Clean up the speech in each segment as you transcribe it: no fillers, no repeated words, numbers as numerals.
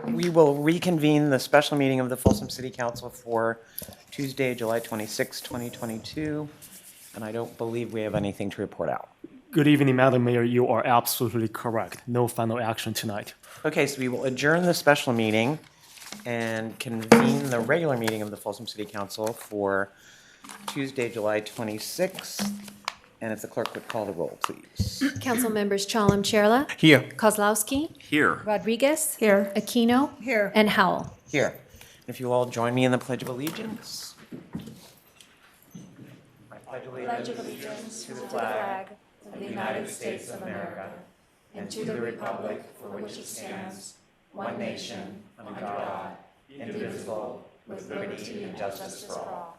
We will reconvene the special meeting of the Folsom City Council for Tuesday, July 26, 2022, and I don't believe we have anything to report out. Good evening, Madam Mayor. You are absolutely correct. No final action tonight. Okay, so we will adjourn the special meeting and convene the regular meeting of the Folsom City Council for Tuesday, July 26th. And if the clerk would call the roll, please. Council members Chalem Chella. Here. Kozlowski. Here. Rodriguez. Here. Aquino. Here. And Howell. Here. If you all join me in the Pledge of Allegiance. I pledge allegiance to the flag of the United States of America and to the republic for which it stands, one nation, under God, indivisible, with liberty and justice for all.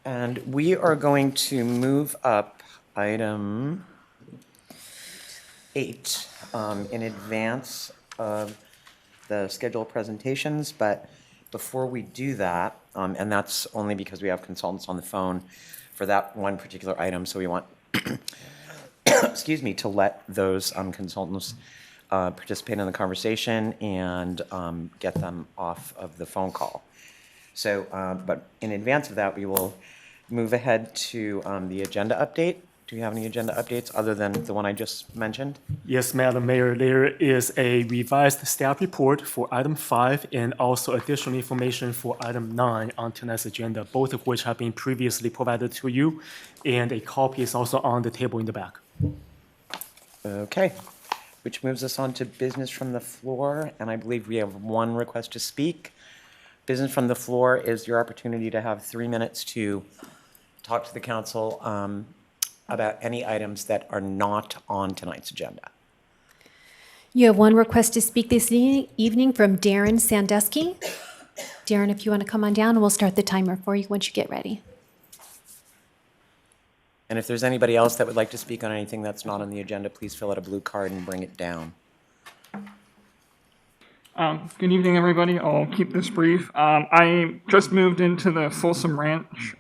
And we are going to move up item 8 in advance of the scheduled presentations, but before we do that, and that's only because we have consultants on the phone for that one particular item, so we want, excuse me, to let those consultants participate in the conversation and get them off of the phone call. So, but in advance of that, we will move ahead to the agenda update. Do you have any agenda updates other than the one I just mentioned? Yes, Madam Mayor, there is a revised staff report for item 5 and also additional information for item 9 on tonight's agenda, both of which have been previously provided to you, and a copy is also on the table in the back. Okay, which moves us on to business from the floor, and I believe we have one request to speak. Business from the floor is your opportunity to have 3 minutes to talk to the council about any items that are not on tonight's agenda. You have one request to speak this evening from Darren Sandusky. Darren, if you want to come on down, we'll start the timer for you once you get ready. And if there's anybody else that would like to speak on anything that's not on the agenda, please fill out a blue card and bring it down. Good evening, everybody. I'll keep this brief. I just moved into the Folsom Ranch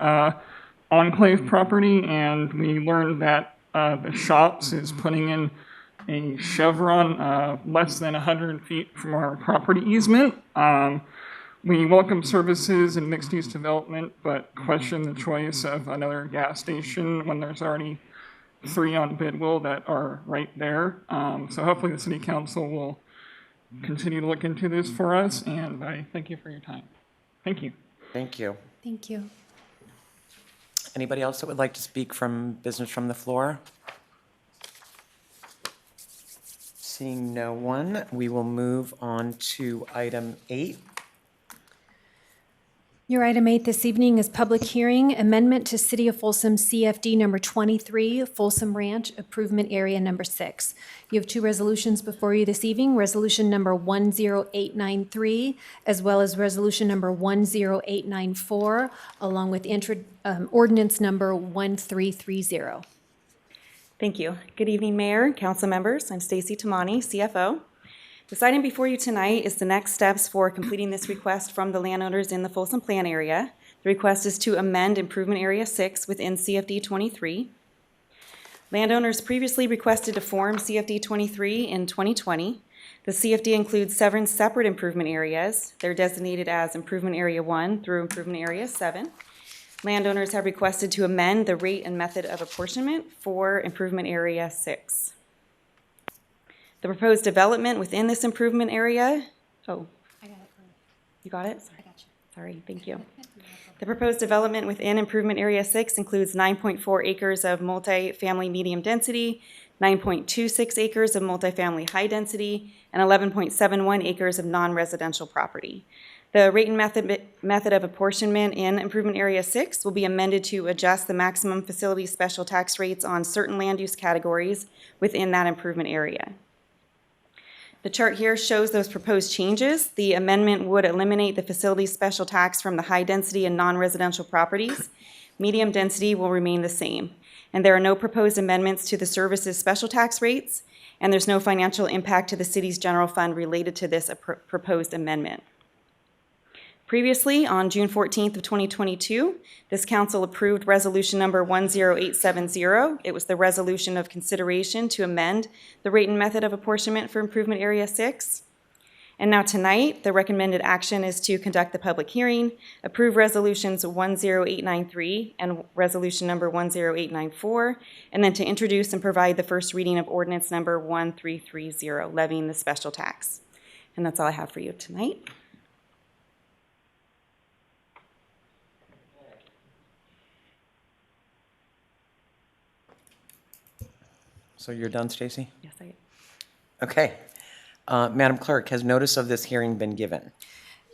enclave property, and we learned that the Shops is putting in a chevron less than 100 feet from our property easement. We welcome services and mixed-use development, but question the choice of another gas station when there's already 3 on Bidwell that are right there. So hopefully the City Council will continue to look into this for us, and I thank you for your time. Thank you. Thank you. Thank you. Anybody else that would like to speak from business from the floor? Seeing no one, we will move on to item 8. Your item 8 this evening is public hearing, amendment to City of Folsom CFD number 23, Folsom Ranch Improvement Area number 6. You have 2 resolutions before you this evening, resolution number 10893, as well as resolution number 10894, along with ordinance number 1330. Thank you. Good evening, Mayor, Council members. I'm Stacy Tamani, CFO. This item before you tonight is the next steps for completing this request from the landowners in the Folsom Plan area. The request is to amend Improvement Area 6 within CFD 23. Landowners previously requested to form CFD 23 in 2020. The CFD includes 7 separate improvement areas. They're designated as Improvement Area 1 through Improvement Area 7. Landowners have requested to amend the rate and method of apportionment for Improvement Area 6. The proposed development within this improvement area, oh, I got it. you got it? I got you. Sorry, thank you. The proposed development within Improvement Area 6 includes 9.4 acres of multifamily medium density, 9.26 acres of multifamily high density, and 11.71 acres of non-residential property. The rate and method of apportionment in Improvement Area 6 will be amended to adjust the maximum facility special tax rates on certain land use categories within that improvement area. The chart here shows those proposed changes. The amendment would eliminate the facility special tax from the high density and non-residential properties. Medium density will remain the same. And there are no proposed amendments to the services special tax rates, and there's no financial impact to the city's general fund related to this proposed amendment. Previously, on June 14th of 2022, this council approved resolution number 10870. It was the resolution of consideration to amend the rate and method of apportionment for Improvement Area 6. And now tonight, the recommended action is to conduct the public hearing, approve resolutions 10893 and resolution number 10894, and then to introduce and provide the first reading of ordinance number 1330, levying the special tax. And that's all I have for you tonight. So you're done, Stacy? Yes, I. Okay. Madam Clerk, has notice of this hearing been given?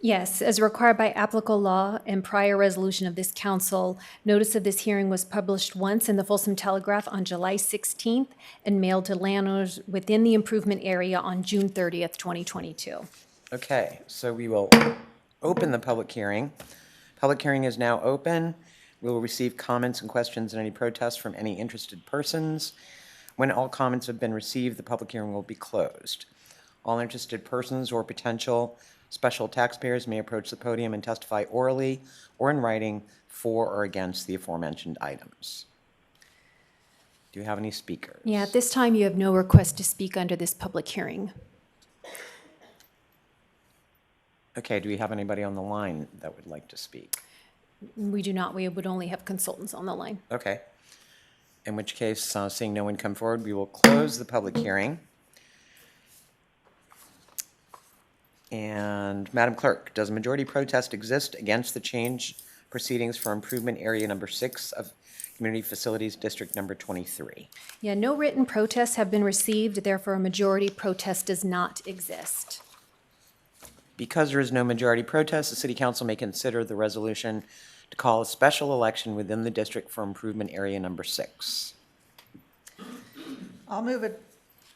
Yes, as required by applicable law and prior resolution of this council, notice of this hearing was published once in the Folsom Telegraph on July 16th and mailed to landowners within the improvement area on June 30th, 2022. Okay, so we will open the public hearing. Public hearing is now open. We will receive comments and questions and any protests from any interested persons. When all comments have been received, the public hearing will be closed. All interested persons or potential special taxpayers may approach the podium and testify orally or in writing for or against the aforementioned items. Do you have any speakers? Yeah, at this time, you have no request to speak under this public hearing. Okay, do we have anybody on the line that would like to speak? We do not. We would only have consultants on the line. Okay. In which case, seeing no one come forward, we will close the public hearing. And Madam Clerk, does a majority protest exist against the change proceedings for improvement area number 6 of Community Facilities District number 23? Yeah, no written protests have been received, therefore a majority protest does not exist. Because there is no majority protest, the City Council may consider the resolution to call a special election within the district for improvement area number 6. I'll move it.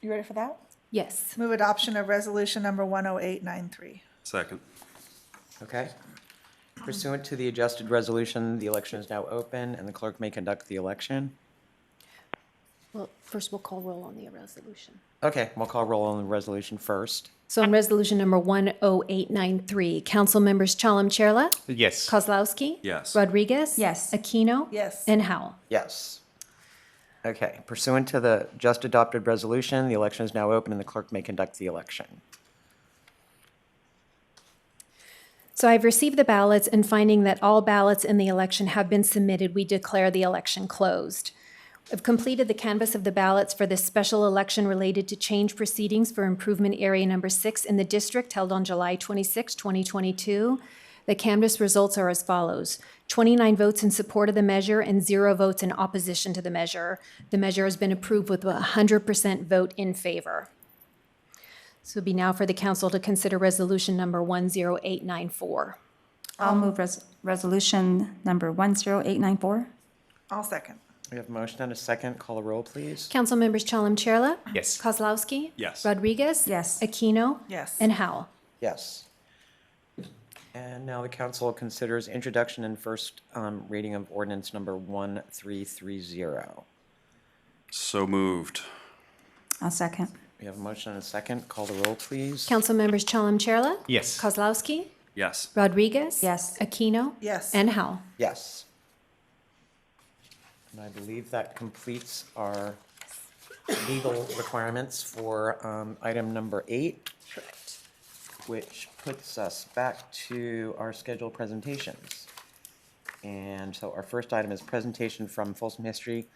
You ready for that? Yes. Move adoption of resolution number 10893. Second. Okay? Pursuant to the adjusted resolution, the election is now open and the clerk may conduct the election. Well, first we'll call roll on the resolution. Okay, we'll call roll on the resolution first. So on resolution number 10893, council members Chalem Chella, Yes. Kozlowski. Yes. Rodriguez. Yes. Aquino. Yes. And Howell. Yes. Okay, pursuant to the just adopted resolution, the election is now open and the clerk may conduct the election. So I've received the ballots, and finding that all ballots in the election have been submitted, we declare the election closed. I've completed the canvass of the ballots for this special election related to change proceedings for improvement area number 6 in the district held on July 26, 2022. The canvass results are as follows: 29 votes in support of the measure and 0 votes in opposition to the measure. The measure has been approved with a 100% vote in favor. So it'll be now for the council to consider resolution number 10894. I'll move resolution number 10894. I'll second. We have a motion and a second. Call a roll, please. Council members Chalem Chella, Yes. Kozlowski. Yes. Rodriguez. Yes. Aquino. Yes. And Howell. Yes. And now the council considers introduction and first reading of ordinance number 1330. So moved. I'll second. We have a motion and a second. Call the roll, please. Council members Chalem Chella, Yes. Kozlowski. Yes. Rodriguez. Yes. Aquino. Yes. And Howell. Yes. And I believe that completes our legal requirements for item number 8. Correct. Which puts us back to our scheduled presentations. And so our first item is presentation from Folsom History,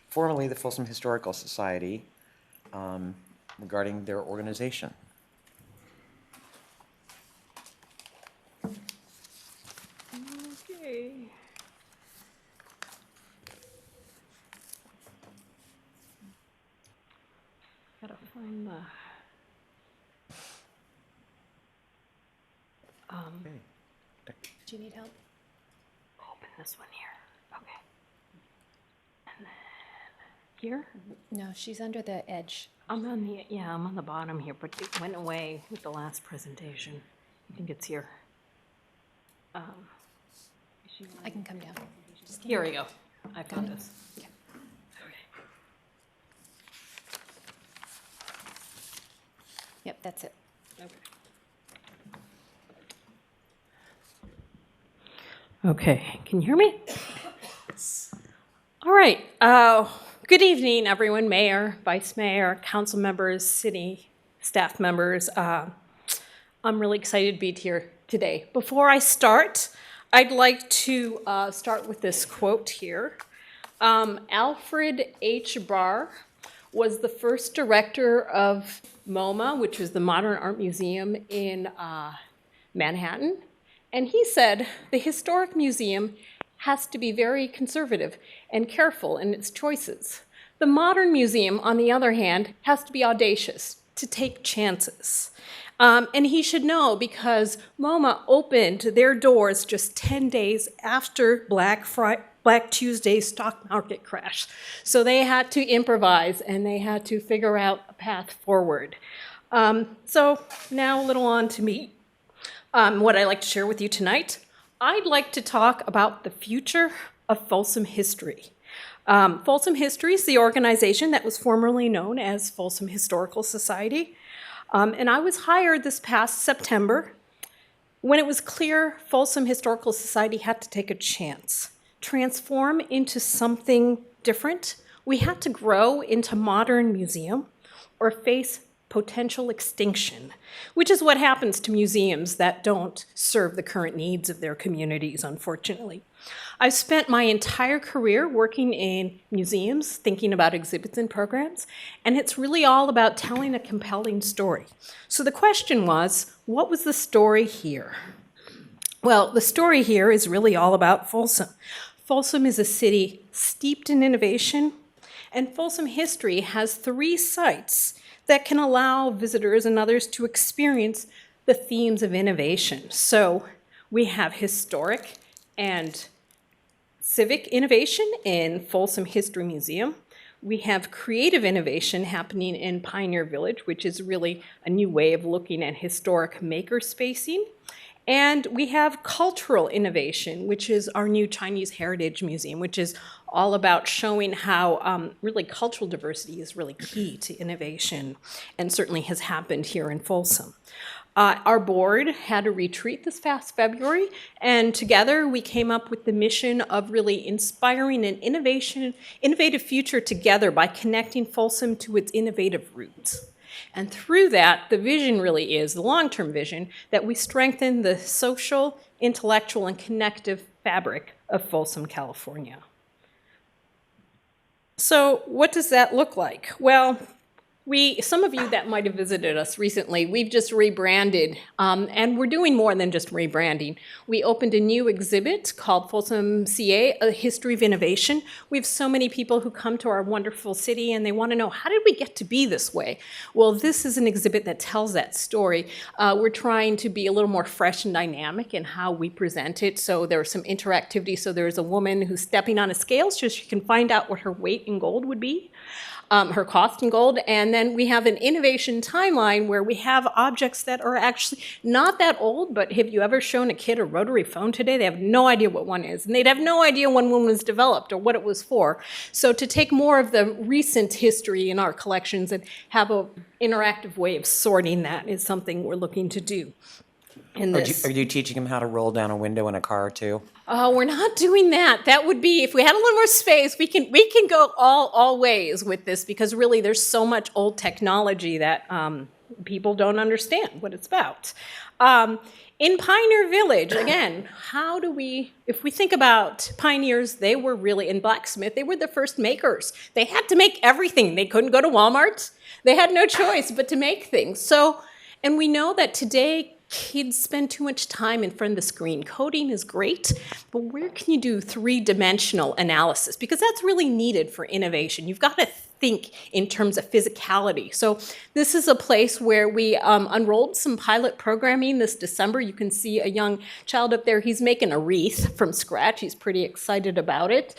formerly the Folsom Historical Society, regarding their organization. Okay. Gotta find the. Do you need help? Open this one here. Okay. And then here? No, she's under the edge. I'm on the, yeah, I'm on the bottom here, but it went away with the last presentation. I think it's here. I can come down. Here we go. I found this. Okay. Yep, that's it. Okay. Okay, can you hear me? All right. Good evening, everyone, mayor, vice mayor, council members, city staff members. I'm really excited to be here today. Before I start, I'd like to start with this quote here. Alfred H. Barr was the first director of MoMA, which is the Modern Art Museum in Manhattan. And he said, the historic museum has to be very conservative and careful in its choices. The modern museum, on the other hand, has to be audacious, to take chances. And he should know because MoMA opened their doors just 10 days after Black Tuesday's stock market crash. So they had to improvise and they had to figure out a path forward. So now a little on to me. What I'd like to share with you tonight, I'd like to talk about the future of Folsom history. Folsom History is the organization that was formerly known as Folsom Historical Society. And I was hired this past September when it was clear Folsom Historical Society had to take a chance, transform into something different. We had to grow into modern museum or face potential extinction, which is what happens to museums that don't serve the current needs of their communities, unfortunately. I've spent my entire career working in museums, thinking about exhibits and programs, and it's really all about telling a compelling story. So the question was, what was the story here? Well, the story here is really all about Folsom. Folsom is a city steeped in innovation, and Folsom history has 3 sites that can allow visitors and others to experience the themes of innovation. So we have historic and civic innovation in Folsom History Museum. We have creative innovation happening in Pioneer Village, which is really a new way of looking at historic maker spacing. And we have cultural innovation, which is our new Chinese Heritage Museum, which is all about showing how really cultural diversity is really key to innovation and certainly has happened here in Folsom. Our board had a retreat this past February, and together we came up with the mission of really inspiring an innovative future together by connecting Folsom to its innovative roots. And through that, the vision really is, the long-term vision, that we strengthen the social, intellectual, and connective fabric of Folsom, California. So what does that look like? Well, some of you that might have visited us recently, we've just rebranded, and we're doing more than just rebranding. We opened a new exhibit called Folsom CA, A History of Innovation. We have so many people who come to our wonderful city and they want to know, how did we get to be this way? Well, this is an exhibit that tells that story. We're trying to be a little more fresh and dynamic in how we present it. So there's some interactivity. So there's a woman who's stepping on a scale so she can find out what her weight in gold would be. Her cost in gold, and then we have an innovation timeline where we have objects that are actually not that old, but have you ever shown a kid a rotary phone today? They have no idea what one is, and they'd have no idea when one was developed or what it was for. So to take more of the recent history in our collections and have an interactive way of sorting that is something we're looking to do. Are you teaching them how to roll down a window in a car too? Oh, we're not doing that. That would be, if we had a little more space, we can go all ways with this, because really there's so much old technology that people don't understand what it's about. In Pioneer Village, again, if we think about pioneers, they were really, in blacksmith, they were the first makers. They had to make everything. They couldn't go to Walmart. They had no choice but to make things. So, and we know that today, kids spend too much time in front of the screen. Coding is great, but where can you do 3-dimensional analysis? Because that's really needed for innovation. You've got to think in terms of physicality. So this is a place where we unrolled some pilot programming this December. You can see a young child up there. He's making a wreath from scratch. He's pretty excited about it.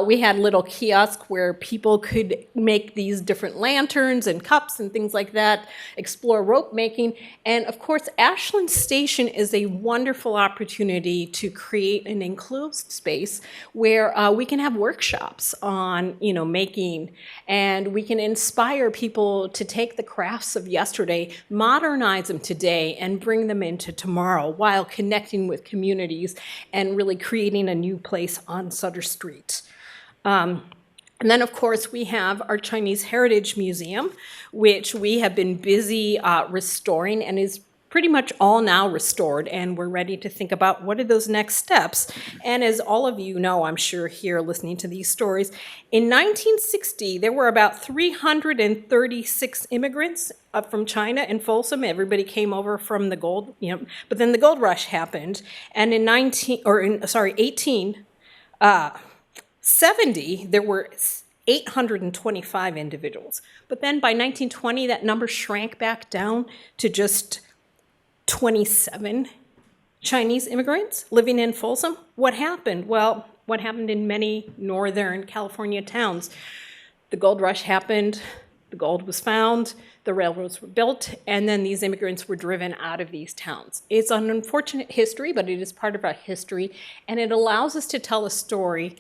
We had a little kiosk where people could make these different lanterns and cups and things like that, explore rope making. And of course, Ashland Station is a wonderful opportunity to create an enclosed space where we can have workshops on, making and we can inspire people to take the crafts of yesterday, modernize them today, and bring them into tomorrow while connecting with communities and really creating a new place on Sutter Street. And then, of course, we have our Chinese Heritage Museum, which we have been busy restoring and is pretty much all now restored, and we're ready to think about what are those next steps. And as all of you know, I'm sure here listening to these stories, in 1960, there were about 336 immigrants from China in Folsom. Everybody came over from the gold, but then the gold rush happened, and in 1870, there were 825 individuals. But then by 1920, that number shrank back down to just 27 Chinese immigrants living in Folsom. What happened? Well, what happened in many northern California towns? The gold rush happened, the gold was found, the railroads were built, and then these immigrants were driven out of these towns. It's an unfortunate history, but it is part of our history, and it allows us to tell a story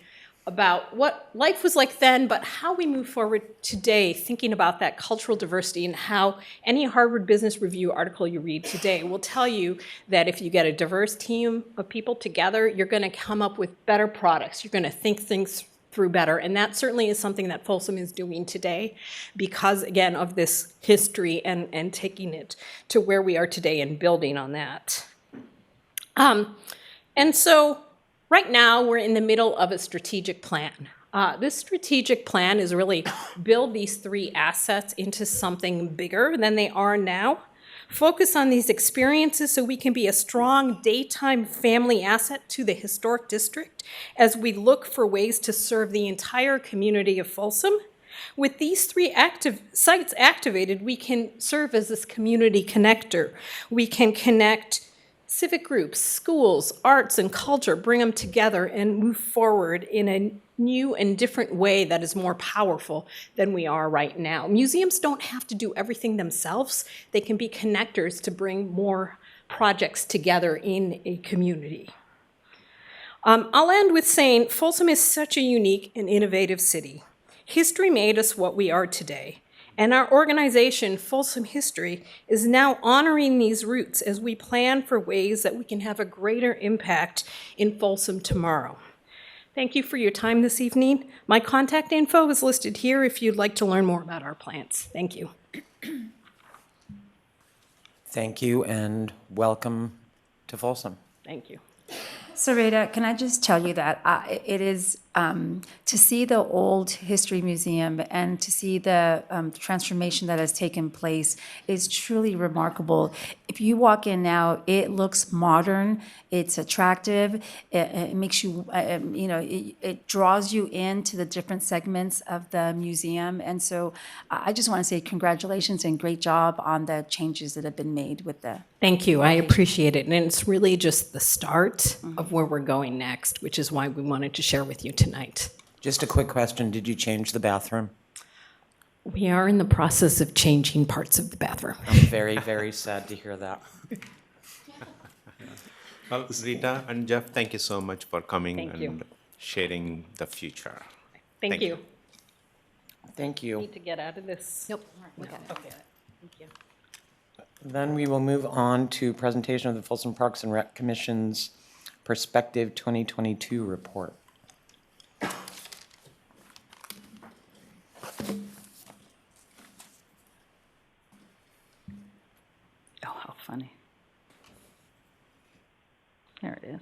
about what life was like then, but how we move forward today, thinking about that cultural diversity and how any Harvard Business Review article you read today will tell you that if you get a diverse team of people together, you're going to come up with better products. You're going to think things through better. And that certainly is something that Folsom is doing today because, again, of this history and taking it to where we are today and building on that. And so right now, we're in the middle of a strategic plan. This strategic plan is really build these three assets into something bigger than they are now. Focus on these experiences so we can be a strong daytime family asset to the historic district as we look for ways to serve the entire community of Folsom. With these three sites activated, we can serve as this community connector. We can connect civic groups, schools, arts, and culture, bring them together and move forward in a new and different way that is more powerful than we are right now. Museums don't have to do everything themselves. They can be connectors to bring more projects together in a community. I'll end with saying Folsom is such a unique and innovative city. History made us what we are today. And our organization, Folsom History, is now honoring these roots as we plan for ways that we can have a greater impact in Folsom tomorrow. Thank you for your time this evening. My contact info is listed here if you'd like to learn more about our plans. Thank you. Thank you and welcome to Folsom. Thank you. So Rita, can I just tell you that it is, to see the old history museum and to see the transformation that has taken place is truly remarkable. If you walk in now, it looks modern, it's attractive, it makes you, it draws you into the different segments of the museum. And so I just want to say congratulations and great job on the changes that have been made with the. Thank you. I appreciate it. And it's really just the start of where we're going next, which is why we wanted to share with you tonight. Just a quick question. Did you change the bathroom? We are in the process of changing parts of the bathroom. I'm very, very sad to hear that. Well, Rita and Jeff, thank you so much for coming Thank you. and sharing the future. Thank you. Thank you. Need to get out of this. Nope. Okay. Thank you. Then we will move on to presentation of the Folsom Parks and Rec Commission's Perspective 2022 report. Oh, how funny. There it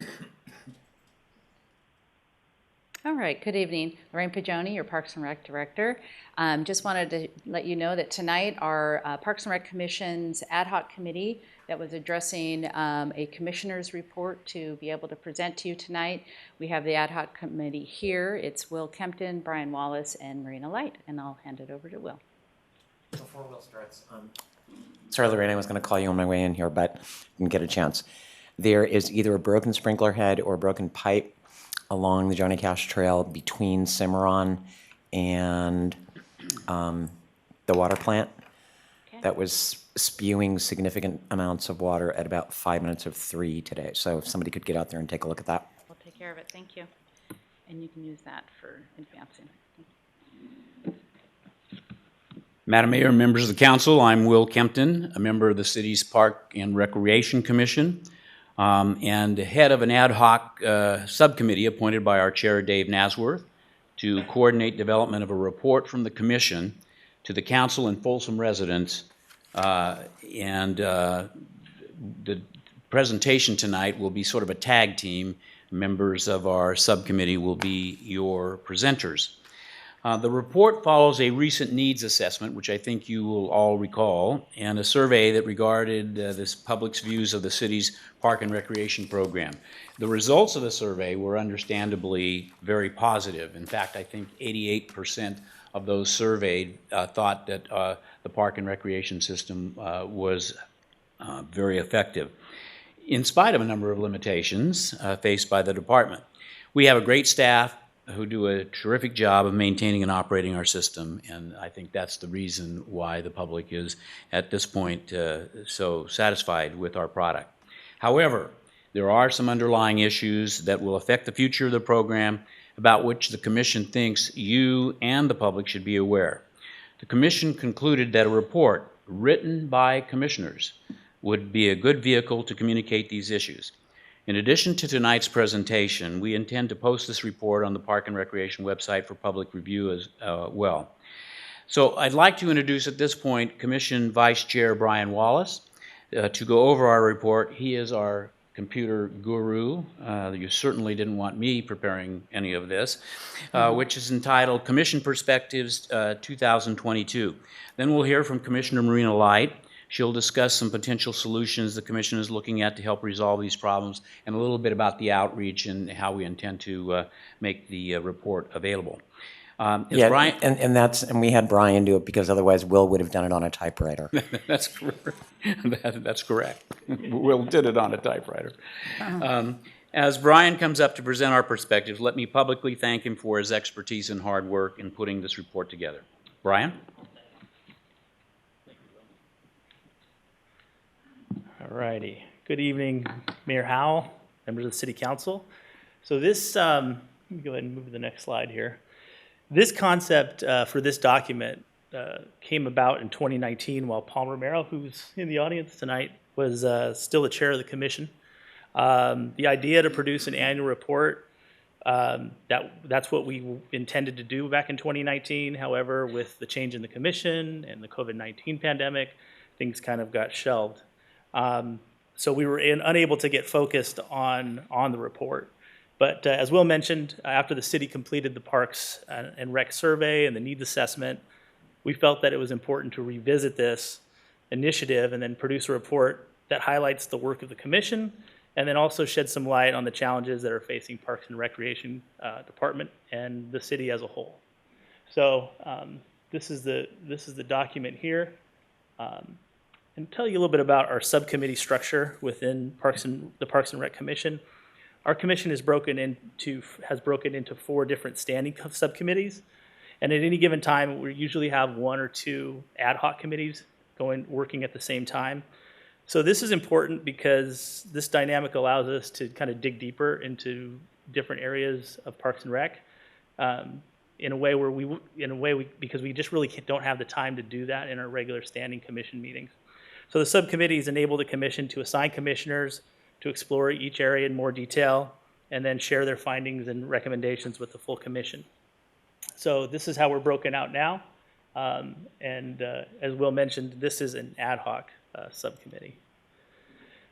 is. All right, good evening. Lorraine Pagioni, your Parks and Rec Director. Just wanted to let you know that tonight our Parks and Rec Commission's ad hoc committee that was addressing a commissioner's report to be able to present to you tonight. We have the ad hoc committee here. It's Will Kempton, Brian Wallace, and Marina Light, and I'll hand it over to Will. Before Will starts, sorry, Lorraine, I was going to call you on my way in here, but didn't get a chance. There is either a broken sprinkler head or a broken pipe along the Johnny Cash Trail between Cimarron and the water plant that was spewing significant amounts of water at about 5 minutes of 3 today. So if somebody could get out there and take a look at that. care of it. Thank you. And you can use that for advancing. Madam Mayor, members of the council, I'm Will Kempton, a member of the city's Park and Recreation Commission, and head of an ad hoc subcommittee appointed by our chair, Dave Nasworth, to coordinate development of a report from the commission to the council and Folsom residents. The presentation tonight will be sort of a tag team. Members of our subcommittee will be your presenters. The report follows a recent needs assessment, which I think you will all recall, and a survey that regarded this public's views of the city's park and recreation program. The results of the survey were understandably very positive. In fact, I think 88% of those surveyed thought that the park and recreation system was very effective, in spite of a number of limitations faced by the department. We have a great staff who do a terrific job of maintaining and operating our system, and I think that's the reason why the public is, at this point, so satisfied with our product. However, there are some underlying issues that will affect the future of the program about which the Commission thinks you and the public should be aware. The Commission concluded that a report written by commissioners would be a good vehicle to communicate these issues. In addition to tonight's presentation, we intend to post this report on the Park and Recreation website for public review as well. So I'd like to introduce at this point Commission Vice Chair Brian Wallace to go over our report. He is our computer guru. You certainly didn't want me preparing any of this, which is entitled Commission Perspectives 2022. Then we'll hear from Commissioner Marina Light. She'll discuss some potential solutions the Commission is looking at to help resolve these problems, and a little bit about the outreach and how we intend to make the report available. Yeah, Brian? and we had Brian do it because otherwise Will would have done it on a typewriter. That's correct. That's correct. Will did it on a typewriter. As Brian comes up to present our perspectives, let me publicly thank him for his expertise and hard work in putting this report together. Brian? All righty. Good evening, Mayor Howell, members of the City Council. So this, let me go ahead and move to the next slide here. This concept for this document came about in 2019 while Paul Romero, who's in the audience tonight, was still the chair of the commission. The idea to produce an annual report, that's what we intended to do back in 2019. However, with the change in the commission and the COVID-19 pandemic, things kind of got shelved. So we were unable to get focused on the report. But as Will mentioned, after the city completed the Parks and Rec survey and the needs assessment, we felt that it was important to revisit this initiative and then produce a report that highlights the work of the commission and then also shed some light on the challenges that are facing Parks and Recreation Department and the city as a whole. So this is the document here. And tell you a little bit about our subcommittee structure within the Parks and Rec Commission. Our commission has broken into 4 different standing subcommittees, and at any given time, we usually have 1 or 2 ad hoc committees working at the same time. So this is important because this dynamic allows us to kind of dig deeper into different areas of Parks and Rec in a way because we just really don't have the time to do that in our regular standing commission meetings. So the subcommittees enable the commission to assign commissioners to explore each area in more detail and then share their findings and recommendations with the full commission. So this is how we're broken out now. As Will mentioned, this is an ad hoc subcommittee.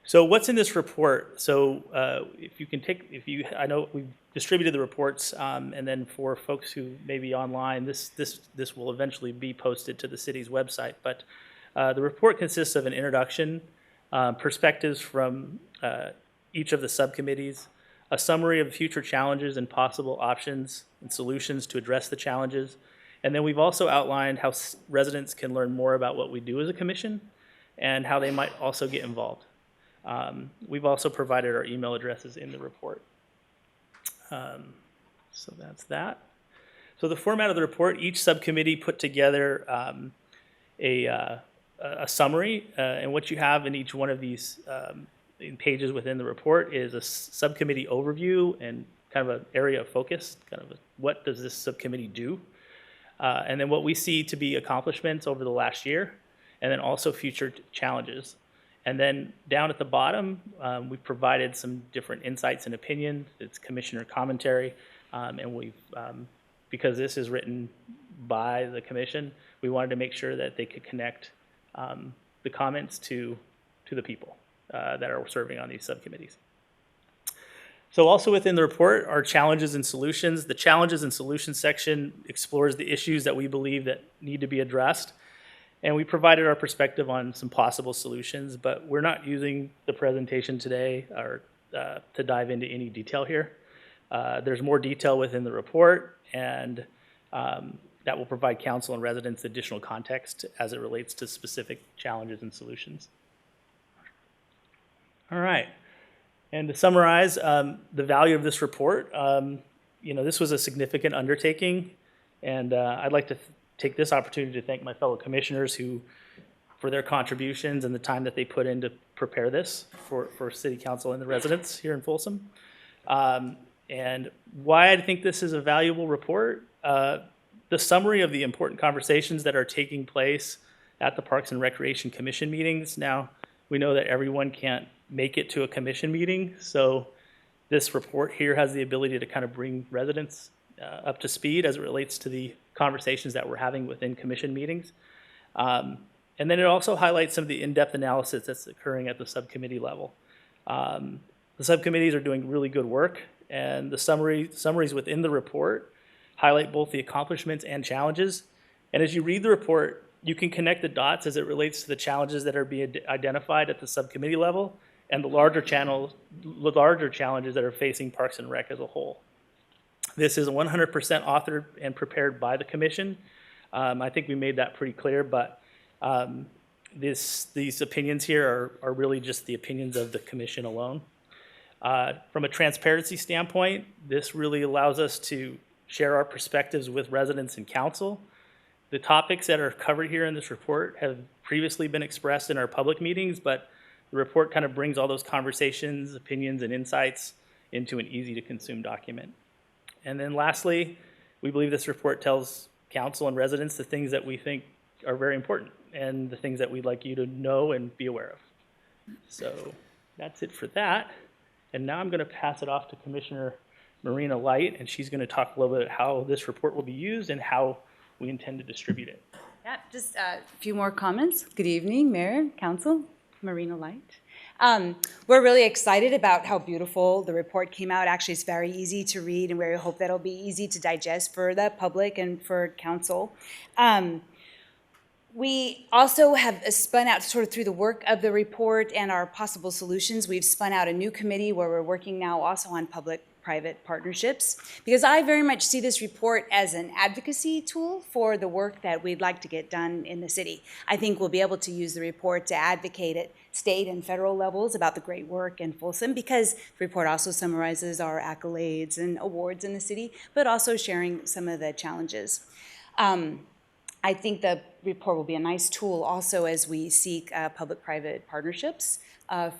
So what's in this report? So I know we've distributed the reports, and then for folks who may be online, this will eventually be posted to the city's website. But the report consists of an introduction, perspectives from each of the subcommittees, a summary of future challenges and possible options and solutions to address the challenges, and then we've also outlined how residents can learn more about what we do as a commission and how they might also get involved. We've also provided our email addresses in the report. So that's that. So the format of the report, each subcommittee put together a summary, and what you have in each one of these in pages within the report is a subcommittee overview and kind of an area of focus, what does this subcommittee do? And then what we see to be accomplishments over the last year, and then also future challenges. And then down at the bottom, we've provided some different insights and opinions. It's commissioner commentary, and we've, because this is written by the commission, we wanted to make sure that they could connect the comments to the people that are serving on these subcommittees. So also within the report are challenges and solutions. The challenges and solutions section explores the issues that we believe that need to be addressed. And we provided our perspective on some possible solutions, but we're not using the presentation today or to dive into any detail here. There's more detail within the report, and that will provide council and residents additional context as it relates to specific challenges and solutions. All right. And to summarize the value of this report, this was a significant undertaking, and I'd like to take this opportunity to thank my fellow commissioners for their contributions and the time that they put in to prepare this for City Council and the residents here in Folsom. And why I think this is a valuable report, the summary of the important conversations that are taking place at the Parks and Recreation Commission meetings. Now, we know that everyone can't make it to a commission meeting, so this report here has the ability to kind of bring residents up to speed as it relates to the conversations that we're having within commission meetings. And then it also highlights some of the in-depth analysis that's occurring at the subcommittee level. The subcommittees are doing really good work, and the summaries within the report highlight both the accomplishments and challenges. And as you read the report, you can connect the dots as it relates to the challenges that are being identified at the subcommittee level and the larger challenges that are facing Parks and Rec as a whole. This is 100% authored and prepared by the commission. I think we made that pretty clear, but these opinions here are really just the opinions of the commission alone. From a transparency standpoint, this really allows us to share our perspectives with residents and council. The topics that are covered here in this report have previously been expressed in our public meetings, but the report kind of brings all those conversations, opinions, and insights into an easy-to-consume document. And then lastly, we believe this report tells council and residents the things that we think are very important and the things that we'd like you to know and be aware of. So that's it for that. And now I'm going to pass it off to Commissioner Marina Light, and she's going to talk a little bit about how this report will be used and how we intend to distribute it. Yeah, just a few more comments. Good evening, Mayor, Council, Marina Light. We're really excited about how beautiful the report came out. Actually, it's very easy to read, and we hope that it'll be easy to digest for the public and for council. We also have spun out, sort of through the work of the report and our possible solutions, we've spun out a new committee where we're working now also on public-private partnerships, because I very much see this report as an advocacy tool for the work that we'd like to get done in the city. I think we'll be able to use the report to advocate at state and federal levels about the great work in Folsom, because the report also summarizes our accolades and awards in the city, but also sharing some of the challenges. I think the report will be a nice tool also as we seek public-private partnerships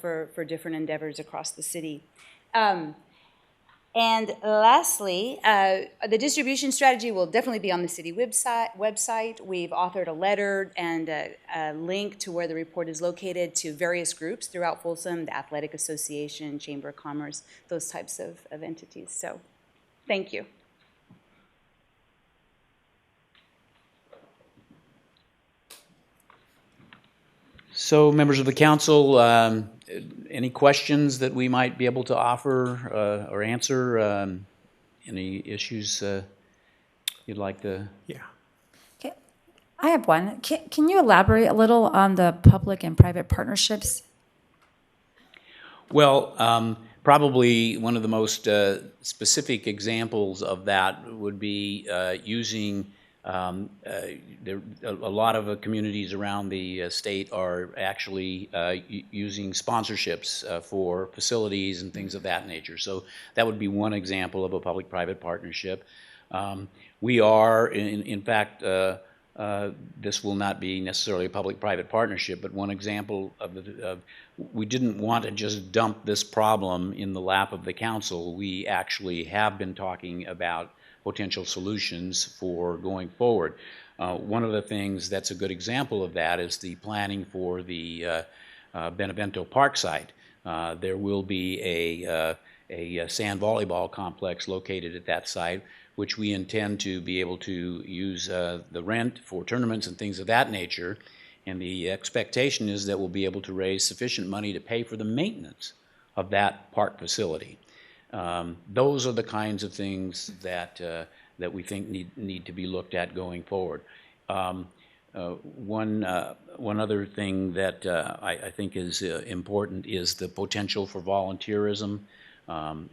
for different endeavors across the city. And lastly, the distribution strategy will definitely be on the city website. We've authored a letter and a link to where the report is located to various groups throughout Folsom, the Athletic Association, Chamber of Commerce, those types of entities. So thank you. So, members of the council, any questions that we might be able to offer or answer? Any issues you'd like to? Yeah. Okay, I have one. Can you elaborate a little on the public and private partnerships? Well, probably one of the most specific examples of that would be using a lot of communities around the state are actually using sponsorships for facilities and things of that nature. So that would be one example of a public-private partnership. We are, in fact, this will not be necessarily a public-private partnership, but one example of we didn't want to just dump this problem in the lap of the council. We actually have been talking about potential solutions for going forward. One of the things that's a good example of that is the planning for the Benevento Park site. There will be a sand volleyball complex located at that site, which we intend to be able to use the rent for tournaments and things of that nature. And the expectation is that we'll be able to raise sufficient money to pay for the maintenance of that park facility. Those are the kinds of things that we think need to be looked at going forward. One other thing that I think is important is the potential for volunteerism.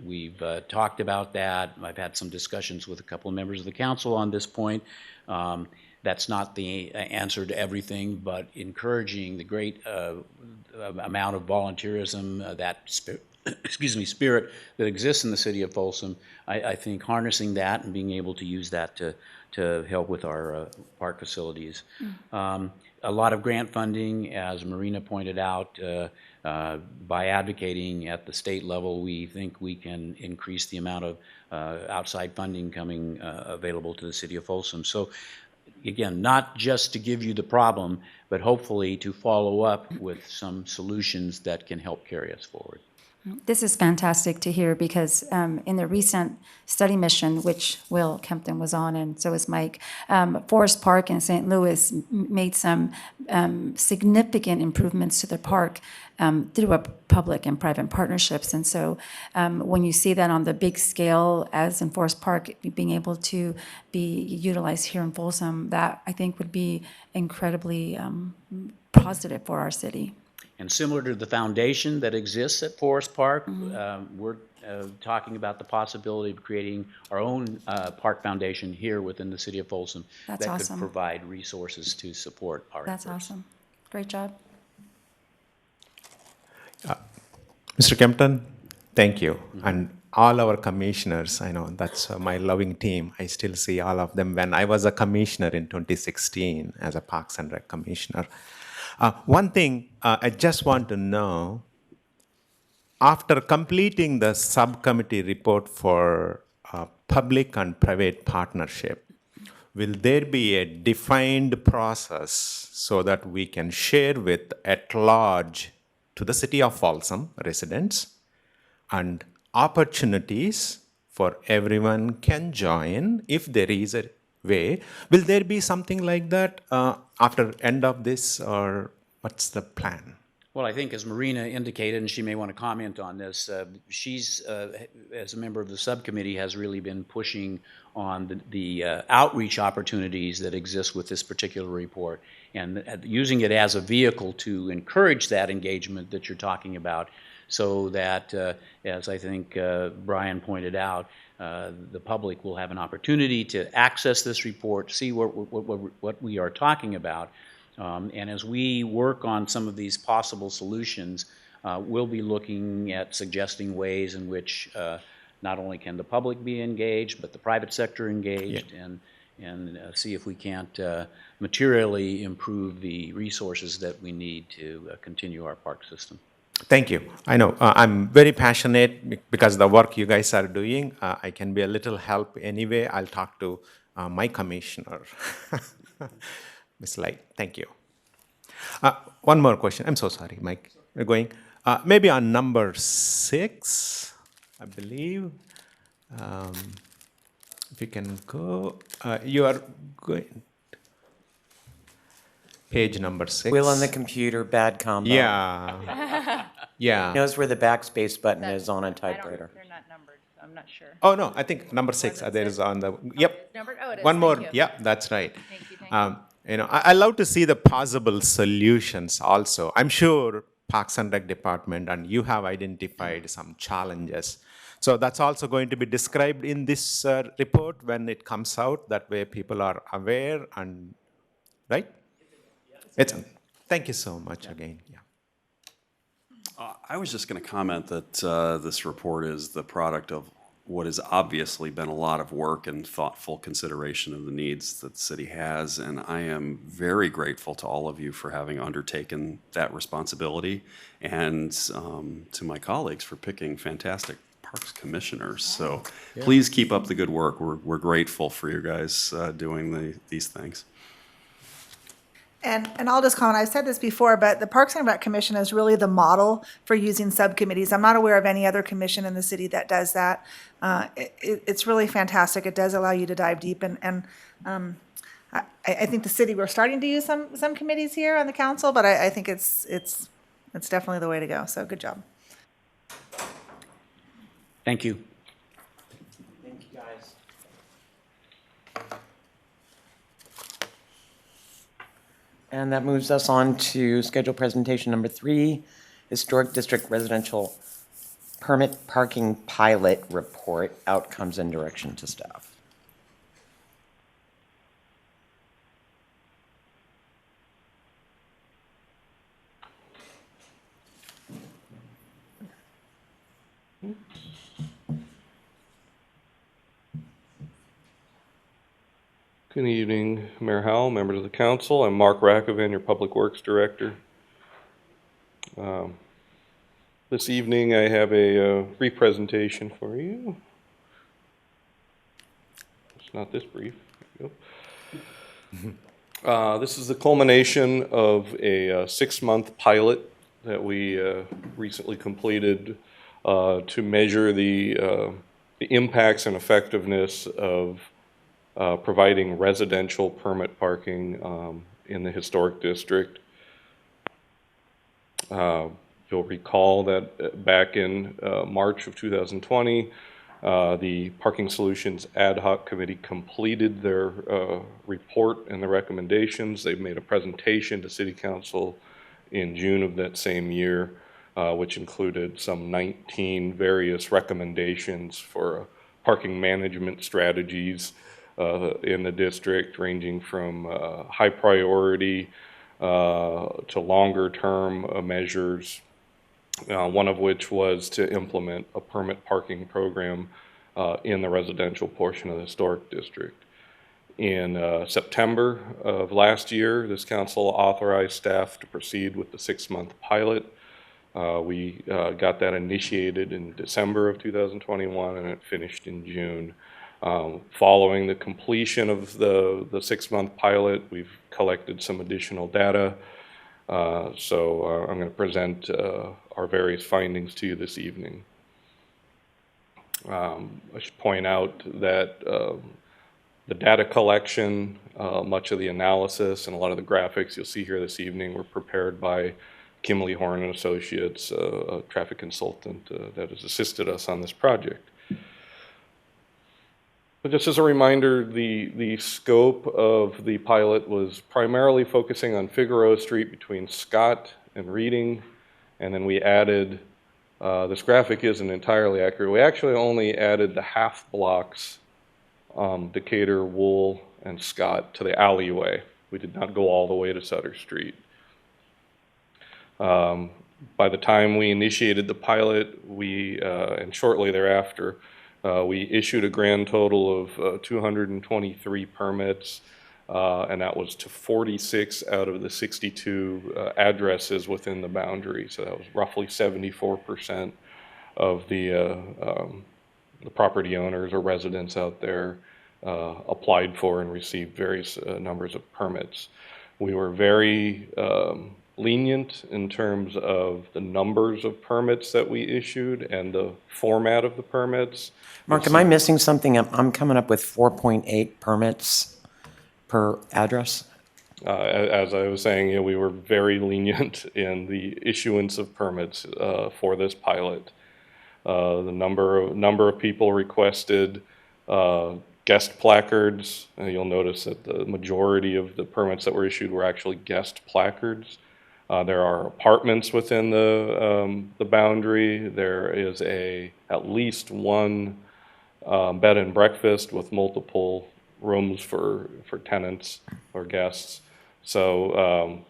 We've talked about that. I've had some discussions with a couple of members of the council on this point. That's not the answer to everything, but encouraging the great amount of volunteerism, that spirit that exists in the city of Folsom. I think harnessing that and being able to use that to help with our park facilities. A lot of grant funding, as Marina pointed out, by advocating at the state level, we think we can increase the amount of outside funding coming available to the city of Folsom. So again, not just to give you the problem, but hopefully to follow up with some solutions that can help carry us forward. This is fantastic to hear because in the recent study mission, which Will Kempton was on and so is Mike, Forest Park in St. Louis made some significant improvements to the park through public and private partnerships. And so when you see that on the big scale, as in Forest Park, being able to be utilized here in Folsom, that I think would be incredibly positive for our city. And similar to the foundation that exists at Forest Park, we're talking about the possibility of creating our own park foundation here within the city of Folsom. That's that awesome. Could provide resources to support our That's efforts. awesome. Great job. Mr. Kempton, thank you. And all our commissioners, I know that's my loving team. I still see all of them. When I was a commissioner in 2016 as a Parks and Rec commissioner, one thing I just want to know, after completing the subcommittee report for public and private partnership, will there be a defined process so that we can share with at large to the city of Folsom residents and opportunities for everyone can join if there is a way? Will there be something like that after end of this, or what's the plan? Well, I think as Marina indicated, and she may want to comment on this, she's, as a member of the subcommittee, has really been pushing on the outreach opportunities that exist with this particular report, and using it as a vehicle to encourage that engagement that you're talking about, so that, as I think Brian pointed out, the public will have an opportunity to access this report, see what we are talking about. And as we work on some of these possible solutions, we'll be looking at suggesting ways in which not only can the public be engaged, but the private sector engaged, and see if we can't materially improve the resources that we need to continue our park system. Thank you. I know I'm very passionate because the work you guys are doing, I can be a little help anyway. I'll talk to my commissioner, Ms. Light. Thank you. One more question. I'm so sorry, Mike. We're going. Maybe on number 6, I believe. If you can go. You are going. Page number 6. Wheel on the computer, bad combo. Yeah. Yeah. Knows where the backspace button is on a typewriter. They're not numbered, so I'm not sure. Oh, no, I think number 6, there is on the, yep. Numbered? Oh, it is. One more, Thank you. yeah, that's right. Thank you, thank you. You know, I love to see the possible solutions also. I'm sure Parks and Rec Department and you have identified some challenges. So that's also going to be described in this report when it comes out. That way people are aware and, right? Thank you so much again. Yeah. I was just going to comment that this report is the product of what has obviously been a lot of work and thoughtful consideration of the needs that the city has. And I am very grateful to all of you for having undertaken that responsibility, and to my colleagues for picking fantastic parks commissioners. So please keep up the good work. We're grateful for you guys doing these things. And I'll just comment, I've said this before, but the Parks and Rec Commission is really the model for using subcommittees. I'm not aware of any other commission in the city that does that. It's really fantastic. It does allow you to dive deep, and I think the city, we're starting to use some committees here on the council, but I think it's definitely the way to go. So good job. Thank you. Thank you, guys. And that moves us on to schedule presentation number 3, Historic District Residential Permit Parking Pilot Report, Outcomes and Direction to Staff. Good evening, Mayor Howell, members of the council. I'm Mark Rakovan, your Public Works Director. This evening I have a brief presentation for you. It's not this brief. There you go. This is the culmination of a 6-month pilot that we recently completed to measure the impacts and effectiveness of providing residential permit parking in the historic district. You'll recall that back in March of 2020, the Parking Solutions Ad Hoc Committee completed their report and the recommendations. They've made a presentation to City Council in June of that same year, which included some 19 various recommendations for parking management strategies in the district, ranging from high priority to longer term measures, one of which was to implement a permit parking program in the residential portion of the historic district. In September of last year, this council authorized staff to proceed with the 6-month pilot. We got that initiated in December of 2021, and it finished in June. Following the completion of the 6-month pilot, we've collected some additional data. So I'm going to present our various findings to you this evening. I should point out that the data collection, much of the analysis, and a lot of the graphics you'll see here this evening were prepared by Kimley Horn and Associates, a traffic consultant that has assisted us on this project. But just as a reminder, the scope of the pilot was primarily focusing on Figueroa Street between Scott and Reading, and then we added, this graphic isn't entirely accurate, we actually only added the half blocks, Decatur, Wool, and Scott to the alleyway. We did not go all the way to Sutter Street. By the time we initiated the pilot, and shortly thereafter, we issued a grand total of 223 permits, and that was to 46 out of the 62 addresses within the boundary. So that was roughly 74% of the property owners or residents out there applied for and received various numbers of permits. We were very lenient in terms of the numbers of permits that we issued and the format of the permits. Mark, am I missing something? I'm coming up with 4.8 permits per address. As I was saying, yeah, we were very lenient in the issuance of permits for this pilot. The number of people requested guest placards. You'll notice that the majority of the permits that were issued were actually guest placards. There are apartments within the boundary. There is at least one bed and breakfast with multiple rooms for tenants or guests. So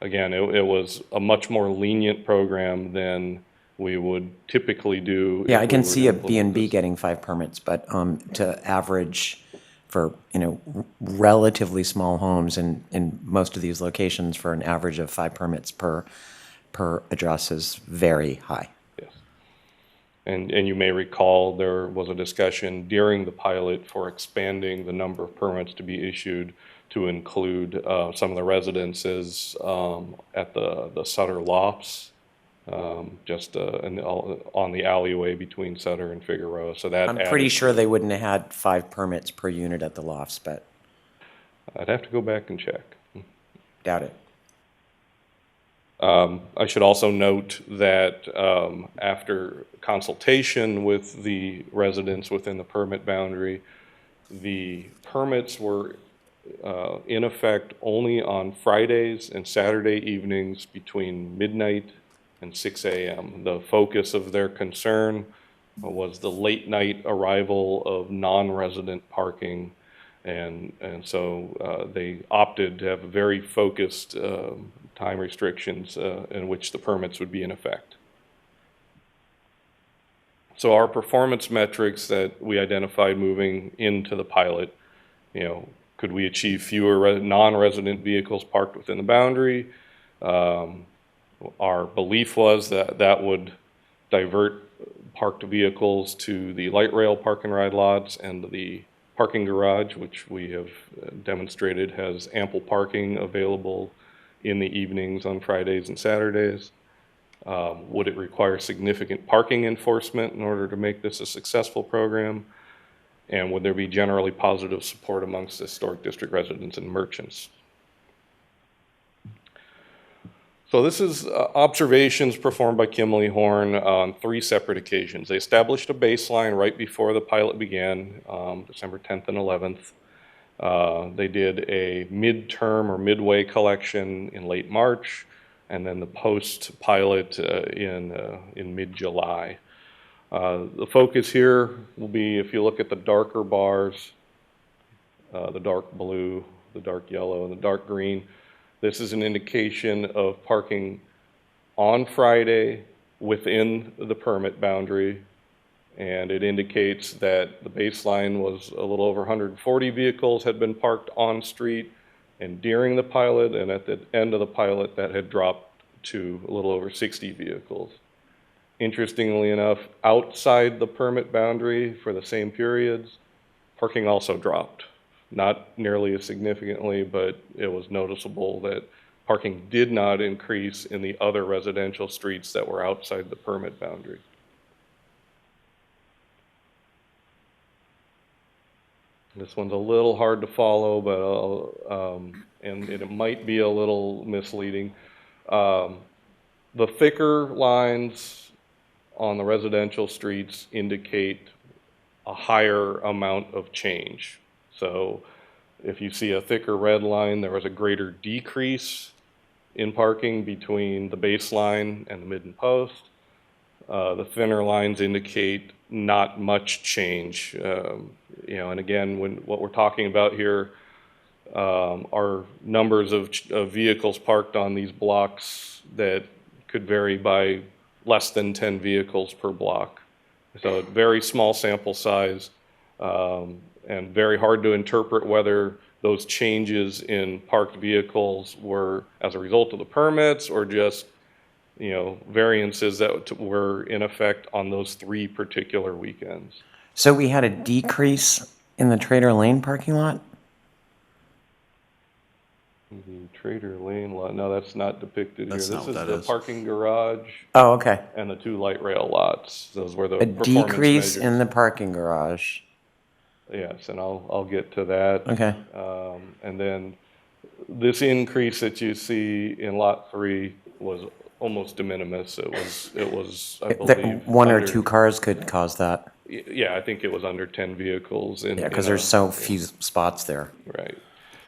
again, it was a much more lenient program than we would typically do. Yeah, if I we can were to see a implement B&B this. getting 5 permits, but to average for, relatively small homes in most of these locations for an average of 5 permits per address is very high. Yes. And you may recall there was a discussion during the pilot for expanding the number of permits to be issued to include some of the residences at the Sutter Lofts, just on the alleyway between Sutter and Figueroa. So that I'm pretty added- sure they wouldn't have had 5 permits per unit at the lofts, but I'd have to go back and check. doubt it. I should also note that after consultation with the residents within the permit boundary, the permits were in effect only on Fridays and Saturday evenings between midnight and 6 a.m. The focus of their concern was the late night arrival of non-resident parking, and so they opted to have very focused time restrictions in which the permits would be in effect. So our performance metrics that we identified moving into the pilot, could we achieve fewer non-resident vehicles parked within the boundary? Our belief was that that would divert parked vehicles to the light rail park and ride lots and the parking garage, which we have demonstrated has ample parking available in the evenings on Fridays and Saturdays. Would it require significant parking enforcement in order to make this a successful program? And would there be generally positive support amongst historic district residents and merchants? So this is observations performed by Kimley Horn on 3 separate occasions. They established a baseline right before the pilot began, December 10th and 11th. They did a midterm or midway collection in late March, and then the post-pilot in mid-July. The focus here will be, if you look at the darker bars, the dark blue, the dark yellow, and the dark green, this is an indication of parking on Friday within the permit boundary, and it indicates that the baseline was a little over 140 vehicles had been parked on street, and during the pilot and at the end of the pilot that had dropped to a little over 60 vehicles. Interestingly enough, outside the permit boundary for the same periods, parking also dropped. Not nearly as significantly, but it was noticeable that parking did not increase in the other residential streets that were outside the permit boundary. This one's a little hard to follow, but and it might be a little misleading. The thicker lines on the residential streets indicate a higher amount of change. So if you see a thicker red line, there was a greater decrease in parking between the baseline and the mid and post. The thinner lines indicate not much change. And again, what we're talking about here are numbers of vehicles parked on these blocks that could vary by less than 10 vehicles per block. So very small sample size, and very hard to interpret whether those changes in parked vehicles were as a result of the permits or just, variances that were in effect on those 3 particular weekends. So we had a decrease in the Trader Lane parking lot? The Trader Lane lot, no, that's not depicted That's here. not This what is that the is. parking garage Oh, okay. and the 2 light rail lots. Those were the A performance decrease measures. in the parking garage. Yes, and I'll get to that. Okay. And then this increase that you see in lot 3 was almost de minimis. It was, I That believe, 1 or under- 2 cars could cause that. Yeah, I think it was under 10 vehicles. Yeah, because there's so few spots there. Right.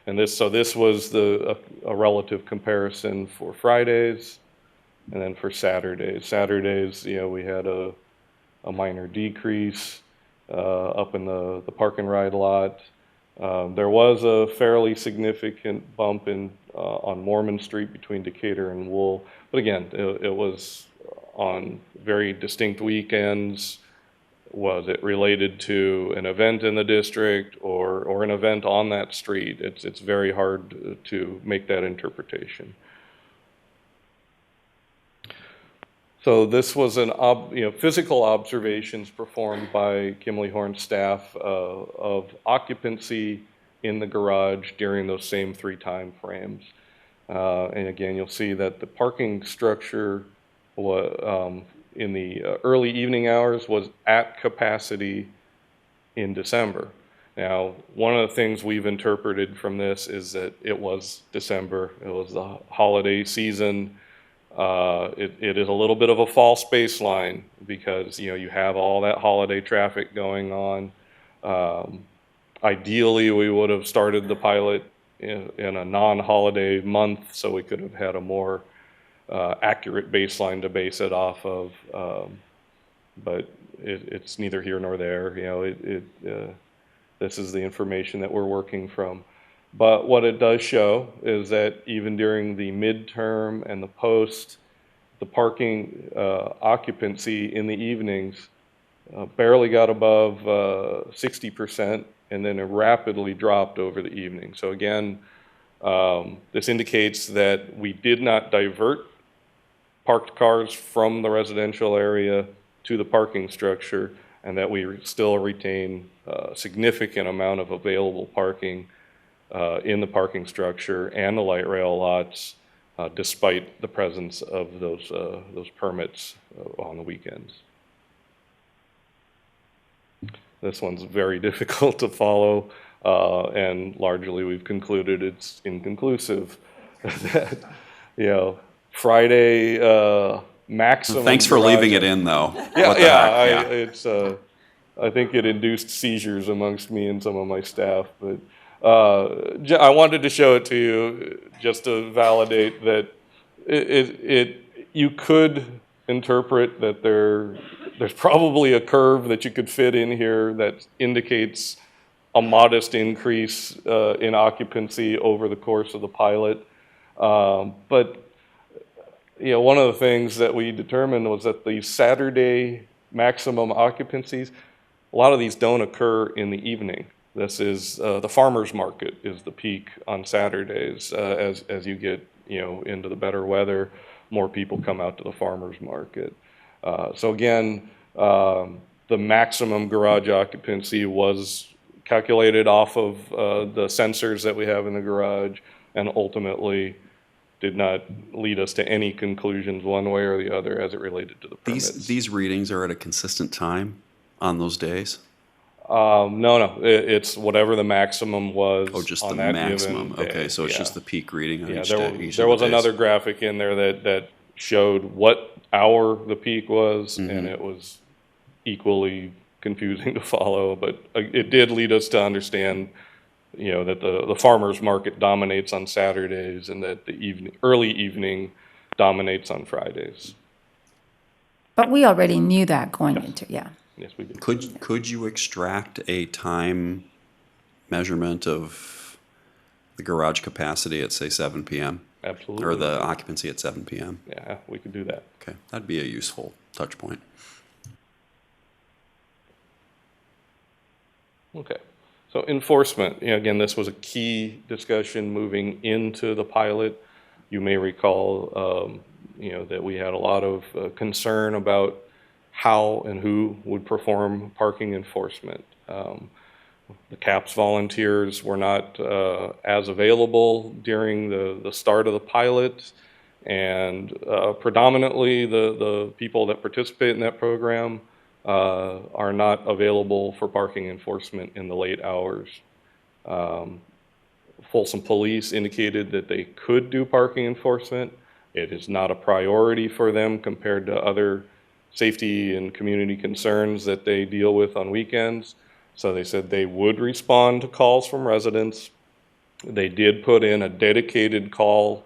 And this was a relative comparison for Fridays and then for Saturdays. Saturdays, we had a minor decrease up in the park and ride lot. There was a fairly significant bump on Mormon Street between Decatur and Wool. But again, it was on very distinct weekends? Was it related to an event in the district or an event on that street? It's very hard to make that interpretation. So this was physical observations performed by Kimley Horn's staff of occupancy in the garage during those same 3 time frames. And again, you'll see that the parking structure in the early evening hours was at capacity in December. Now, one of the things we've interpreted from this is that it was December, it was the holiday season. It is a little bit of a false baseline because you have all that holiday traffic going on. Ideally, we would have started the pilot in a non-holiday month so we could have had a more accurate baseline to base it off of. But it's neither here nor there. This is the information that we're working from. But what it does show is that even during the midterm and the post, the parking occupancy in the evenings barely got above 60%, and then it rapidly dropped over the evening. So again, this indicates that we did not divert parked cars from the residential area to the parking structure, and that we still retain a significant amount of available parking in the parking structure and the light rail lots, despite the presence of those permits on the weekends. This one's very difficult to follow, and largely we've concluded it's inconclusive. Friday maximum. Thanks for leaving it in, though. I think it induced seizures amongst me and some of my staff, but I wanted to show it to you just to validate that you could interpret that there's probably a curve that you could fit in here that indicates a modest increase in occupancy over the course of the pilot. But one of the things that we determined was that the Saturday maximum occupancies, a lot of these don't occur in the evening. This is the farmers market is the peak on Saturdays. As you get into the better weather, more people come out to the farmers market. So again, the maximum garage occupancy was calculated off of the sensors that we have in the garage, and ultimately did not lead us to any conclusions one way or the other as it related to the permits. These readings are at a consistent time on those days? No, it's whatever the maximum was. Oh, just on the that maximum. given day. Okay, so it's just the peak reading on each there, day. There was another graphic in there that showed what hour the peak was, and it was equally confusing to follow, but it did lead us to understand that the farmers market dominates on Saturdays and that the early evening dominates on Fridays. But we already knew that going into, Yes, we did. Could you extract a time measurement of the garage capacity at, say, 7 p.m.? Absolutely. Or the occupancy at 7 p.m.? Yeah, we could do that. Okay, that'd be a useful touch point. Okay. So enforcement, again, this was a key discussion moving into the pilot. You may recall, that we had a lot of concern about how and who would perform parking enforcement. The CAPS volunteers were not as available during the start of the pilot, and predominantly the people that participate in that program are not available for parking enforcement in the late hours. Folsom Police indicated that they could do parking enforcement. It is not a priority for them compared to other safety and community concerns that they deal with on weekends. So they said they would respond to calls from residents. They did put in a dedicated call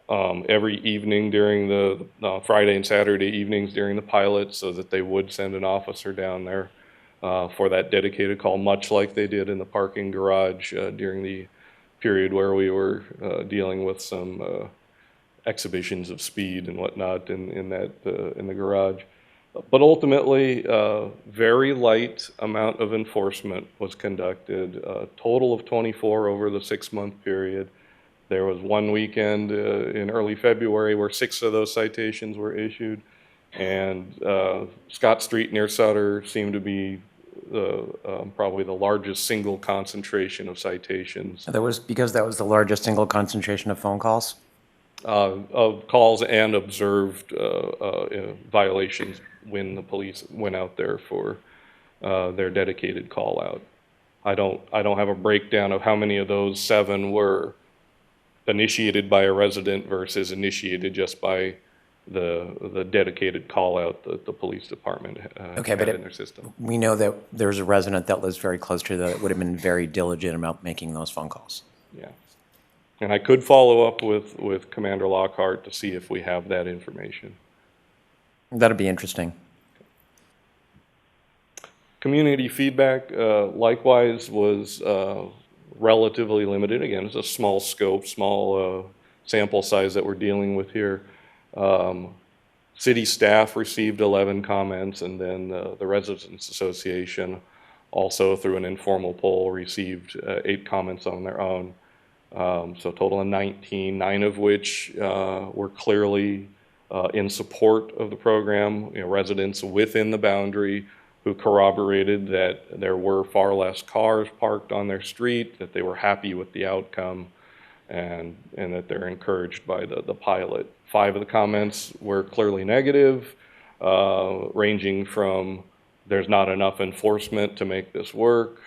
every evening during the Friday and Saturday evenings during the pilot, so that they would send an officer down there for that dedicated call, much like they did in the parking garage during the period where we were dealing with some exhibitions of speed and whatnot in the garage. But ultimately, very light amount of enforcement was conducted, a total of 24 over the 6-month period. There was one weekend in early February where 6 of those citations were issued, and Scott Street near Sutter seemed to be probably the largest single concentration of citations. Because that was the largest single concentration of phone calls? Of calls and observed violations when the police went out there for their dedicated call out. I don't have a breakdown of how many of those 7 were initiated by a resident versus initiated just by the dedicated call out that the police department Okay, had in their system. We know that there's a resident that lives very close to that would have been very diligent about making those phone calls. Yeah. And I could follow up with Commander Lockhart to see if we have that information. That'd be interesting. Community feedback, likewise, was relatively limited. Again, it's a small scope, small sample size that we're dealing with here. City staff received 11 comments, and then the Residents Association, also through an informal poll, received 8 comments on their own. So a total of 19, 9 of which were clearly in support of the program. Residents within the boundary who corroborated that there were far less cars parked on their street, that they were happy with the outcome, and that they're encouraged by the pilot. 5 of the comments were clearly negative, ranging from there's not enough enforcement to make this work,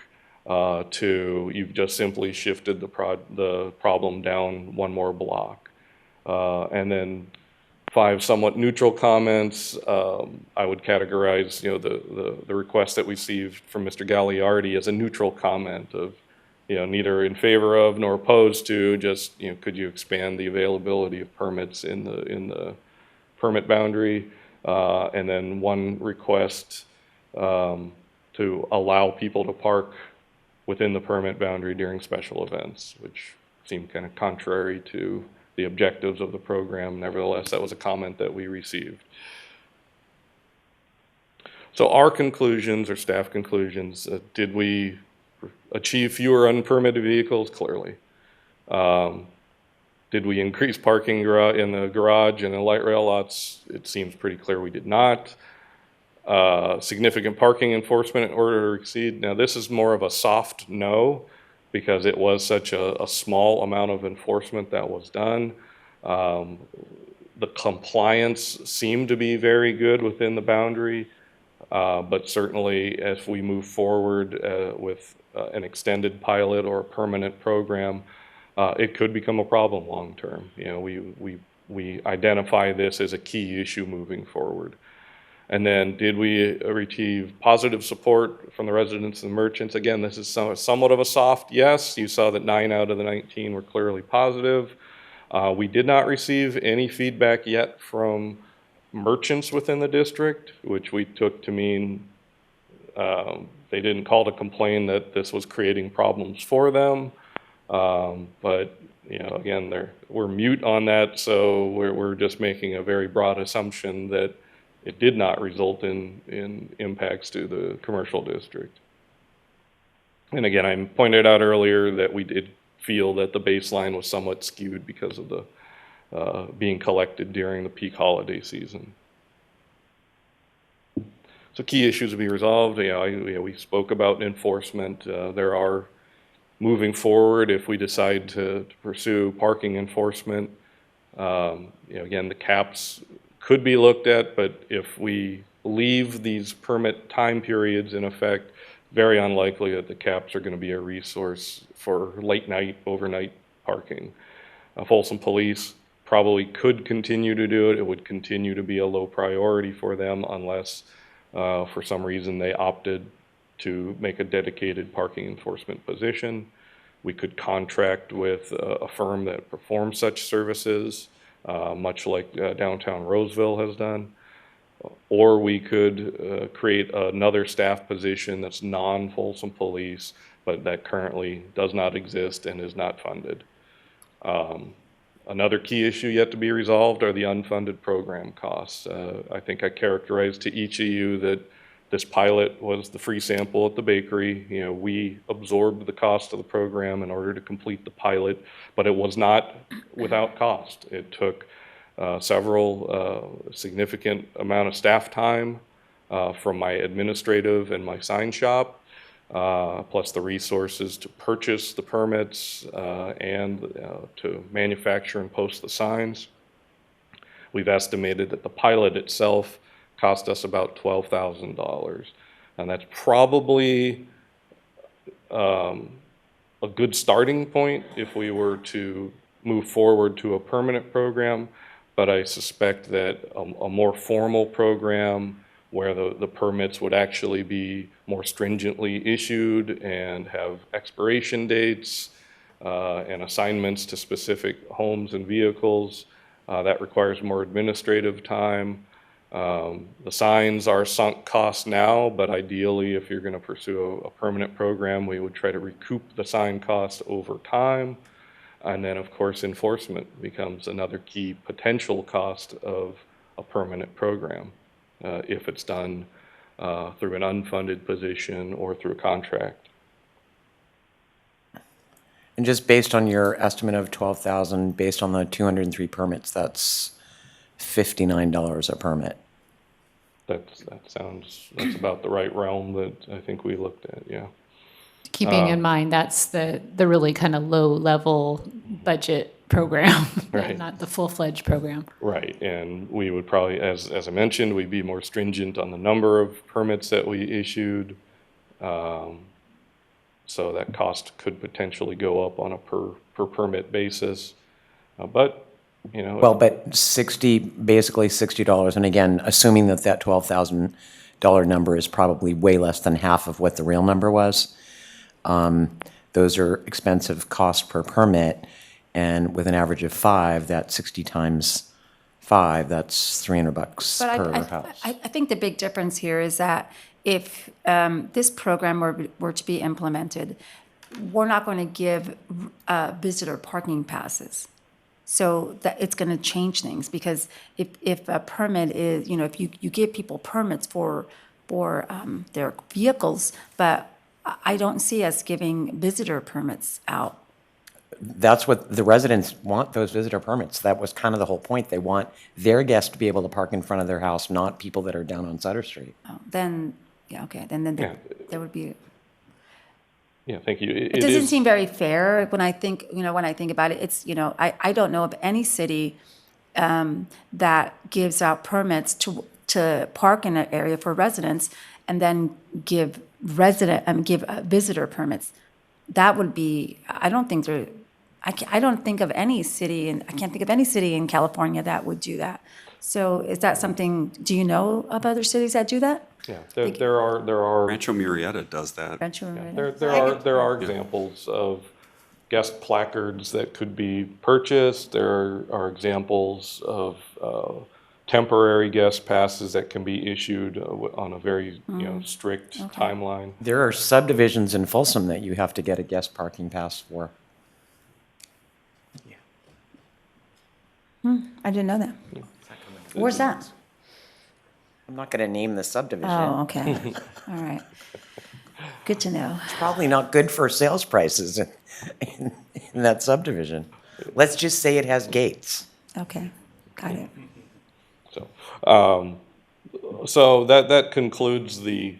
to you've just simply shifted the problem down one more block. And then 5 somewhat neutral comments. I would categorize, the request that we received from Mr. Gagliardi as a neutral comment of, neither in favor of nor opposed to, just, could you expand the availability of permits in the permit boundary? And then one request to allow people to park within the permit boundary during special events, which seemed kind of contrary to the objectives of the program. Nevertheless, that was a comment that we received. So our conclusions, or staff conclusions, did we achieve fewer unpermitted vehicles? Clearly. Did we increase parking in the garage and the light rail lots? It seems pretty clear we did not. Significant parking enforcement in order to exceed. Now, this is more of a soft no, because it was such a small amount of enforcement that was done. The compliance seemed to be very good within the boundary, but certainly as we move forward with an extended pilot or a permanent program, it could become a problem long term. We identify this as a key issue moving forward. And then did we receive positive support from the residents and the merchants? Again, this is somewhat of a soft yes. You saw that 9 out of the 19 were clearly positive. We did not receive any feedback yet from merchants within the district, which we took to mean they didn't call to complain that this was creating problems for them. But again, we're mute on that, so we're just making a very broad assumption that it did not result in impacts to the commercial district. And again, I pointed out earlier that we did feel that the baseline was somewhat skewed because of the being collected during the peak holiday season. So key issues to be resolved. We spoke about enforcement. There are, moving forward, if we decide to pursue parking enforcement, again, the caps could be looked at, but if we leave these permit time periods in effect, very unlikely that the caps are going to be a resource for late night, overnight parking. Folsom Police probably could continue to do it. It would continue to be a low priority for them unless for some reason they opted to make a dedicated parking enforcement position. We could contract with a firm that performs such services, much like downtown Roseville has done. Or we could create another staff position that's non-Folsom Police, but that currently does not exist and is not funded. Another key issue yet to be resolved are the unfunded program costs. I think I characterized to each of you that this pilot was the free sample at the bakery. You know, we absorbed the cost of the program in order to complete the pilot, but it was not without cost. It took several significant amount of staff time from my administrative and my sign shop, plus the resources to purchase the permits and to manufacture and post the signs. We've estimated that the pilot itself cost us about $12,000. And that's probably a good starting point if we were to move forward to a permanent program. But I suspect that a more formal program where the permits would actually be more stringently issued and have expiration dates and assignments to specific homes and vehicles. That requires more administrative time. The signs are sunk costs now, but ideally, if you're going to pursue a permanent program, we would try to recoup the sign costs over time. And then, of course, enforcement becomes another key potential cost of a permanent program. If it's done through an unfunded position or through a contract. And just based on your estimate of 12,000, based on the 203 permits, that's $59 a permit. That's about the right realm that I think we looked at, yeah. Keeping in mind that's the really kind of low level budget program, Right. not the full-fledged program. Right, and we would probably, as I mentioned, we'd be more stringent on the number of permits that we issued. So that cost could potentially go up on a per permit basis. But, you know. Well, but basically $60, and again, assuming that that $12,000 number is probably way less than half of what the real number was. Those are expensive costs per permit. And with an average of 5, that's 60 times 5, that's $300 per house. I think the big difference here is that if this program were to be implemented, we're not going to give visitor parking passes. So that it's going to change things, because if a permit is, you know, if you give people permits for their vehicles, but I don't see us giving visitor permits out. That's what the residents want, those visitor permits. That was kind of the whole point. They want their guests to be able to park in front of their house, not people that are down on Sutter Street. Oh, then, yeah, okay, then there would be. Yeah, thank you. It doesn't seem very fair when I think, when I think about it. It's, I don't know of any city that gives out permits to park in an area for residents and then give visitor permits. That would be, I don't think of any city, and I can't think of any city in California that would do that. So is that something, do you know of other cities that do that? Yeah, there are. Rancho Murrieta does that. Rancho Murrieta. Yeah, there are examples of guest placards that could be purchased. There are examples of temporary guest passes that can be issued on a very strict timeline. There are subdivisions in Folsom that you have to get a guest parking pass for. I didn't know that. Where's that? I'm not going to name the subdivision. Oh, okay. All right. Good to know. It's probably not good for sales prices in that subdivision. Let's just say it has gates. Okay, got it. So that concludes the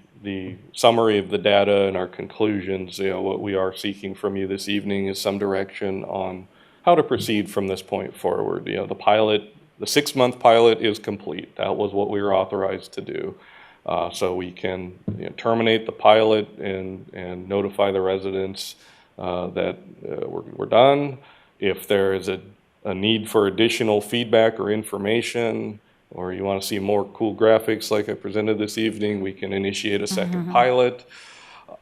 summary of the data and our conclusions. What we are seeking from you this evening is some direction on how to proceed from this point forward. The 6-month pilot is complete. That was what we were authorized to do. So we can terminate the pilot and notify the residents that we're done. If there is a need for additional feedback or information, or you want to see more cool graphics like I presented this evening, we can initiate a second pilot,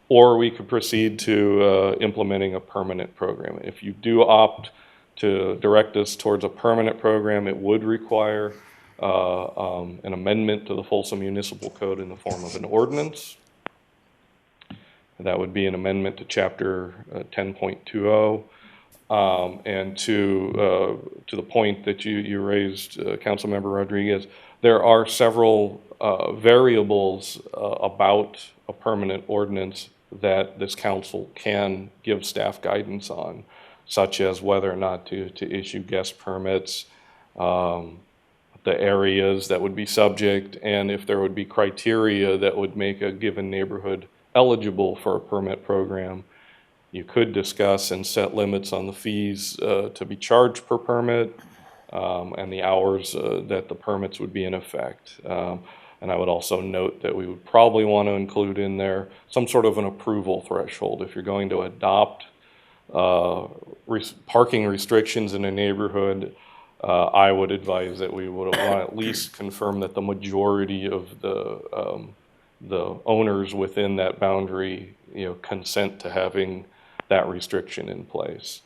or we could proceed to implementing a permanent program. If you do opt to direct us towards a permanent program, it would require an amendment to the Folsom Municipal Code in the form of an ordinance. That would be an amendment to Chapter 10.20. And to the point that you raised, Councilmember Rodriguez, there are several variables about a permanent ordinance that this council can give staff guidance on, such as whether or not to issue guest permits, the areas that would be subject, and if there would be criteria that would make a given neighborhood eligible for a permit program. You could discuss and set limits on the fees to be charged per permit, and the hours that the permits would be in effect. And I would also note that we would probably want to include in there some sort of an approval threshold. If you're going to adopt parking restrictions in a neighborhood, I would advise that we would want to at least confirm that the majority of the owners within that boundary, consent to having that restriction in place.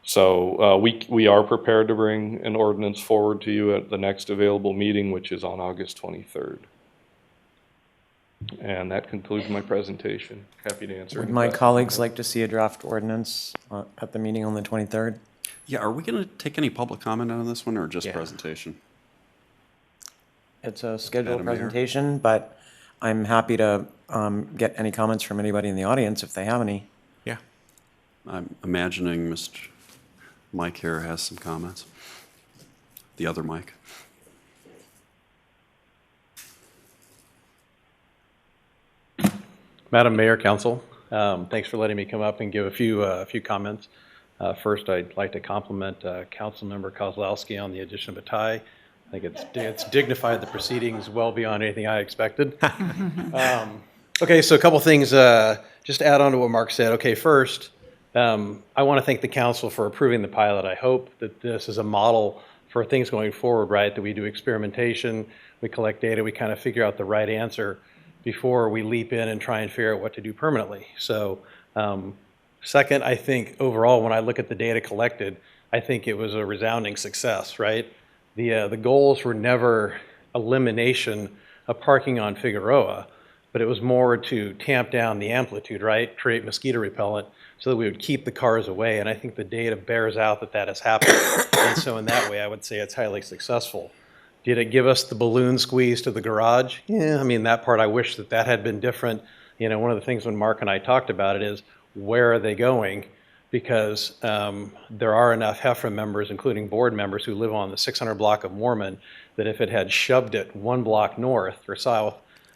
So we are prepared to bring an ordinance forward to you at the next available meeting, which is on August 23rd. And that concludes my presentation. Happy to answer. Would any my questions. colleagues like to see a draft ordinance at the meeting on the 23rd? Yeah, are we going to take any public comment on this one or just presentation? It's a scheduled Madam Mayor? presentation, but I'm happy to get any comments from anybody in the audience if they have any. Yeah. I'm imagining Mr. Mike here has some comments. The other Mike. Madam Mayor, Council, thanks for letting me come up and give a few comments. First, I'd like to compliment Councilmember Kozlowski on the addition of a tie. I think it's dignified the proceedings well beyond anything I expected. Okay, so a couple things, just to add on to what Mark said. Okay, first, I want to thank the council for approving the pilot. I hope that this is a model for things going forward, right? That we do experimentation, we collect data, we kind of figure out the right answer before we leap in and try and figure out what to do permanently. So, second, I think overall, when I look at the data collected, I think it was a resounding success, right? The goals were never elimination of parking on Figueroa, but it was more to tamp down the amplitude, right? Create mosquito repellent so that we would keep the cars away. And I think the data bears out that that has happened. And so in that way, I would say it's highly successful. Did it give us the balloon squeeze to the garage? Yeah, I mean, that part, I wish that had been different. One of the things when Mark and I talked about it is, where are they going? Because there are enough HEFRA members, including board members, who live on the 600 block of Mormon, that if it had shoved it one block north or south,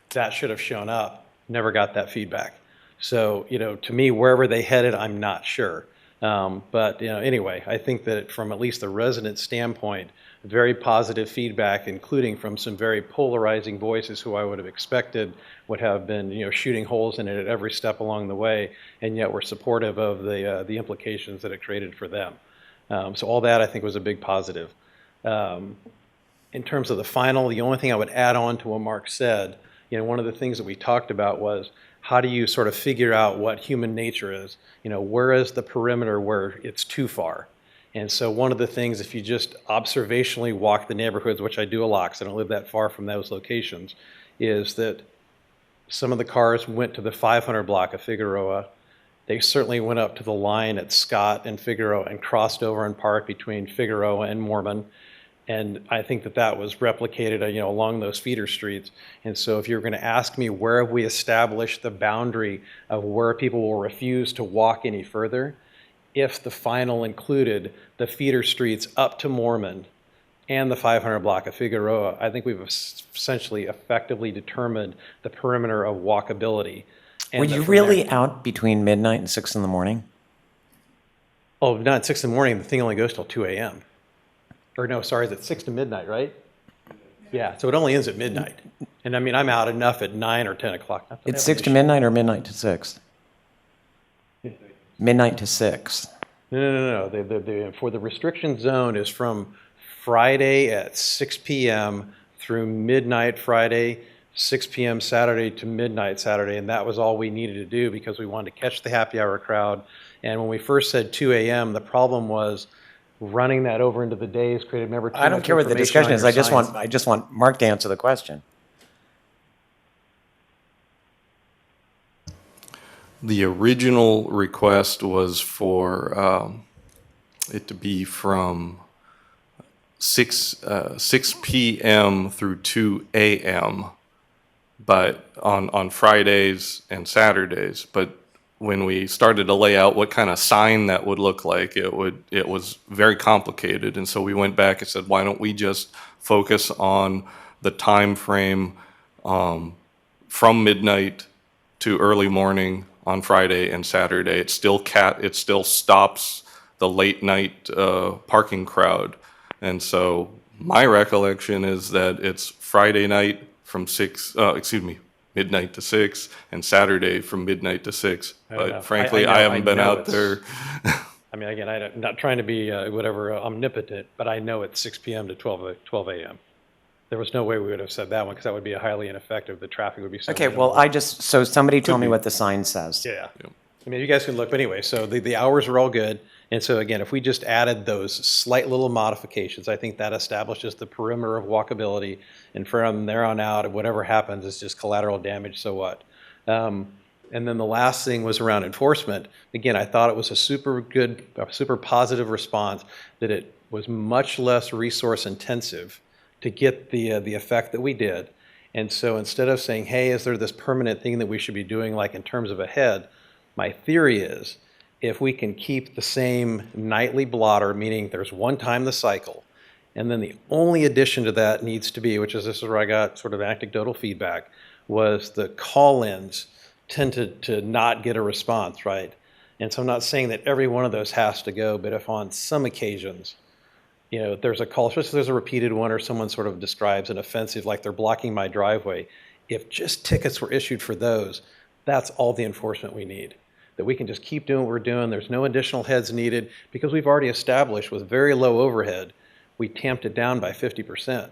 that should have shown up. Never got that feedback. So, to me, wherever they headed, I'm not sure. But anyway, I think that from at least the resident standpoint, very positive feedback, including from some very polarizing voices who I would have expected would have been, shooting holes in it at every step along the way, and yet were supportive of the implications that it created for them. So all that I think was a big positive. In terms of the final, the only thing I would add on to what Mark said, one of the things that we talked about was, how do you sort of figure out what human nature is? Where is the perimeter where it's too far? And so one of the things, if you just observationally walk the neighborhoods, which I do a lot because I don't live that far from those locations, is that some of the cars went to the 500 block of Figueroa. They certainly went up to the line at Scott and Figueroa and crossed over and parked between Figueroa and Mormon. And I think that was replicated, along those feeder streets. And so if you're going to ask me where have we established the boundary of where people will refuse to walk any further, if the final included the feeder streets up to Mormon and the 500 block of Figueroa, I think we've essentially effectively determined the perimeter of walkability. And Were you really out between midnight and 6 in the morning? Oh, not 6 in the morning. The thing only goes till 2 a.m. Or no, sorry, is it 6 to midnight, right? Yeah, so it only ends at midnight. And I mean, I'm out enough at 9 or 10 o'clock. It's 6 to midnight or midnight to 6? Midnight to 6. No. For the restriction zone is from Friday at 6 p.m. through midnight Friday, 6 p.m. Saturday to midnight Saturday, and that was all we needed to do because we wanted to catch the happy hour crowd. And when we first said 2 a.m., the problem was running that over into the days created too I don't much care what the information discussion on is. your I just want Mark to answer the question. The original request was for it to be from 6 p.m. through 2 a.m., but on Fridays and Saturdays. But when we started to lay out what kind of sign that would look like, it was very complicated. And so we went back and said, why don't we just focus on the time frame from midnight to early morning on Friday and Saturday. It still stops the late night parking crowd. And so my recollection is that it's Friday night from midnight to 6, and Saturday from midnight to 6. But frankly, I haven't been out there. I mean, again, I'm not trying to be omnipotent, but I know it's 6 p.m. to 12 a.m. There was no way we would have said that one, because that would be highly ineffective. The traffic would be so Okay, minimal. well, so somebody tell me what the sign says. Yeah. I mean, you guys can look, but anyway, so the hours are all good. And so again, if we just added those slight little modifications, I think that establishes the perimeter of walkability. And from there on out, whatever happens is just collateral damage, so what? And then the last thing was around enforcement. Again, I thought it was a super positive response, that it was much less resource intensive to get the effect that we did. And so instead of saying, hey, is there this permanent thing that we should be doing, like in terms of a head, my theory is, if we can keep the same nightly blotter, meaning there's one time the cycle, and then the only addition to that needs to be, this is where I got sort of anecdotal feedback, was the call-ins tend to not get a response, right? And so I'm not saying that every one of those has to go, but if on some occasions, there's a call, especially if there's a repeated one, or someone sort of describes an offensive, like they're blocking my driveway, if just tickets were issued for those, that's all the enforcement we need. That we can just keep doing what we're doing. There's no additional heads needed, because we've already established with very low overhead, we tamped it down by 50%.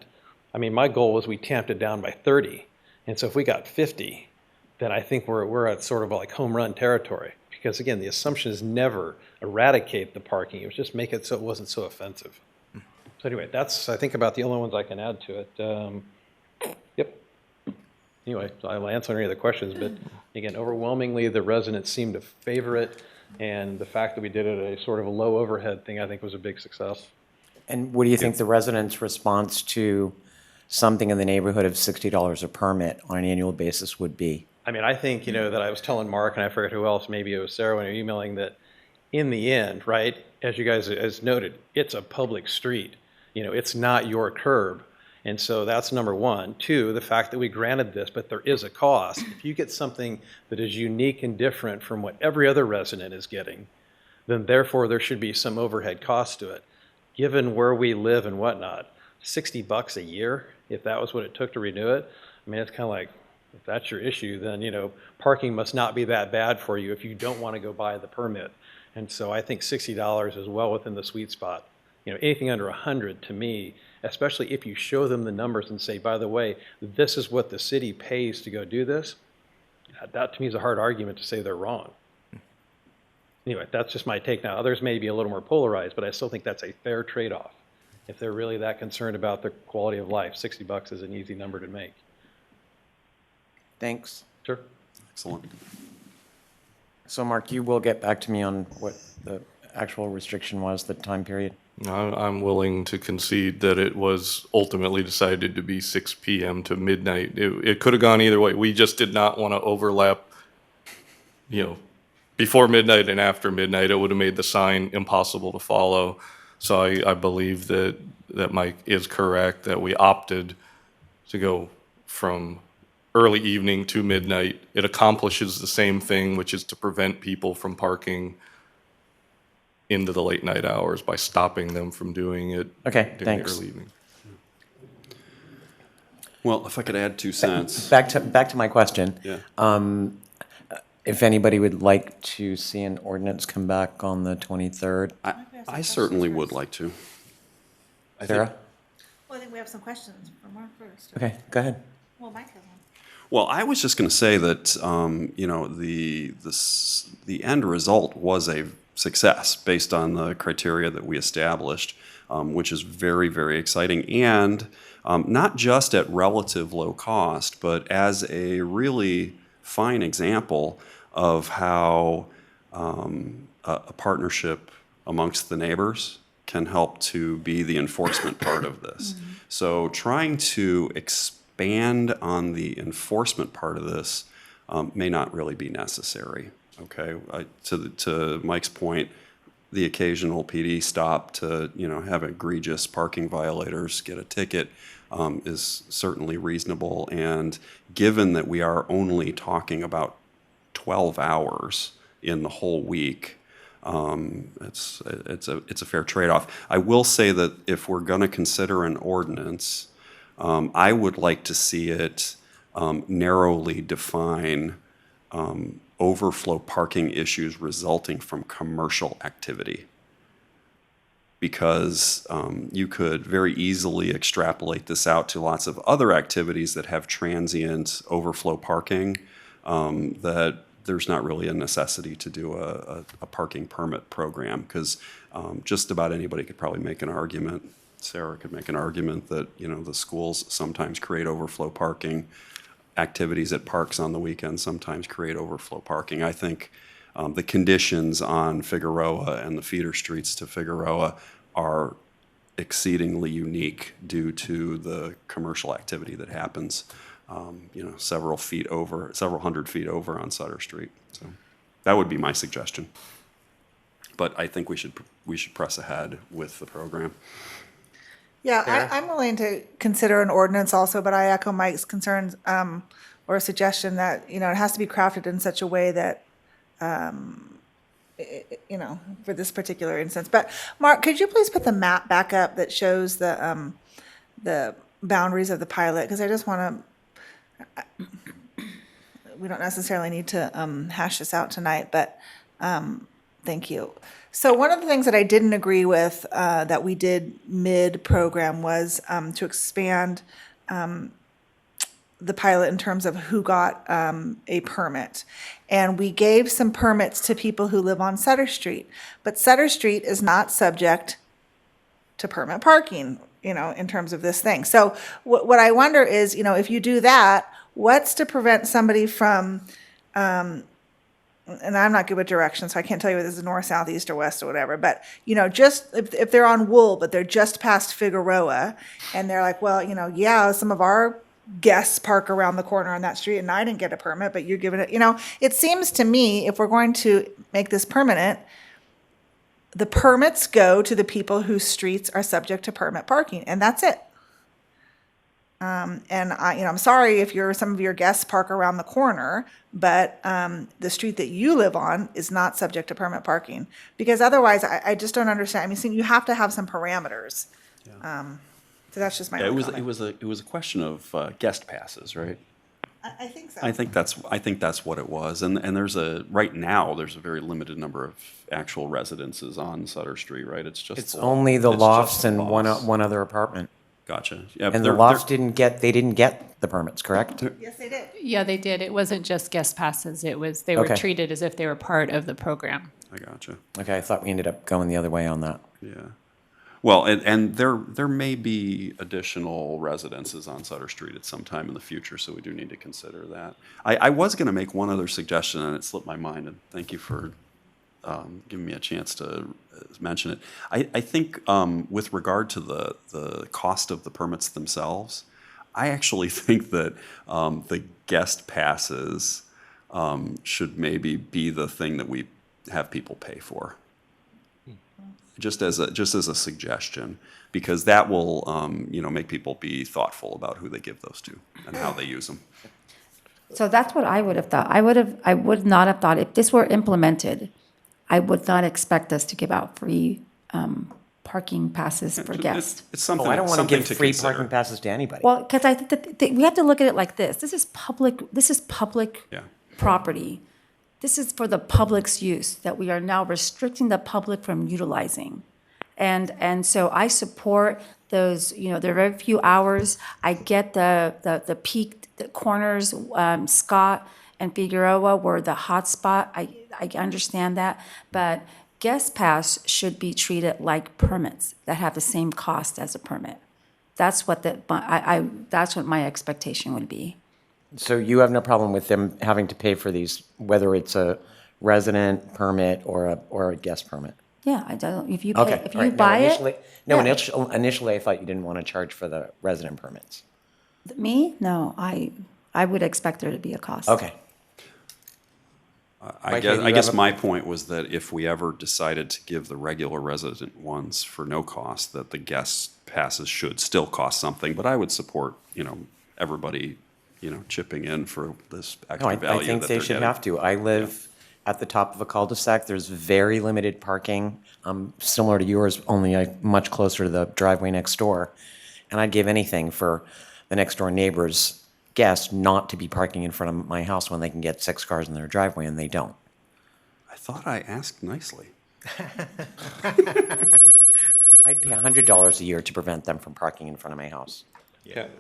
I mean, my goal was we tamped it down by 30. And so if we got 50, then I think we're at sort of like home run territory. Because again, the assumption is never eradicate the parking. It was just make it so it wasn't so offensive. So anyway, that's, I think, about the only ones I can add to it. Yep. Anyway, so I'll answer any of the questions, but again, overwhelmingly, the residents seem to favor it, and the fact that we did it at a sort of a low overhead thing, I think, was a big success. And what do you think the residents' response to something in the neighborhood of $60 a permit on an annual basis would be? I mean, I think, that I was telling Mark, and I forget who else, maybe it was Sarah, when you were emailing, that in the end, right, as you guys as noted, it's a public street. It's not your curb. And so that's number one. Two, the fact that we granted this, but there is a cost. If you get something that is unique and different from what every other resident is getting, then therefore there should be some overhead cost to it. Given where we live and whatnot, $60 a year, if that was what it took to renew it, I mean, it's kind of like, if that's your issue, then, parking must not be that bad for you if you don't want to go buy the permit. And so I think $60 is well within the sweet spot. Anything under 100 to me, especially if you show them the numbers and say, by the way, this is what the city pays to go do this, that to me is a hard argument to say they're wrong. Anyway, that's just my take now. Others may be a little more polarized, but I still think that's a fair trade-off. If they're really that concerned about the quality of life, $60 is an easy number to make. Thanks. Sure. Excellent. So Mark, you will get back to me on what the actual restriction was, the time period? I'm willing to concede that it was ultimately decided to be 6 p.m. to midnight. It could have gone either way. We just did not want to overlap, before midnight and after midnight. It would have made the sign impossible to follow. So I believe that Mike is correct, that we opted to go from early evening to midnight. It accomplishes the same thing, which is to prevent people from parking into the late night hours by stopping them from doing it. Okay, during thanks. the early evening. Well, if I could add 2 cents. Back to my question. Yeah. If anybody would like to see an ordinance come back on the 23rd. I certainly would like to. Sarah? Well, I think we have some questions for Mark first. Okay, go ahead. Well, Mike has one. Well, I was just going to say that the end result was a success based on the criteria that we established, which is very, very exciting, and not just at relative low cost, but as a really fine example of how a partnership amongst the neighbors can help to be the enforcement part of this. So trying to expand on the enforcement part of this may not really be necessary, okay? To Mike's point, the occasional PD stop to, have egregious parking violators get a ticket is certainly reasonable. And given that we are only talking about 12 hours in the whole week, it's a fair trade-off. I will say that if we're going to consider an ordinance, I would like to see it narrowly define overflow parking issues resulting from commercial activity. Because you could very easily extrapolate this out to lots of other activities that have transient overflow parking, that there's not really a necessity to do a parking permit program, because just about anybody could probably make an argument. Sarah could make an argument that, the schools sometimes create overflow parking. Activities at parks on the weekend sometimes create overflow parking. I think the conditions on Figueroa and the feeder streets to Figueroa are exceedingly unique due to the commercial activity that happens, several hundred feet over on Sutter Street. So that would be my suggestion. But I think we should press ahead with the program. Yeah, I'm willing to consider an ordinance also, but I echo Mike's concerns or suggestion that, it has to be crafted in such a way that, for this particular instance. But Mark, could you please put the map back up that shows the boundaries of the pilot? Because I just want to, we don't necessarily need to hash this out tonight, but thank you. So one of the things that I didn't agree with that we did mid-program was to expand the pilot in terms of who got a permit. And we gave some permits to people who live on Sutter Street. But Sutter Street is not subject to permit parking, in terms of this thing. So what I wonder is, if you do that, what's to prevent somebody from and I'm not good with directions, so I can't tell you whether this is north, south, east, or west, or whatever. But, just if they're on Wool, but they're just past Figueroa, and they're like, well, some of our guests park around the corner on that street, and I didn't get a permit, but you're giving it, it seems to me, if we're going to make this permanent, the permits go to the people whose streets are subject to permit parking, and that's it. And I'm sorry if some of your guests park around the corner, but the street that you live on is not subject to permit parking, because otherwise, I just don't understand. You have to have some parameters. Yeah. So that's just my own comment. It was a question of guest passes, right? I think so. I think that's what it was. And right now there's a very limited number of actual residences on Sutter Street, right? It's only the lofts and one other apartment. Gotcha. Yeah, and the lofts didn't get the permits, correct? Yes, they did. Yeah, they did. It wasn't just guest passes. They were treated as if they were part of the program. I gotcha. Okay, I thought we ended up going the other way on that. Yeah. Well, and there may be additional residences on Sutter Street at some time in the future, so we do need to consider that. I was going to make one other suggestion, and it slipped my mind, and thank you for giving me a chance to mention it. I think with regard to the cost of the permits themselves, I actually think that the guest passes should maybe be the thing that we have people pay for. Just as a suggestion, because that will make people be thoughtful about who they give those to and how they use them. So that's what I would have thought. I would not have thought if this were implemented, I would not expect us to give out free parking passes for guests. It's something. I don't want to give free consider. parking passes to anybody. Well, because I think that we have to look at it like this. This is public Yeah. property. This is for the public's use that we are now restricting the public from utilizing. And so I support those, there are very few hours. I get the peak the corners, Scott and Figueroa were the hot spot. I understand that. But guest pass should be treated like permits that have the same cost as a permit. That's what that's what my expectation would be. So you have no problem with them having to pay for these, whether it's a resident permit or a guest permit? Yeah, I don't, if you Okay, pay, if all you right. buy No, it. initially I thought you didn't want to charge for the resident permits. Me? No, I would expect there to be a cost. Okay. I Mike, guess, you I guess have a- my point was that if we ever decided to give the regular resident ones for no cost, that the guest passes should still cost something, but I would support, everybody, chipping in for this No, extra I value think that they they're should getting. have to. I live at the top of a cul-de-sac. There's very limited parking. Similar to yours, only much closer to the driveway next door. And I'd give anything for the next door neighbor's guests not to be parking in front of my house when they can get 6 cars in their driveway and they don't. I thought I asked nicely. I'd pay $100 a year to prevent them from parking in front of my house.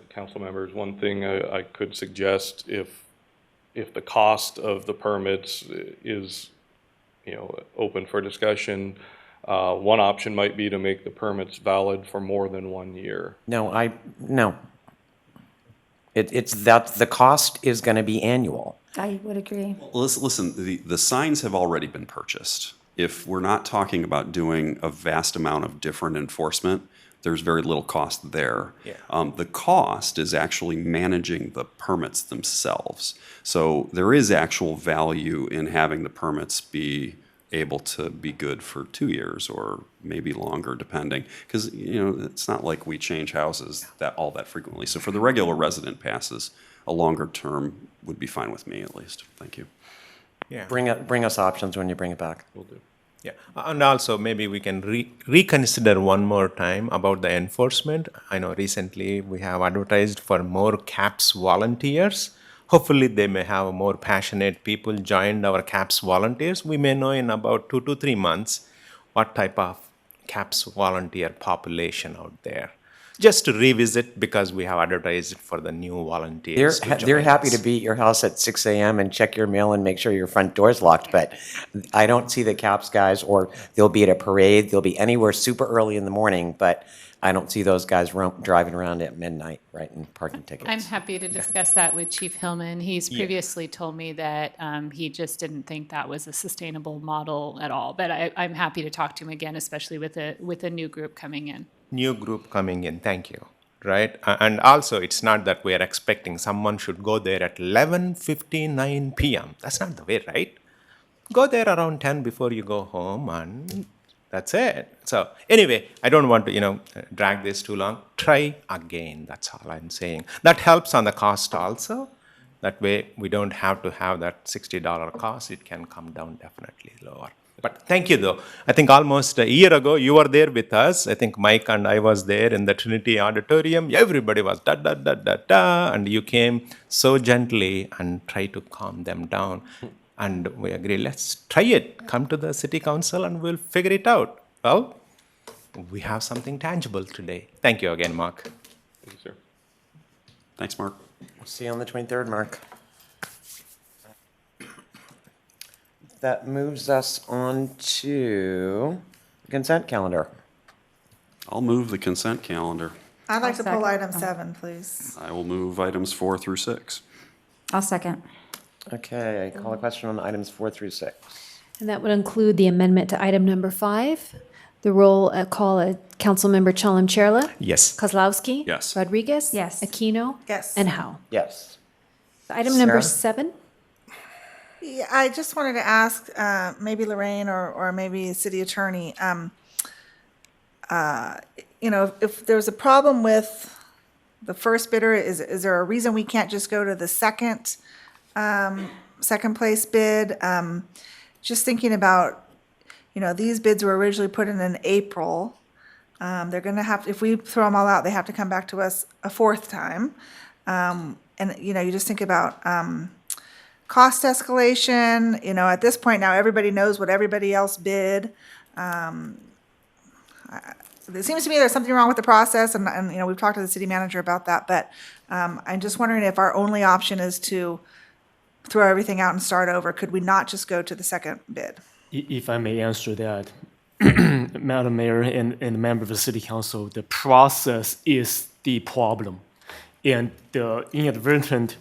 Council members, one thing I could suggest, if the cost of the permits is, open for discussion, one option might be to make the permits valid for more than 1 year. No. It's that the cost is going to be annual. I would agree. Well, listen, the signs have already been purchased. If we're not talking about doing a vast amount of different enforcement, there's very little cost there. Yeah. The cost is actually managing the permits themselves. So there is actual value in having the permits be able to be good for 2 years or maybe longer, depending. Because, it's not like we change houses all that frequently. So for the regular resident passes, a longer term would be fine with me, at least. Thank you. Yeah. Bring us options when you bring it back. Will do. Yeah, and also maybe we can reconsider one more time about the enforcement. I know recently we have advertised for more CAPS volunteers. Hopefully they may have more passionate people join our CAPS volunteers. We may know in about 2 to 3 months what type of CAPS volunteer population out there. Just to revisit, because we have advertised for the new volunteers. They're happy to be at your house at 6 a.m. and check your mail and make sure your front door's locked, but I don't see the CAPS guys, or they'll be at a parade, they'll be anywhere super early in the morning, but I don't see those guys driving around at midnight writing parking tickets. I'm happy to discuss that with Chief Hillman. He's previously told me that he just didn't think that was a sustainable model at all. But I'm happy to talk to him again, especially with a new group coming in. New group coming in, thank you. Right? And also, it's not that we are expecting someone should go there at 11:59 p.m. That's not the way, right? Go there around 10 before you go home, and that's it. So anyway, I don't want to, drag this too long. Try again, that's all I'm saying. That helps on the cost also. That way, we don't have to have that $60 cost. It can come down definitely lower. But thank you, though. I think almost a year ago, you were there with us. I think Mike and I was there in the Trinity Auditorium. Everybody was da-da-da-da-da, and you came so gently and tried to calm them down. And we agree, let's try it. Come to the city council and we'll figure it out. Well, we have something tangible today. Thank you again, Mark. Thank you, sir. Thanks, Mark. See you on the 23rd, Mark. That moves us on to the consent calendar. I'll move the consent calendar. I'd like to pull second. item 7, please. I will move items 4 through 6. I'll second. Okay, I call a question on items 4 through 6. And that would include the amendment to item number 5. The roll call Councilmember Chalem Chella. Yes. Kozlowski. Yes. Rodriguez. Yes. Aquino. Yes. And Howe. Yes. Item number Sarah? 7. Yeah, I just wanted to ask, maybe Lorraine or maybe city attorney, if there's a problem with the first bidder, is there a reason we can't just go to the second place bid? Just thinking about, these bids were originally put in April. They're gonna have, if we throw them all out, they have to come back to us a 4th time. And, you just think about, cost escalation, at this point now, everybody knows what everybody else bid. It seems to me there's something wrong with the process, and we've talked to the city manager about that, but I'm just wondering if our only option is to throw everything out and start over. Could we not just go to the second bid? If I may answer that, Madam Mayor and member of the City Council, the process is the problem. And the inadvertent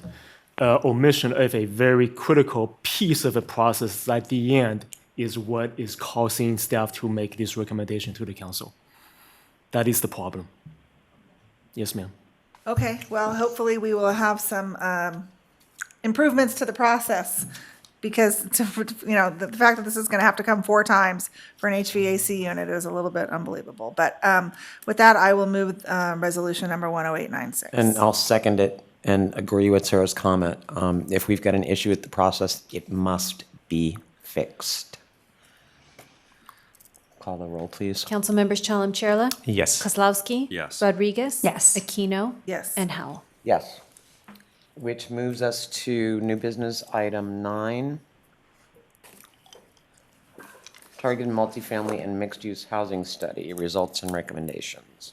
omission of a very critical piece of the process at the end is what is causing staff to make this recommendation to the council. That is the problem. Yes, ma'am. Okay, well, hopefully we will have some improvements to the process, because, the fact that this is going to have to come 4 times for an HVAC unit is a little bit unbelievable. But with that, I will move resolution number 10896. And I'll second it and agree with Sarah's comment. If we've got an issue with the process, it must be fixed. Call the roll, please. Council members Chalem Chella? Yes. Kozlowski? Yes. Rodriguez? Yes. Aquino? Yes. And Howell. Yes. Which moves us to new business item 9. Targeted multifamily and mixed-use housing study, results and recommendations.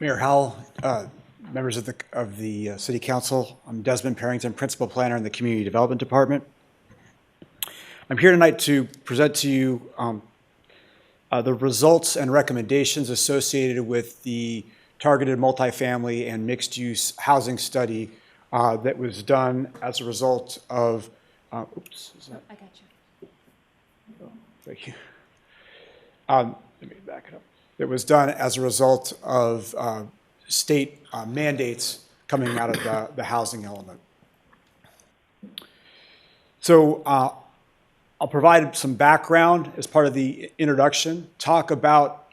Mayor Howell, members of the City Council, I'm Desmond Parrington, Principal Planner in the Community Development Department. I'm here tonight to present to you the results and recommendations associated with the targeted multifamily and mixed-use housing study that was done as a result of, oops, is that? I got you. Oh, thank you. Let me back it up. That was done as a result of state mandates coming out of the housing element. So I'll provide some background as part of the introduction, talk about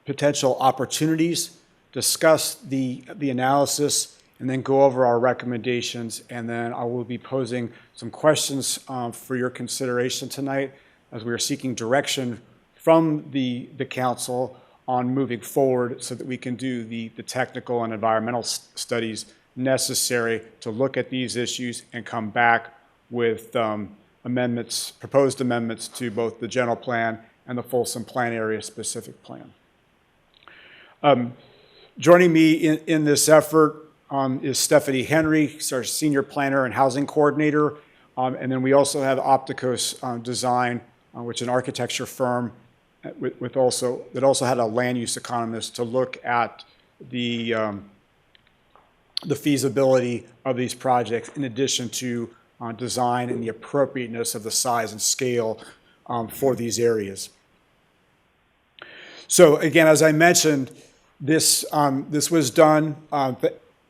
potential opportunities, discuss the analysis, and then go over our recommendations. And then I will be posing some questions for your consideration tonight as we are seeking direction from the council on moving forward so that we can do the technical and environmental studies necessary to look at these issues and come back with amendments, proposed amendments to both the general plan and the Folsom Plan Area Specific Plan. Joining me in this effort is Stephanie Henry, who's our Senior Planner and Housing Coordinator. And then we also have Opticos Design, which is an architecture firm that also had a land use economist to look at the feasibility of these projects, in addition to design and the appropriateness of the size and scale for these areas. So again, as I mentioned, this was done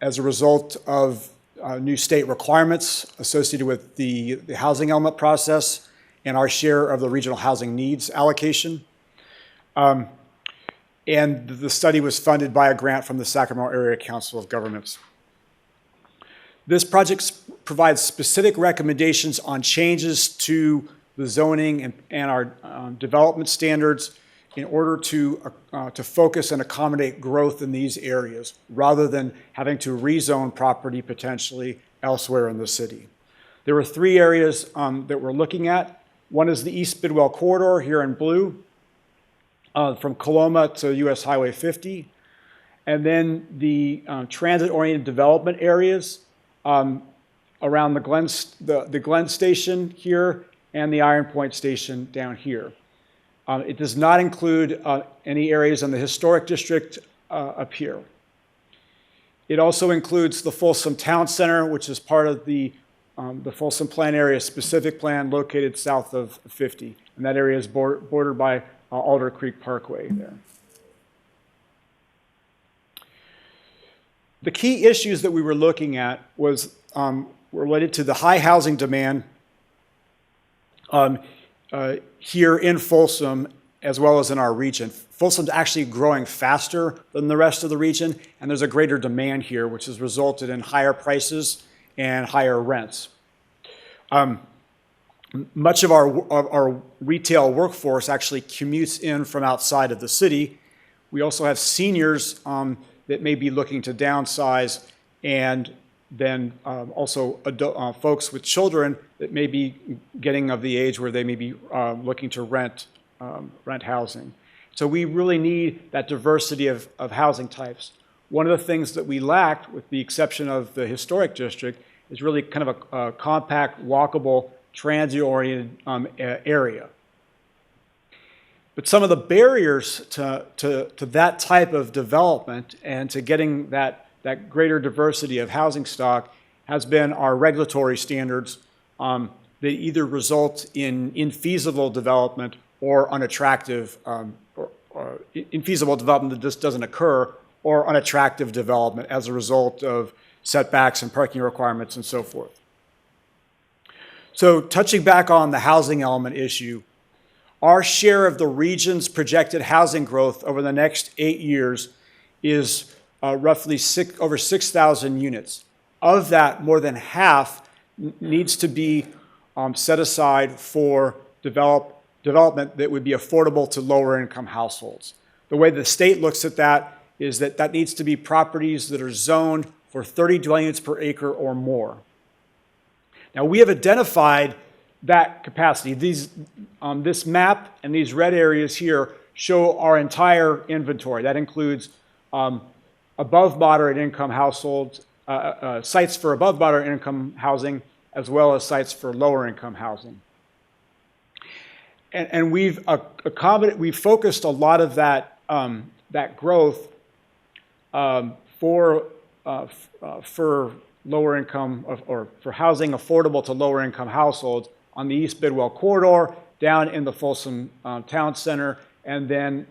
as a result of new state requirements associated with the housing element process and our share of the regional housing needs allocation. And the study was funded by a grant from the Sacramento Area Council of Governments. This project provides specific recommendations on changes to the zoning and our development standards in order to focus and accommodate growth in these areas, rather than having to rezone property potentially elsewhere in the city. There are 3 areas that we're looking at. One is the East Bidwell Corridor here in blue, from Coloma to US Highway 50, and then the transit-oriented development areas around the Glen Station here and the Iron Point Station down here. It does not include any areas in the historic district up here. It also includes the Folsom Town Center, which is part of the Folsom Plan Area Specific Plan, located south of 50, and that area is bordered by Alder Creek Parkway there. The key issues that we were looking at was related to the high housing demand here in Folsom, as well as in our region. Folsom's actually growing faster than the rest of the region, and there's a greater demand here, which has resulted in higher prices and higher rents. Much of our retail workforce actually commutes in from outside of the city. We also have seniors that may be looking to downsize, and then also folks with children that may be getting of the age where they may be looking to rent housing. So we really need that diversity of housing types. One of the things that we lacked, with the exception of the historic district, is really kind of a compact, walkable, transient-oriented area. But some of the barriers to that type of development and to getting that greater diversity of housing stock has been our regulatory standards that either result in infeasible development or unattractive, or infeasible development that just doesn't occur, or unattractive development as a result of setbacks and parking requirements and so forth. So touching back on the housing element issue, our share of the region's projected housing growth over the next 8 years is roughly over 6,000 units. Of that, more than half needs to be set aside for development that would be affordable to lower income households. The way the state looks at that is that needs to be properties that are zoned for 30 dwelling units per acre or more. Now, we have identified that capacity. This map and these red areas here show our entire inventory. That includes above moderate income households, sites for above moderate income housing, as well as sites for lower income housing. And we've focused a lot of that growth for lower income or for housing affordable to lower income households on the East Bidwell corridor, down in the Folsom Town Center, and then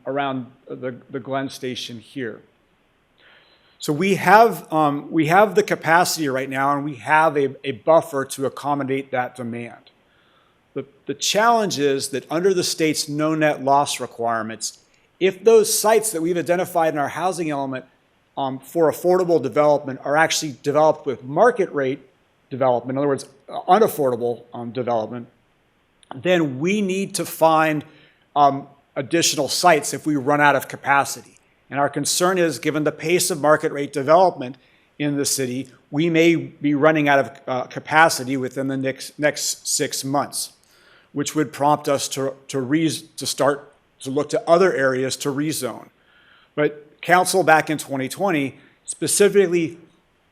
around the Glen Station here. So we have the capacity right now, and we have a buffer to accommodate that demand. The challenge is that under the state's no net loss requirements, if those sites that we've identified in our housing element for affordable development are actually developed with market rate development, in other words, unaffordable development, then we need to find additional sites if we run out of capacity. And our concern is, given the pace of market rate development in the city, we may be running out of capacity within the next 6 months, which would prompt us to start to look to other areas to rezone. But council back in 2020 specifically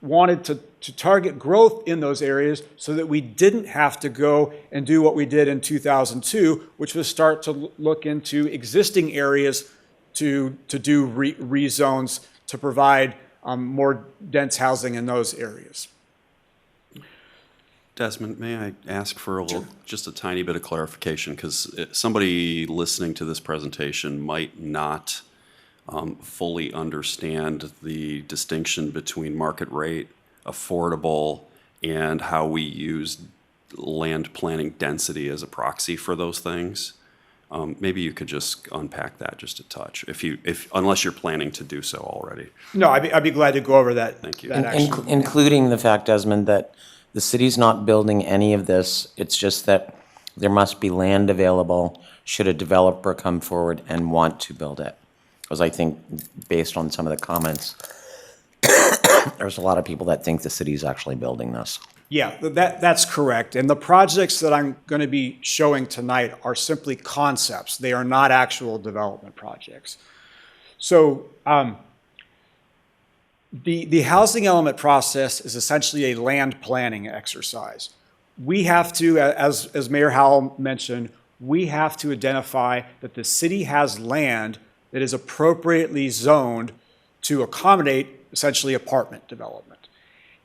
wanted to target growth in those areas so that we didn't have to go and do what we did in 2002, which was start to look into existing areas to do rezones to provide more dense housing in those areas. Desmond, may I ask for just a tiny bit of clarification? Because somebody listening to this presentation might not fully understand the distinction between market rate, affordable, and how we use land planning density as a proxy for those things. Maybe you could just unpack that just a touch, unless you're planning to do so already. No, I'd be glad to go over that. Thank you. Including the fact, Desmond, that the city's not building any of this. It's just that there must be land available should a developer come forward and want to build it. Because I think, based on some of the comments, there's a lot of people that think the city's actually building this. Yeah, that's correct. And the projects that I'm going to be showing tonight are simply concepts. They are not actual development projects. So the housing element process is essentially a land planning exercise. We have to, as Mayor Howell mentioned, we have to identify that the city has land that is appropriately zoned to accommodate essentially apartment development.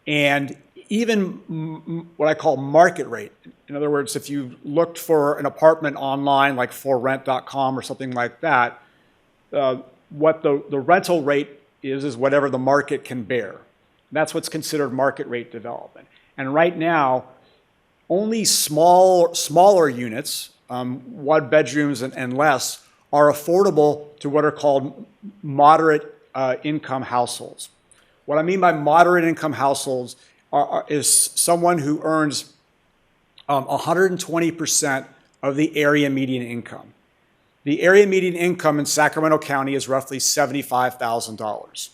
And even what I call market rate, in other words, if you looked for an apartment online like forrent.com or something like that, what the rental rate is whatever the market can bear. That's what's considered market rate development. And right now, only smaller units, 1 bedrooms and less, are affordable to what are called moderate income households. What I mean by moderate income households is someone who earns 120% of the area median income. The area median income in Sacramento County is roughly $75,000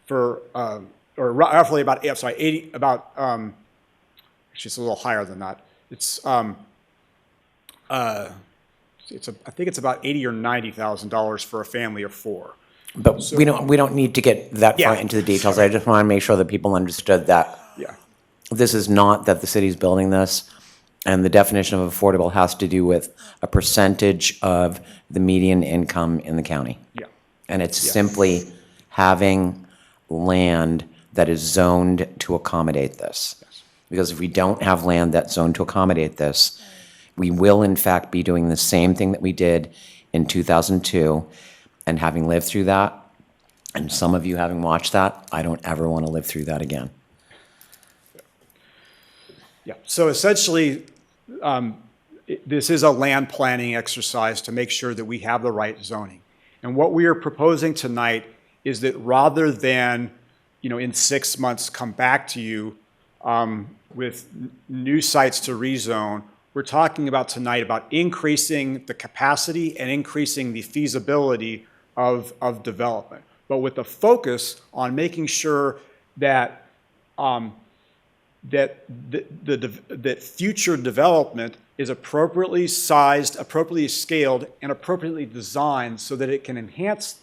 or roughly about, I'm sorry, 80, about, actually it's a little higher than that. It's I think it's about $80,000 or $90,000 for a family of 4. But So, we don't need to get that far Yeah. into the details. I just want to make sure that people understood that Yeah. this is not that the city's building this, and the definition of affordable has to do with a percentage of the median income in the county. Yeah. And it's simply having land that is zoned to accommodate this. Because if we don't have land that's zoned to accommodate this, we will in fact be doing the same thing that we did in 2002. And having lived through that, and some of you having watched that, I don't ever want to live through that again. Yeah, so essentially, this is a land planning exercise to make sure that we have the right zoning. And what we are proposing tonight is that rather than, in 6 months come back to you with new sites to rezone, we're talking about tonight about increasing the capacity and increasing the feasibility of development, but with the focus on making sure that that future development is appropriately sized, appropriately scaled, and appropriately designed so that it can enhance,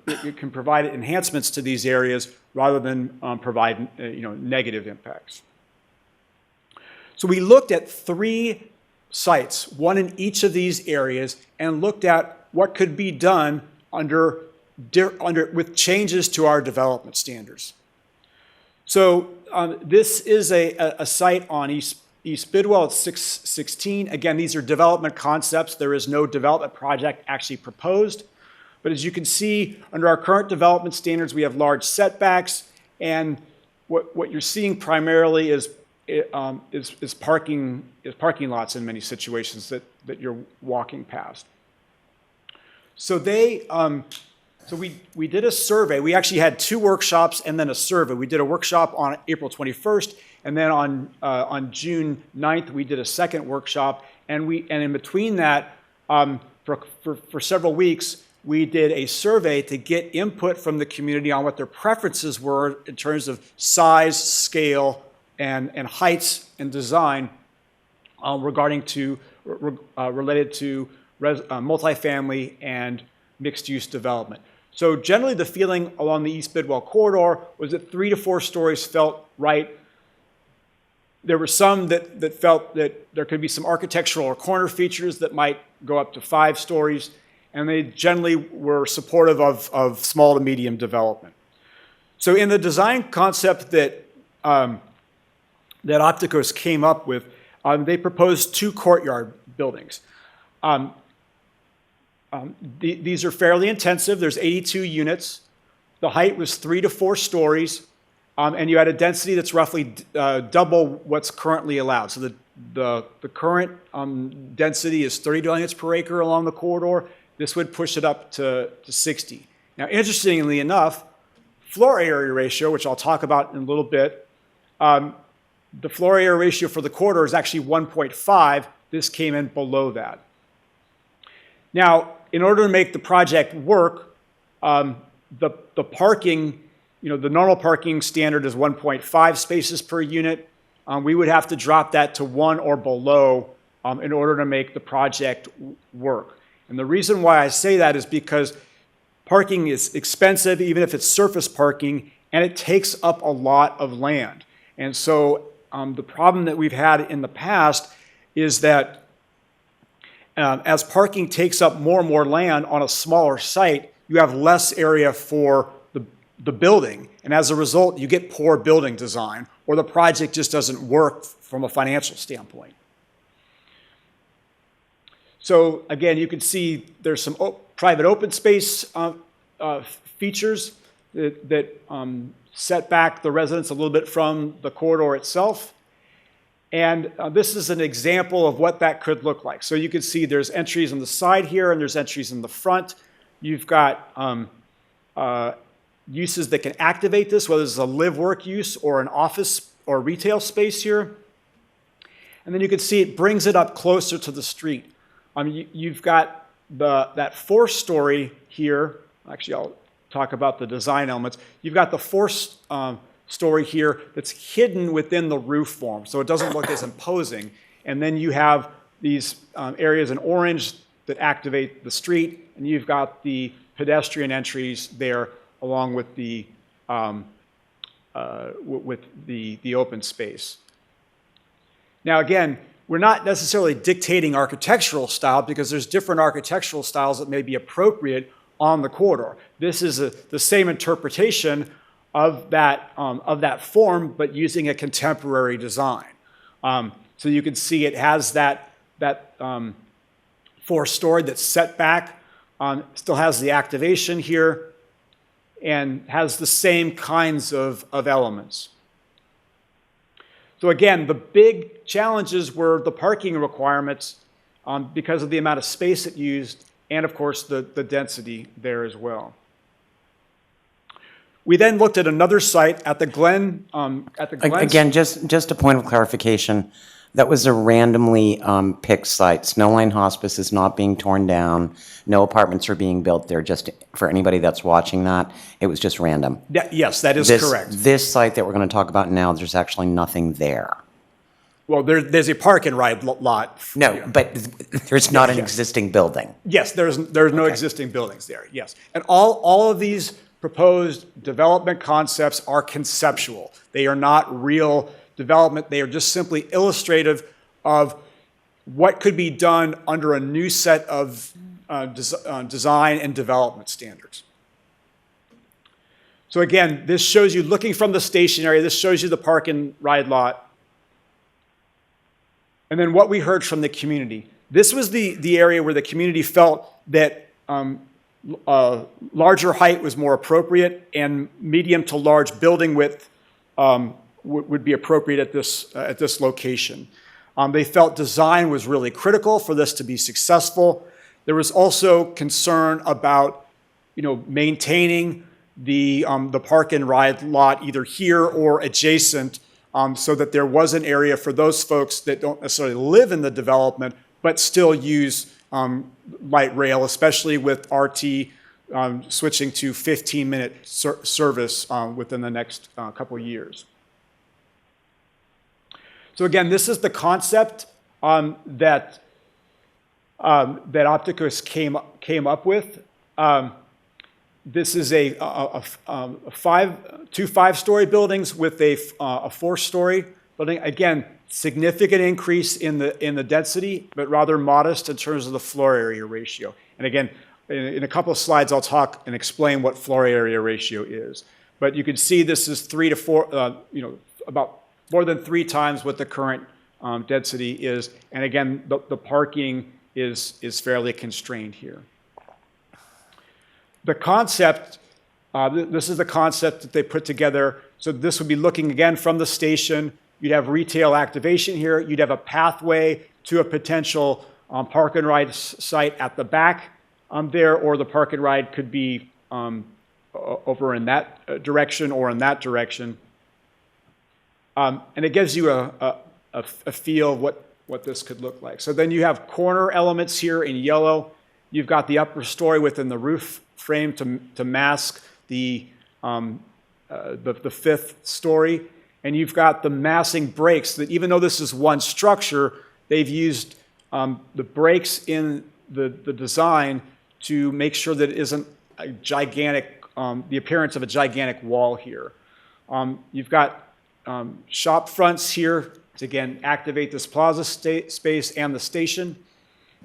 it can provide enhancements to these areas rather than provide negative impacts. So we looked at 3 sites, one in each of these areas, and looked at what could be done with changes to our development standards. So this is a site on East Bidwell. It's 616. Again, these are development concepts. There is no development project actually proposed. But as you can see, under our current development standards, we have large setbacks. And what you're seeing primarily is parking lots in many situations that you're walking past. So we did a survey. We actually had 2 workshops and then a survey. We did a workshop on April 21st, and then on June 9th we did a second workshop. And in between that, for several weeks, we did a survey to get input from the community on what their preferences were in terms of size, scale, and heights and design related to multifamily and mixed-use development. So generally the feeling along the East Bidwell corridor was that 3 to 4 stories felt right. There were some that felt that there could be some architectural or corner features that might go up to 5 stories, and they generally were supportive of small to medium development. So in the design concept that Opticos came up with, they proposed 2 courtyard buildings. These are fairly intensive. There's 82 units. The height was 3 to 4 stories, and you had a density that's roughly double what's currently allowed. So the current density is 32 units per acre along the corridor. This would push it up to 60. Now, interestingly enough, floor area ratio, which I'll talk about in a little bit, the floor area ratio for the corridor is actually 1.5. This came in below that. Now, in order to make the project work, the parking, the normal parking standard is 1.5 spaces per unit. We would have to drop that to 1 or below in order to make the project work. And the reason why I say that is because parking is expensive, even if it's surface parking, and it takes up a lot of land. And so the problem that we've had in the past is that as parking takes up more and more land on a smaller site, you have less area for the building. And as a result, you get poor building design, or the project just doesn't work from a financial standpoint. So again, you can see there's some private open space features that set back the residents a little bit from the corridor itself. And this is an example of what that could look like. So you can see there's entries on the side here and there's entries in the front. You've got uses that can activate this, whether it's a live-work use or an office or retail space here. And then you can see it brings it up closer to the street. You've got that 4-story here. Actually, I'll talk about the design elements. You've got the 4-story here that's hidden within the roof form, so it doesn't look as imposing. And then you have these areas in orange that activate the street, and you've got the pedestrian entries there along with the open space. Now again, we're not necessarily dictating architectural style because there's different architectural styles that may be appropriate on the corridor. This is the same interpretation of that form, but using a contemporary design. So you can see it has that 4-story that's set back, still has the activation here, and has the same kinds of elements. So again, the big challenges were the parking requirements because of the amount of space it used, and of course the density there as well. We then looked at another site at the Glen. Again, just a point of clarification. That was a randomly picked site. Snowline Hospice is not being torn down. No apartments are being built there. Just for anybody that's watching that, it was just random. Yes, that is correct. This site that we're going to talk about now, there's actually nothing there. Well, there's a park and ride lot. No, but there's not an existing building. Yes, there's no existing buildings there. Yes, and all of these proposed development concepts are conceptual. They are not real development. They are just simply illustrative of what could be done under a new set of design and development standards. So again, this shows you, looking from the station area, this shows you the park and ride lot. And then what we heard from the community. This was the area where the community felt that larger height was more appropriate and medium to large building width would be appropriate at this location. They felt design was really critical for this to be successful. There was also concern about, maintaining the park and ride lot either here or adjacent, so that there was an area for those folks that don't necessarily live in the development but still use light rail, especially with RT switching to 15-minute service within the next couple of years. So again, this is the concept that Opticus came up with. This is two 5-story buildings with a 4-story building. Again, significant increase in the density, but rather modest in terms of the floor area ratio. And again, in a couple of slides, I'll talk and explain what floor area ratio is. But you can see this is 3 to 4, about more than 3 times what the current density is. And again, the parking is fairly constrained here. The concept, this is the concept that they put together. So this would be looking again from the station. You'd have retail activation here. You'd have a pathway to a potential park and ride site at the back there, or the park and ride could be over in that direction or in that direction. And it gives you a feel of what this could look like. So then you have corner elements here in yellow. You've got the upper story within the roof frame to mask the 5th story. And you've got the massing breaks that, even though this is one structure, they've used the breaks in the design to make sure that it isn't a gigantic, the appearance of a gigantic wall here. You've got shop fronts here to, again, activate this plaza space and the station.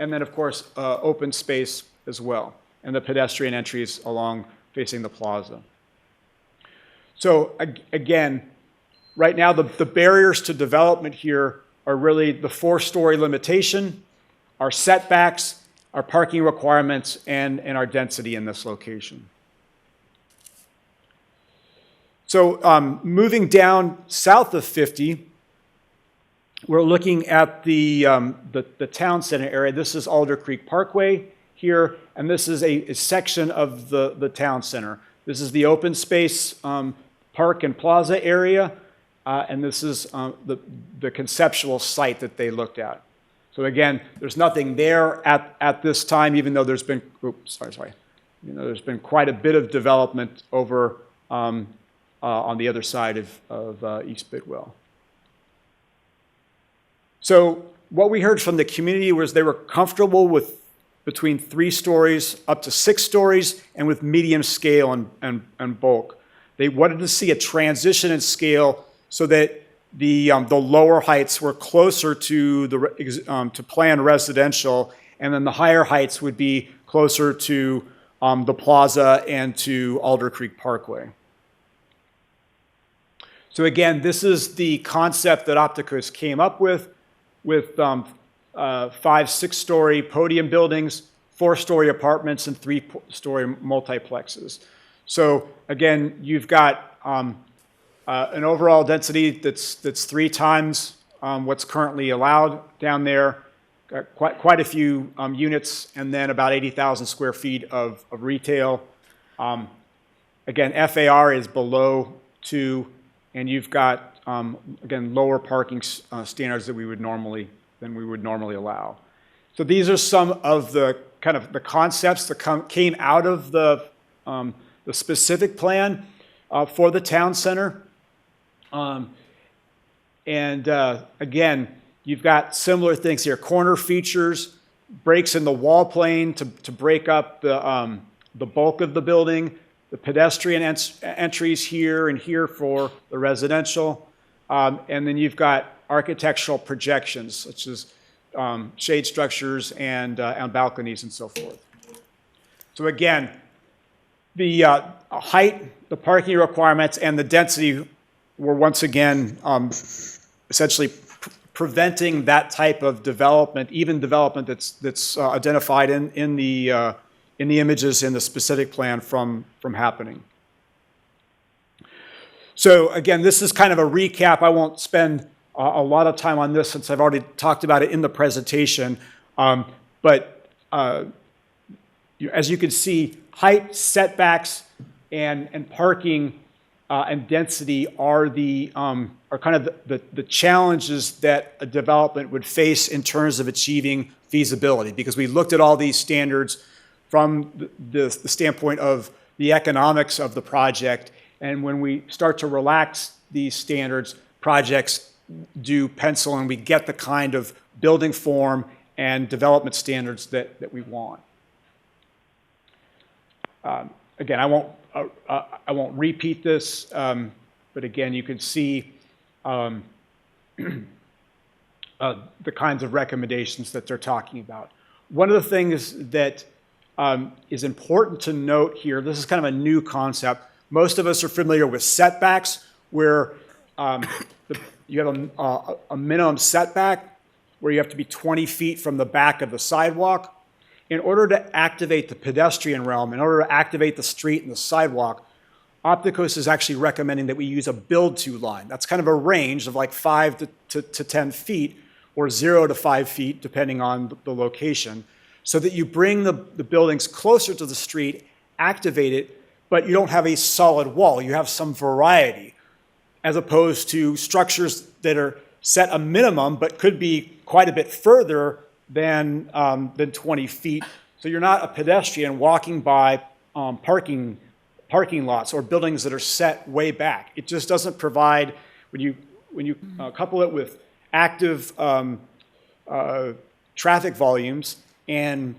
And then, of course, open space as well, and the pedestrian entries along facing the plaza. So again, right now, the barriers to development here are really the 4-story limitation, our setbacks, our parking requirements, and our density in this location. So moving down south of 50, we're looking at the town center area. This is Alder Creek Parkway here, and this is a section of the town center. This is the open space park and plaza area, and this is the conceptual site that they looked at. So again, there's nothing there at this time, even though there's been, there's been quite a bit of development over on the other side of East Bidwell. So what we heard from the community was they were comfortable with between 3 stories up to 6 stories, and with medium scale and bulk. They wanted to see a transition in scale so that the lower heights were closer to to planned residential, and then the higher heights would be closer to the plaza and to Alder Creek Parkway. So again, this is the concept that Opticos came up with 5, 6-story podium buildings, 4-story apartments, and 3-story multiplexes. So again, you've got an overall density that's 3 times what's currently allowed down there, quite a few units, and then about 80,000 square feet of retail. Again, FAR is below 2, and you've got, again, lower parking standards than we would normally allow. So these are some of the kind of the concepts that came out of the specific plan for the town center. Again, you've got similar things here: corner features, breaks in the wall plane to break up the bulk of the building, the pedestrian entries here and here for the residential, and then you've got architectural projections such as shade structures and balconies and so forth. So again, the height, the parking requirements, and the density were once again essentially preventing that type of development, even development that's identified in the images in the specific plan from happening. So again, this is kind of a recap. I won't spend a lot of time on this since I've already talked about it in the presentation. But as you can see, height, setbacks, and parking and density are kind of the challenges that a development would face in terms of achieving feasibility, because we looked at all these standards from the standpoint of the economics of the project, and when we start to relax these standards, projects do pencil, and we get the kind of building form and development standards that we want. Again, I won't repeat this, but again, you can see the kinds of recommendations that they're talking about. One of the things that is important to note here, this is kind of a new concept. Most of us are familiar with setbacks, where you have a minimum setback where you have to be 20 feet from the back of the sidewalk. In order to activate the pedestrian realm, in order to activate the street and the sidewalk, Opticos is actually recommending that we use a build-to line. That's kind of a range of like 5 to 10 feet, or 0 to 5 feet, depending on the location, so that you bring the buildings closer to the street, activate it, but you don't have a solid wall. You have some variety, as opposed to structures that are set a minimum but could be quite a bit further than 20 feet. So you're not a pedestrian walking by parking lots or buildings that are set way back. It just doesn't provide, when you couple it with active traffic volumes and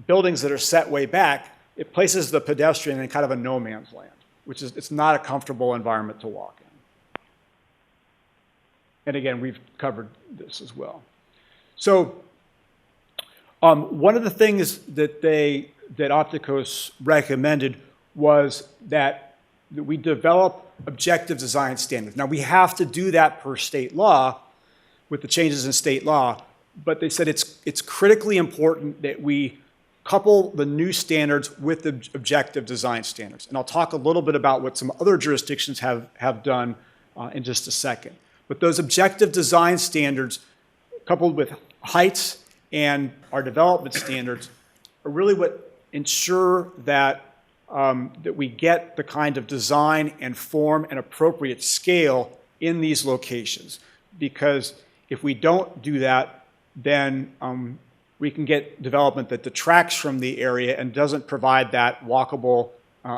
buildings that are set way back, it places the pedestrian in kind of a no man's land, it's not a comfortable environment to walk in. And again, we've covered this as well. So one of the things that Opticos recommended was that we develop objective design standards. Now, we have to do that per state law with the changes in state law, but they said it's critically important that we couple the new standards with the objective design standards. And I'll talk a little bit about what some other jurisdictions have done in just a second. But those objective design standards, coupled with heights and our development standards, are really what ensure that that we get the kind of design and form and appropriate scale in these locations. Because if we don't do that, then we can get development that detracts from the area and doesn't provide that walkable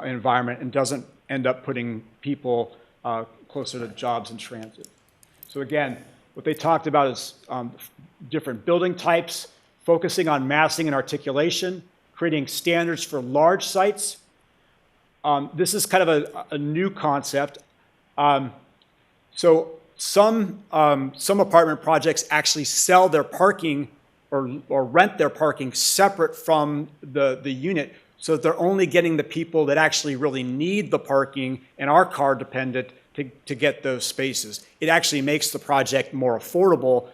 environment and doesn't end up putting people closer to jobs and transit. So again, what they talked about is different building types focusing on massing and articulation, creating standards for large sites. This is kind of a new concept. So some apartment projects actually sell their parking or rent their parking separate from the unit, so that they're only getting the people that actually really need the parking and are car dependent to get those spaces. It actually makes the project more affordable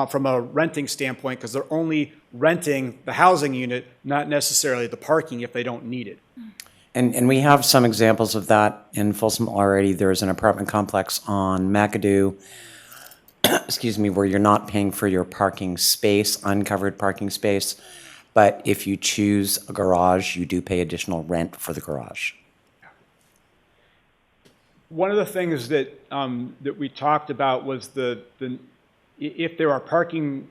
from a renting standpoint, because they're only renting the housing unit, not necessarily the parking if they don't need it. And we have some examples of that in Folsom already. There's an apartment complex on McAdoo, excuse me, where you're not paying for your parking space, uncovered parking space, but if you choose a garage, you do pay additional rent for the garage. One of the things that that we talked about was if there are parking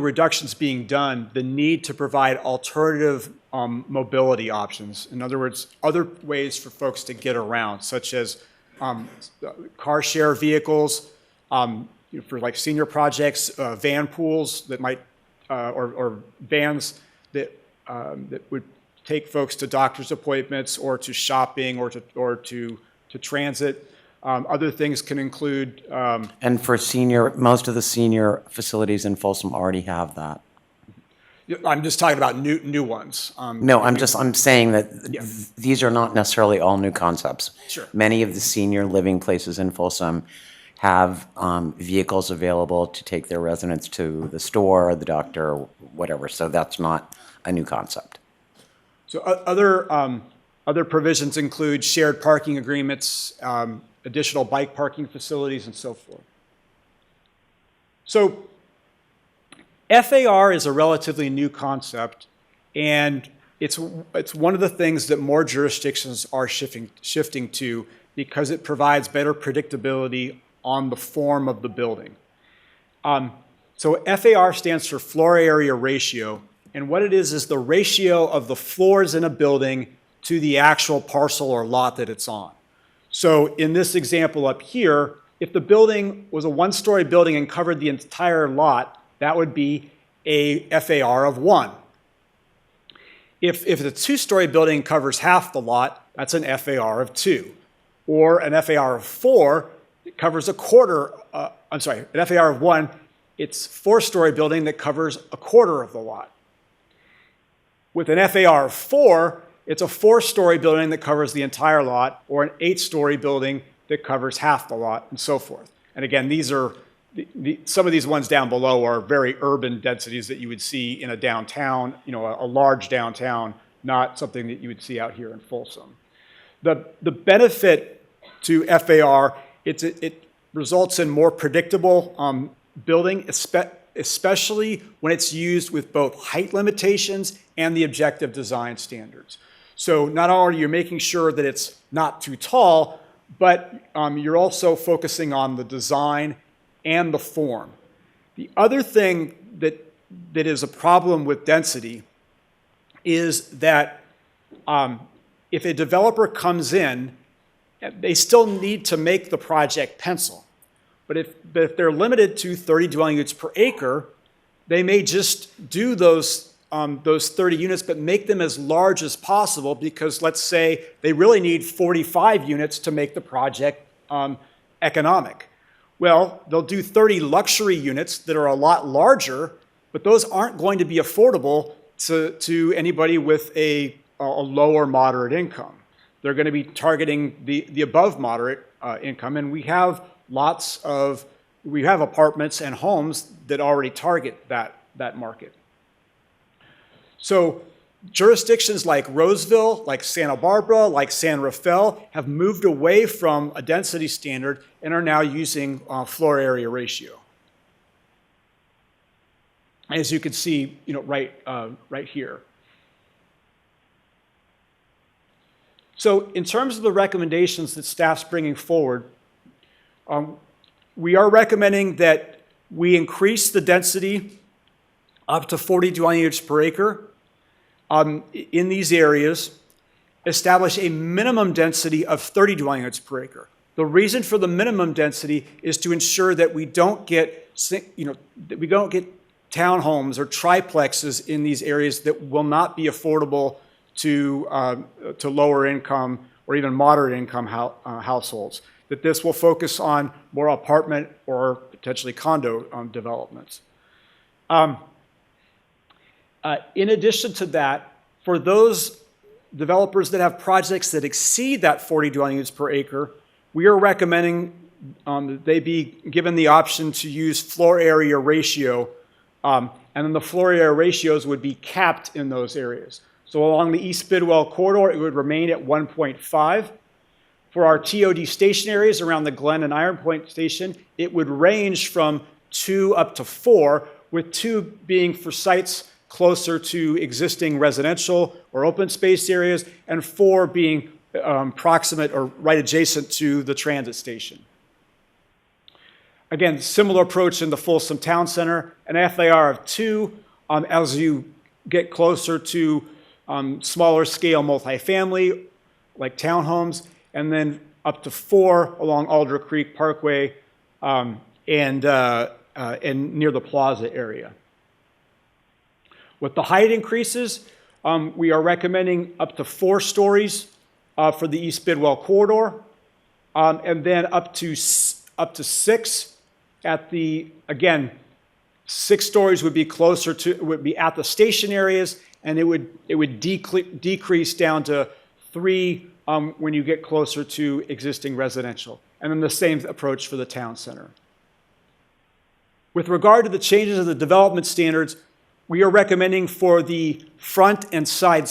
reductions being done, the need to provide alternative mobility options. In other words, other ways for folks to get around, such as car share vehicles, for like senior projects, van pools that might, or vans that would take folks to doctor's appointments or to shopping or to transit. Other things can include. And for most of the senior facilities in Folsom already have that. I'm just talking about new ones. No, I'm saying that these are not necessarily all new concepts. Sure. Many of the senior living places in Folsom have vehicles available to take their residents to the store, or the doctor, or whatever. So that's not a new concept. So other provisions include shared parking agreements, additional bike parking facilities, and so forth. So FAR is a relatively new concept, and it's one of the things that more jurisdictions are shifting to, because it provides better predictability on the form of the building. So FAR stands for floor area ratio, and what it is the ratio of the floors in a building to the actual parcel or lot that it's on. So in this example up here, if the building was a one-story building and covered the entire lot, that would be a FAR of 1. If the two-story building covers half the lot, that's an FAR of 2. Or an FAR of 4, it covers an FAR of 1, it's a four-story building that covers a quarter of the lot. With an FAR of 4, it's a four-story building that covers the entire lot, or an 8-story building that covers half the lot, and so forth. And again, these are some of these ones down below are very urban densities that you would see in a downtown, a large downtown, not something that you would see out here in Folsom. The benefit to FAR, it results in more predictable building, especially when it's used with both height limitations and the objective design standards. So not only are you making sure that it's not too tall, but you're also focusing on the design and the form. The other thing that is a problem with density is that if a developer comes in, they still need to make the project pencil. But if they're limited to 30 dwelling units per acre, they may just do those 30 units, but make them as large as possible, because let's say they really need 45 units to make the project economic. Well, they'll do 30 luxury units that are a lot larger, but those aren't going to be affordable to anybody with a low or moderate income. They're going to be targeting the above moderate income, and we have apartments and homes that already target that market. So jurisdictions like Roseville, like Santa Barbara, like San Rafael have moved away from a density standard and are now using floor area ratio. As you can see, right here. So in terms of the recommendations that staff's bringing forward, we are recommending that we increase the density up to 40 dwelling units per acre in these areas, establish a minimum density of 30 dwelling units per acre. The reason for the minimum density is to ensure that we don't get, that we don't get townhomes or triplexes in these areas that will not be affordable to lower income or even moderate income households. That this will focus on more apartment or potentially condo developments. In addition to that, for those developers that have projects that exceed that 40 dwelling units per acre, we are recommending that they be given the option to use floor area ratio, and then the floor area ratios would be capped in those areas. So along the East Bidwell corridor, it would remain at 1.5. For our TOD station areas around the Glen and Iron Point station, it would range from 2 up to 4, with 2 being for sites closer to existing residential or open space areas, and 4 being proximate or right adjacent to the transit station. Again, similar approach in the Folsom Town Center, an FAR of 2 as you get closer to smaller scale multifamily like townhomes, and then up to 4 along Alder Creek Parkway and near the plaza area. With the height increases, we are recommending up to 4 stories for the East Bidwell corridor, and then up to 6 at the, again, 6 stories would be closer to, would be at the station areas, and it would decrease down to 3 when you get closer to existing residential. And then the same approach for the town center. With regard to the changes of the development standards, we are recommending for the front and side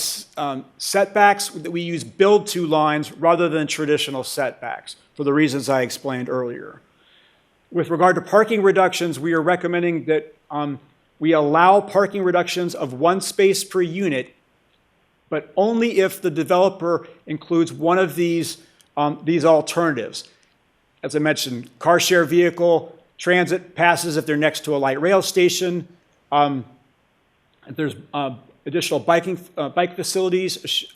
setbacks that we use build-to lines rather than traditional setbacks for the reasons I explained earlier. With regard to parking reductions, we are recommending that we allow parking reductions of 1 space per unit, but only if the developer includes one of these alternatives. As I mentioned, car share vehicle, transit passes if they're next to a light rail station, if there's additional bike facilities,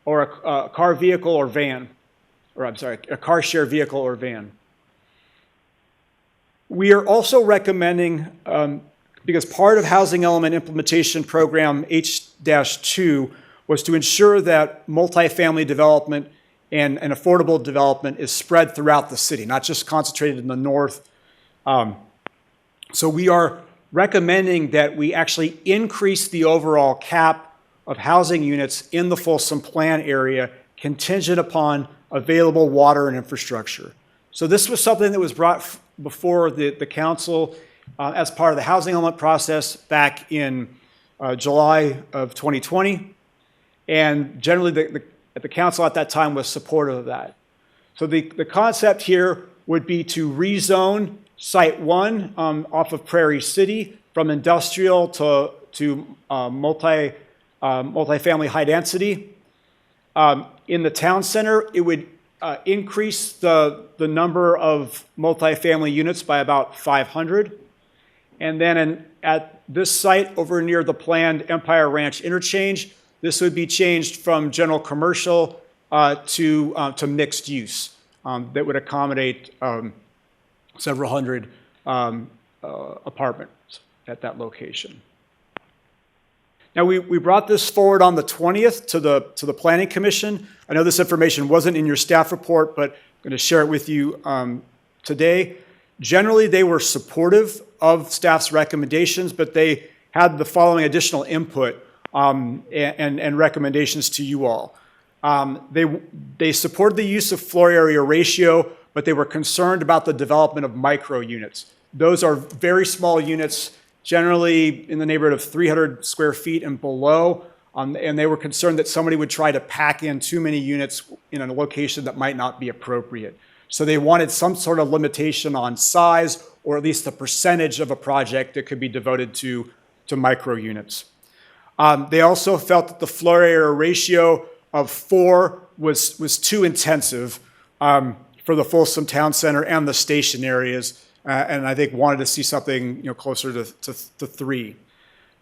or a car vehicle or van, or I'm sorry, a car share vehicle or van. We are also recommending, because part of Housing Element Implementation Program H-2 was to ensure that multifamily development and affordable development is spread throughout the city, not just concentrated in the north. So we are recommending that we actually increase the overall cap of housing units in the Folsom Plan area contingent upon available water and infrastructure. So this was something that was brought before the council as part of the housing element process back in July of 2020. And generally the council at that time was supportive of that. So the concept here would be to rezone Site 1 off of Prairie City from industrial to multifamily high density. In the town center, it would increase the number of multifamily units by about 500. And then at this site over near the planned Empire Ranch interchange, this would be changed from general commercial to mixed use that would accommodate several hundred apartments at that location. Now, we brought this forward on the 20th to the Planning Commission. I know this information wasn't in your staff report, but I'm going to share it with you today. Generally, they were supportive of staff's recommendations, but they had the following additional input and recommendations to you all. They supported the use of floor area ratio, but they were concerned about the development of micro units. Those are very small units, generally in the neighborhood of 300 square feet and below, and they were concerned that somebody would try to pack in too many units in a location that might not be appropriate. So they wanted some sort of limitation on size, or at least the percentage of a project that could be devoted to micro units. They also felt that the floor area ratio of 4 was too intensive for the Folsom Town Center and the station areas, and I think wanted to see something closer to 3.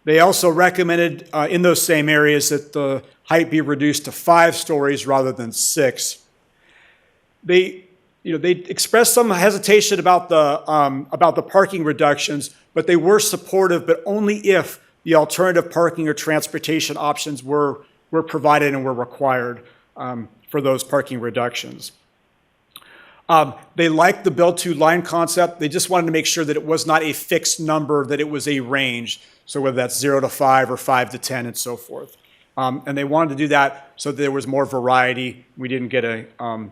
They also recommended in those same areas that the height be reduced to 5 stories rather than 6. They they expressed some hesitation about the parking reductions, but they were supportive, but only if the alternative parking or transportation options were provided and were required for those parking reductions. They liked the build-to line concept. They just wanted to make sure that it was not a fixed number, that it was a range. So whether that's 0 to 5 or 5 to 10 and so forth. And they wanted to do that so that there was more variety. We didn't get a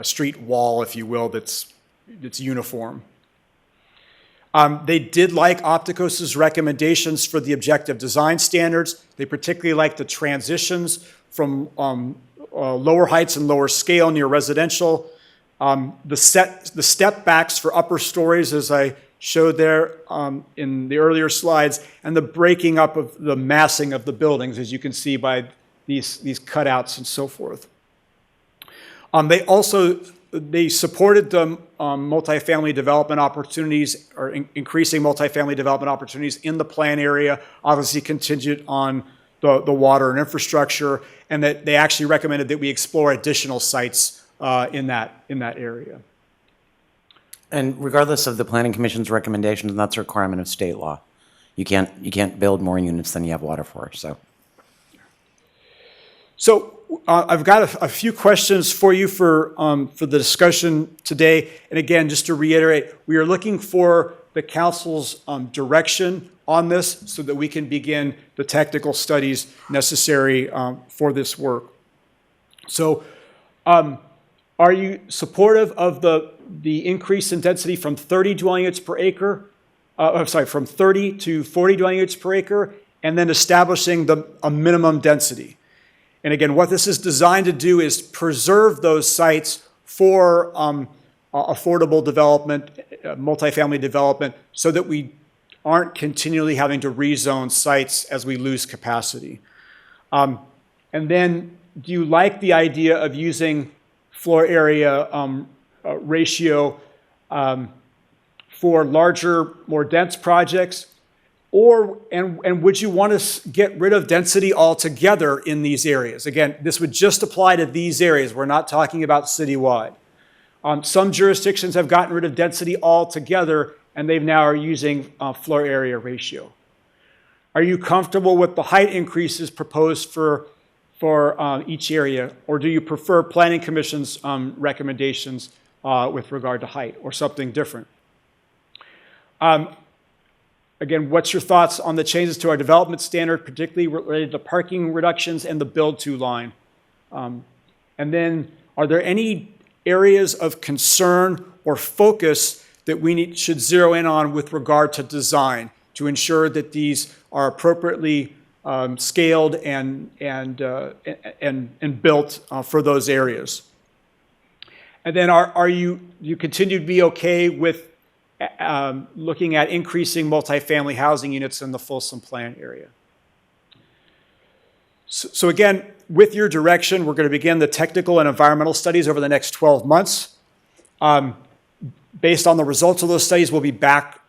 street wall, if you will, that's uniform. They did like Opticos's recommendations for the objective design standards. They particularly liked the transitions from lower heights and lower scale near residential. The step backs for upper stories, as I showed there in the earlier slides, and the breaking up of the massing of the buildings, as you can see by these cutouts and so forth. They supported the multifamily development opportunities, or increasing multifamily development opportunities in the plan area, obviously contingent on the water and infrastructure, and that they actually recommended that we explore additional sites in that area. And regardless of the Planning Commission's recommendations, that's a requirement of state law. You can't build more units than you have water for, so. So I've got a few questions for you for the discussion today. And again, just to reiterate, we are looking for the council's direction on this so that we can begin the technical studies necessary for this work. So are you supportive of the increase in density from 30 dwelling units per acre, from 30 to 40 dwelling units per acre, and then establishing a minimum density? And again, what this is designed to do is preserve those sites for affordable development, multifamily development, so that we aren't continually having to rezone sites as we lose capacity. And then, do you like the idea of using floor area ratio for larger, more dense projects? And would you want to get rid of density altogether in these areas? Again, this would just apply to these areas. We're not talking about citywide. Some jurisdictions have gotten rid of density altogether, and they now are using floor area ratio. Are you comfortable with the height increases proposed for each area, or do you prefer Planning Commission's recommendations with regard to height, or something different? Again, what's your thoughts on the changes to our development standard, particularly related to parking reductions and the build-to line? And then, are there any areas of concern or focus that we should zero in on with regard to design to ensure that these are appropriately scaled and built for those areas? And then, you continue to be okay with looking at increasing multifamily housing units in the Folsom plan area? So again, with your direction, we're going to begin the technical and environmental studies over the next 12 months. Based on the results of those studies, we'll be back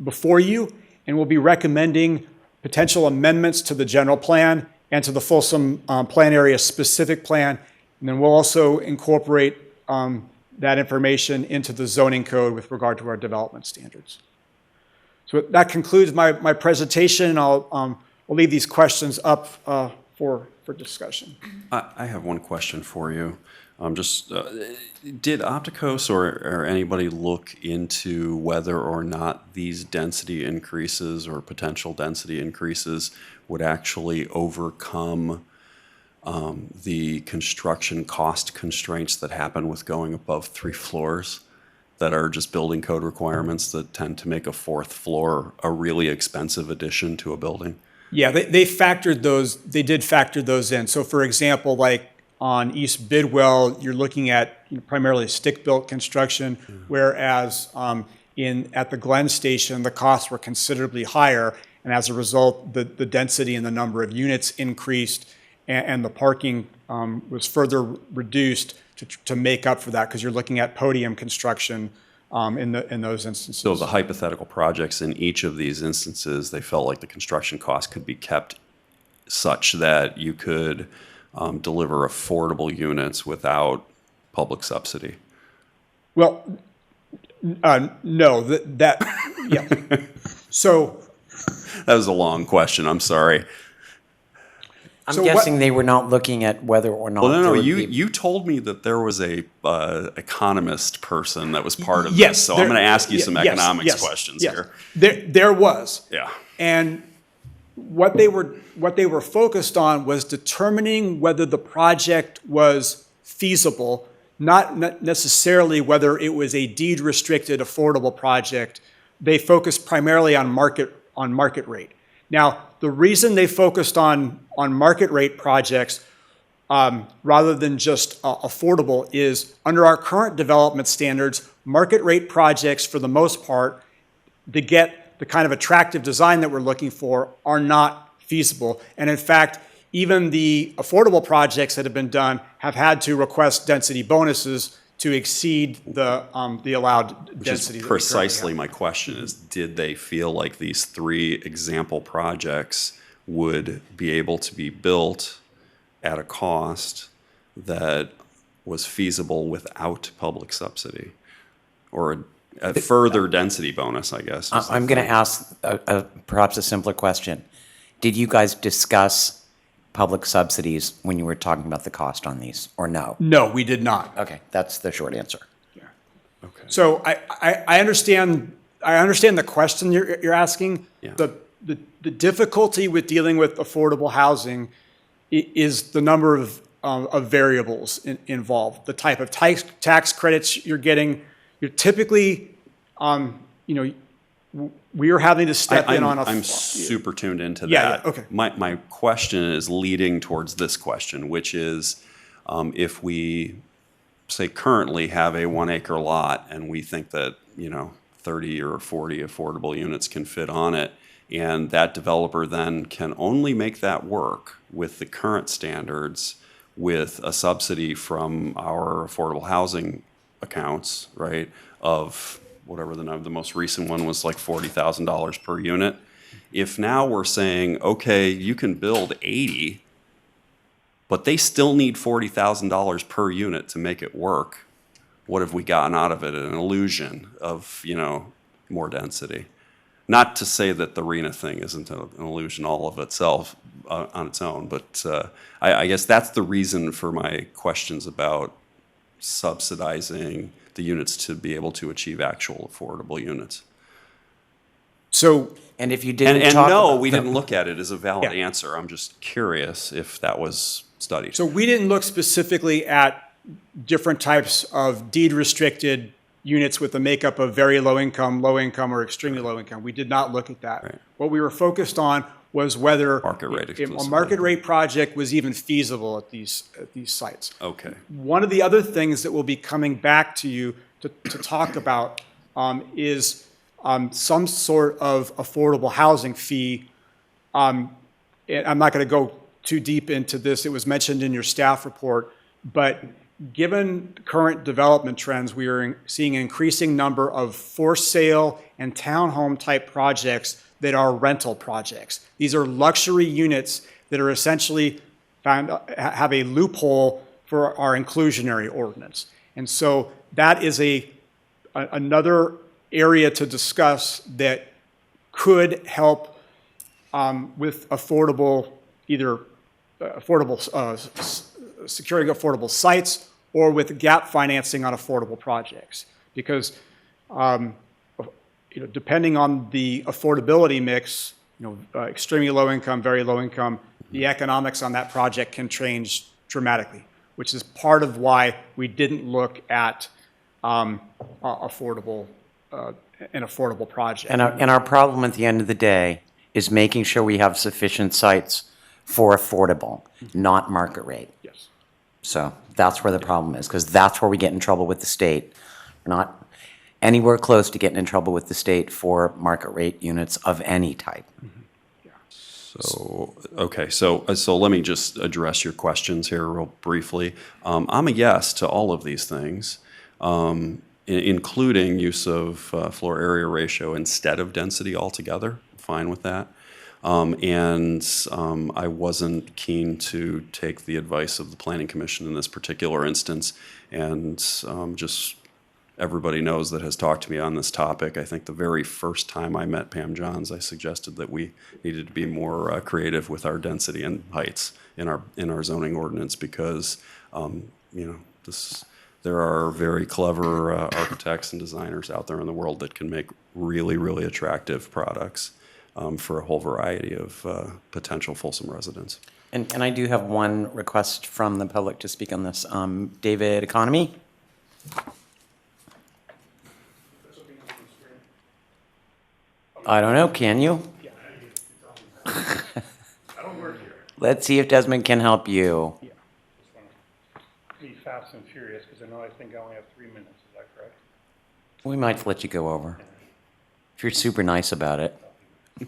before you, and we'll be recommending potential amendments to the general plan and to the Folsom plan area specific plan. And then we'll also incorporate that information into the zoning code with regard to our development standards. So that concludes my presentation. I'll leave these questions up for discussion. I have one question for you. Did Opticos or anybody look into whether or not these density increases or potential density increases would actually overcome the construction cost constraints that happen with going above 3 floors that are just building code requirements that tend to make a 4th floor a really expensive addition to a building? Yeah, they factored those. They did factor those in. So, for example, like on East Bidwell, you're looking at primarily stick-built construction, whereas at the Glen Station, the costs were considerably higher, and as a result, the density and the number of units increased, and the parking was further reduced to make up for that, because you're looking at podium construction in those instances. So the hypothetical projects in each of these instances, they felt like the construction cost could be kept such that you could deliver affordable units without public subsidy. Well, no, yeah. So, That was a long question, I'm sorry. I'm So what- guessing they were not looking at whether or not. Well, no, there no, would you, be- you told me that there was a economist person that was part of yes. this, so there- I'm going to ask you ye- some yes, economics yes, questions yes. here. There was. Yeah. And what they were focused on was determining whether the project was feasible, not necessarily whether it was a deed-restricted, affordable project. They focused primarily on market rate. Now, the reason they focused on market rate projects rather than just affordable is under our current development standards, market rate projects, for the most part, to get the kind of attractive design that we're looking for, are not feasible. And in fact, even the affordable projects that have been done have had to request density bonuses to exceed the allowed Which density. is that we currently precisely have. my question is, did they feel like these 3 example projects would be able to be built at a cost that was feasible without public subsidy? Or a further density bonus, I guess. is the I'm going to thing. ask perhaps a simpler question. Did you guys discuss public subsidies when you were talking about the cost on these, or no? No, we did not. Okay, that's the short answer. Okay. So I understand the question you're asking. Yeah. The difficulty with dealing with affordable housing is the number of variables involved. The type of tax credits you're getting. You're typically, we are having to step in on a. I'm super tuned into Yeah, that. yeah, okay. My question is leading towards this question, which is, if we say currently have a 1 acre lot and we think that 30 or 40 affordable units can fit on it, and that developer then can only make that work with the current standards with a subsidy from our affordable housing accounts, right, of whatever the most recent one was, like $40,000 per unit. If now we're saying, okay, you can build 80, but they still need $40,000 per unit to make it work, what have we gotten out of it? An illusion of, more density. Not to say that the RENA thing isn't an illusion all of itself on its own, but I guess that's the reason for my questions about subsidizing the units to be able to achieve actual affordable units. So, And if you didn't And talk no, about we the- didn't look at it as a valid Yeah. answer. I'm just curious if that was studied. So we didn't look specifically at different types of deed-restricted units with a makeup of very low income, or extremely low income. We did not look at that. Right. What we were focused on was whether Market rate a exclusively. market rate project was even feasible at these sites. Okay. One of the other things that we'll be coming back to you to talk about is some sort of affordable housing fee. And I'm not going to go too deep into this. It was mentioned in your staff report, but given current development trends, we are seeing an increasing number of for sale and townhome type projects that are rental projects. These are luxury units that are essentially have a loophole for our inclusionary ordinance. And so that is another area to discuss that could help with securing affordable sites or with gap financing on affordable projects. Because depending on the affordability mix, extremely low income, very low income, the economics on that project can change dramatically, which is part of why we didn't look at an affordable project. And our problem at the end of the day is making sure we have sufficient sites for affordable, not market rate. Yes. So that's where the problem is, because that's where we get in trouble with the state. We're not anywhere close to getting in trouble with the state for market rate units of any type. So, okay, so let me just address your questions here real briefly. I'm a yes to all of these things, including use of floor area ratio instead of density altogether. Fine with that. I wasn't keen to take the advice of the Planning Commission in this particular instance and just everybody knows that has talked to me on this topic. I think the very first time I met Pam Johns, I suggested that we needed to be more creative with our density and heights in our zoning ordinance because, there are very clever architects and designers out there in the world that can make really, really attractive products for a whole variety of potential Folsom residents. And I do have one request from the public to speak on this. David Economy? I don't know, can you? Let's see if Desmond can help you. Be fast and furious, because I think I only have 3 minutes, is that correct? We might let you go over, if you're super nice about it. So,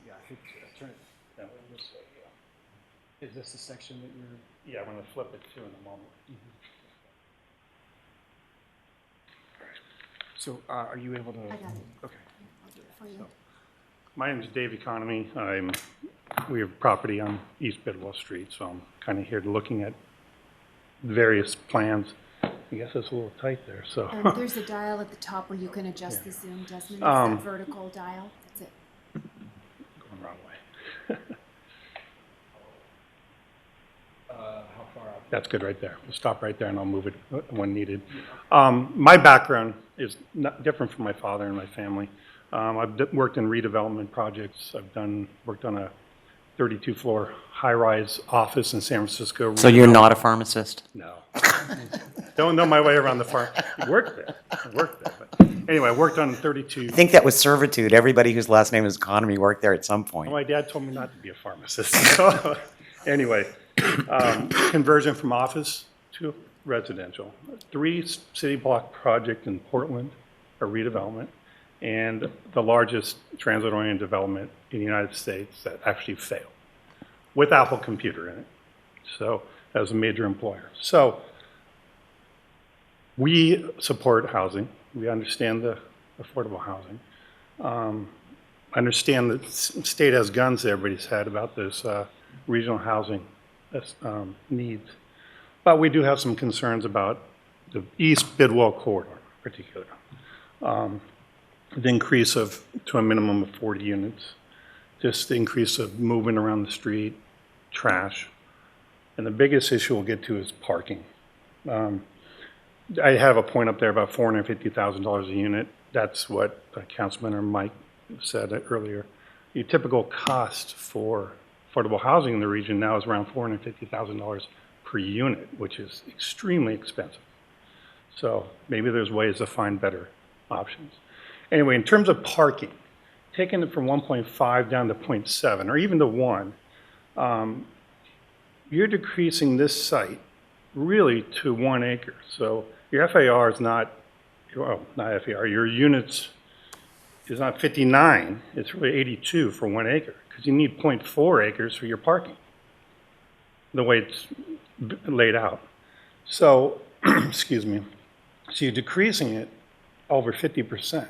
yeah, I think, turn it down this way, yeah. Is this the section that you're? Yeah, I'm gonna flip it to in a moment. So, are you able to? I got it. Okay. I'll do it for you. My name is Dave Economy. We have property on East Bidwell Street, so I'm kind of here looking at various plans. I guess it's a little tight there, so. There's a dial at the top where you can adjust the zoom, Desmond. It's that vertical dial. That's it. Going the wrong way. How far out? That's good right there. We'll stop right there and I'll move it when needed. My background is not different from my father and my family. I've worked in redevelopment projects. I've worked on a 32-floor high-rise office in San Francisco. So you're not a pharmacist? No. Don't know my way around the farm. I worked there. But anyway, I worked on 32. I think that was servitude. Everybody whose last name is Economy worked there at some point. My dad told me not to be a pharmacist. So, anyway, conversion from office to residential. 3 city block project in Portland, a redevelopment, and the largest transit-oriented development in the United States that actually failed, with Apple Computer in it. So that was a major employer. So we support housing. We understand the affordable housing. Understand that the state has guns that everybody's had about this regional housing needs. But we do have some concerns about the East Bidwell corridor in particular. The increase to a minimum of 40 units, just the increase of movement around the street, trash. And the biggest issue we'll get to is parking. I have a point up there about $450,000 a unit. That's what Councilman Mike said earlier. The typical cost for affordable housing in the region now is around $450,000 per unit, which is extremely expensive. So maybe there's ways to find better options. Anyway, in terms of parking, taking it from 1.5 down to 0.7 or even to 1, you're decreasing this site really to 1 acre. So your FAR is not FAR, your units is not 59, it's really 82 for 1 acre because you need 0.4 acres for your parking, the way it's laid out. So, excuse me, so you're decreasing it over 50%.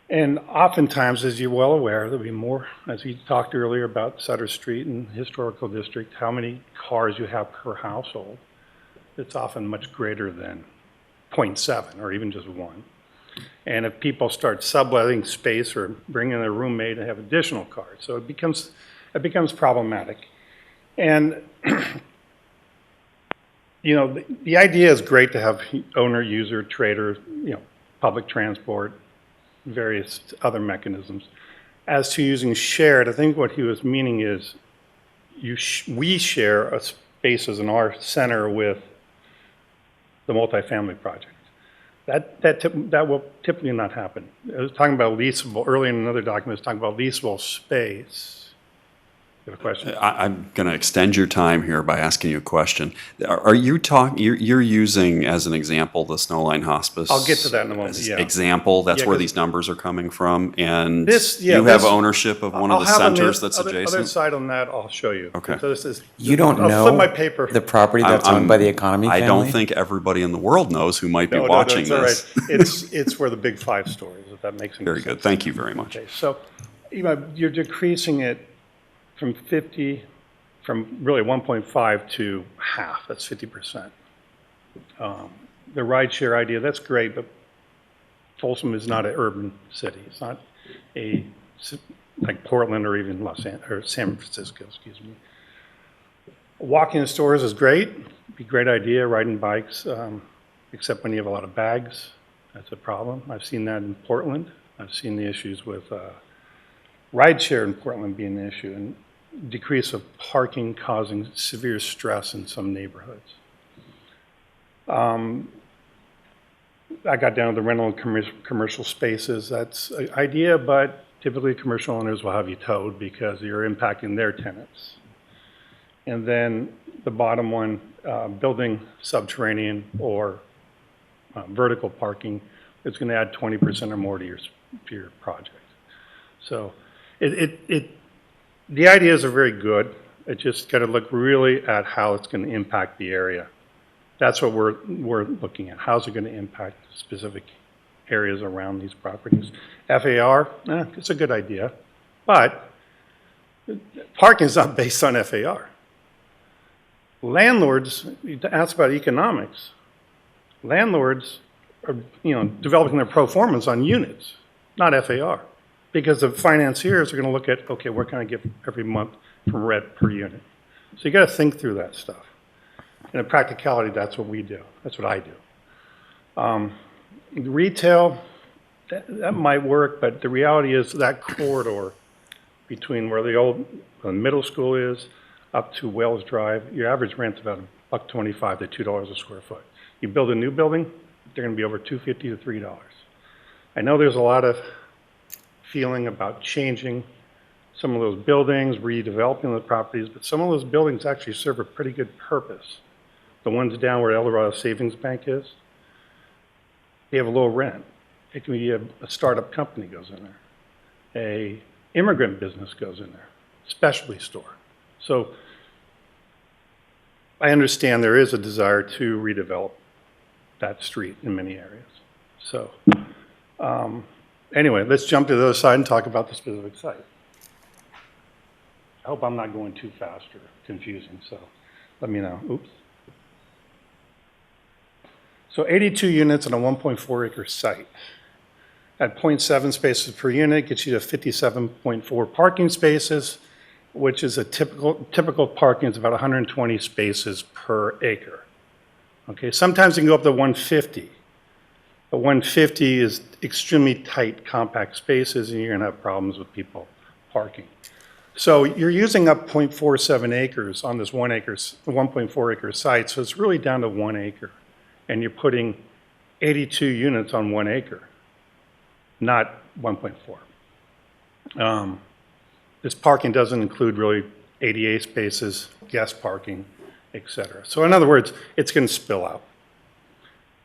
And oftentimes, as you're well aware, there'll be more, as we talked earlier about Sutter Street and Historical District, how many cars you have per household. It's often much greater than 0.7 or even just 1. And if people start subletting space or bringing their roommate and have additional cars, so it becomes problematic. And the idea is great to have owner, user, trader, public transport, various other mechanisms. As to using shared, I think what he was meaning is we share a spaces in our center with the multifamily project. That will typically not happen. I was talking about leasable, earlier in another document, I was talking about leasable space. You have a question? I'm going to extend your time here by asking you a question. Are you you're using as an example the Snowline Hospice? I'll get to that in a moment. Yeah. Example. That's where these numbers are coming from, and you have ownership of one of the centers that's adjacent. Other side on that, I'll show you. Okay. So this is. You don't I'll know flip my paper. the property that's owned by the Economy family? I don't think everybody in the world knows who might be watching it's this. All right. It's where the big 5 stories, if that makes any Very sense. good. Thank you very much. Okay, so you're decreasing it from really 1.5 to half. That's 50%. The rideshare idea, that's great, but Folsom is not an urban city. It's not like Portland or even or San Francisco, excuse me. Walking in stores is great, be a great idea, riding bikes, except when you have a lot of bags, that's a problem. I've seen that in Portland. I've seen the issues with rideshare in Portland being an issue, and decrease of parking causing severe stress in some neighborhoods. I got down to the rental and commercial spaces. That's an idea, but typically commercial owners will have you towed because you're impacting their tenants. And then the bottom one, building subterranean or vertical parking, it's going to add 20% or more to your project. So the ideas are very good. It just got to look really at how it's going to impact the area. That's what we're looking at. How's it going to impact specific areas around these properties? FAR, it's a good idea, but parking is not based on FAR. Landlords, you ask about economics, landlords are developing their pro formas on units, not FAR, because the financiers are going to look at, okay, what can I get every month from rent per unit? So you got to think through that stuff. And in practicality, that's what we do. That's what I do. Retail, that might work, but the reality is that corridor between where the middle school is up to Wells Drive, your average rent's about $1.25 to $2 a square foot. You build a new building, they're going to be over $2.50 to $3. I know there's a lot of feeling about changing some of those buildings, redeveloping the properties, but some of those buildings actually serve a pretty good purpose. The ones down where Eldorado Savings Bank is, they have a low rent. It can be a startup company goes in there. A immigrant business goes in there. Specialty store. So I understand there is a desire to redevelop that street in many areas. So anyway, let's jump to the other side and talk about the specific site. I hope I'm not going too fast or confusing, so let me know. Oops. So 82 units on a 1.4 acre site. At 0.7 spaces per unit gets you to 57.4 parking spaces, which is a typical parking is about 120 spaces per acre. Okay, sometimes you can go up to 150. But 150 is extremely tight, compact spaces, and you're going to have problems with people parking. So you're using up 0.47 acres on this 1.4 acre site, so it's really down to 1 acre. And you're putting 82 units on 1 acre, not 1.4. This parking doesn't include really ADA spaces, guest parking, et cetera. So in other words, it's going to spill out.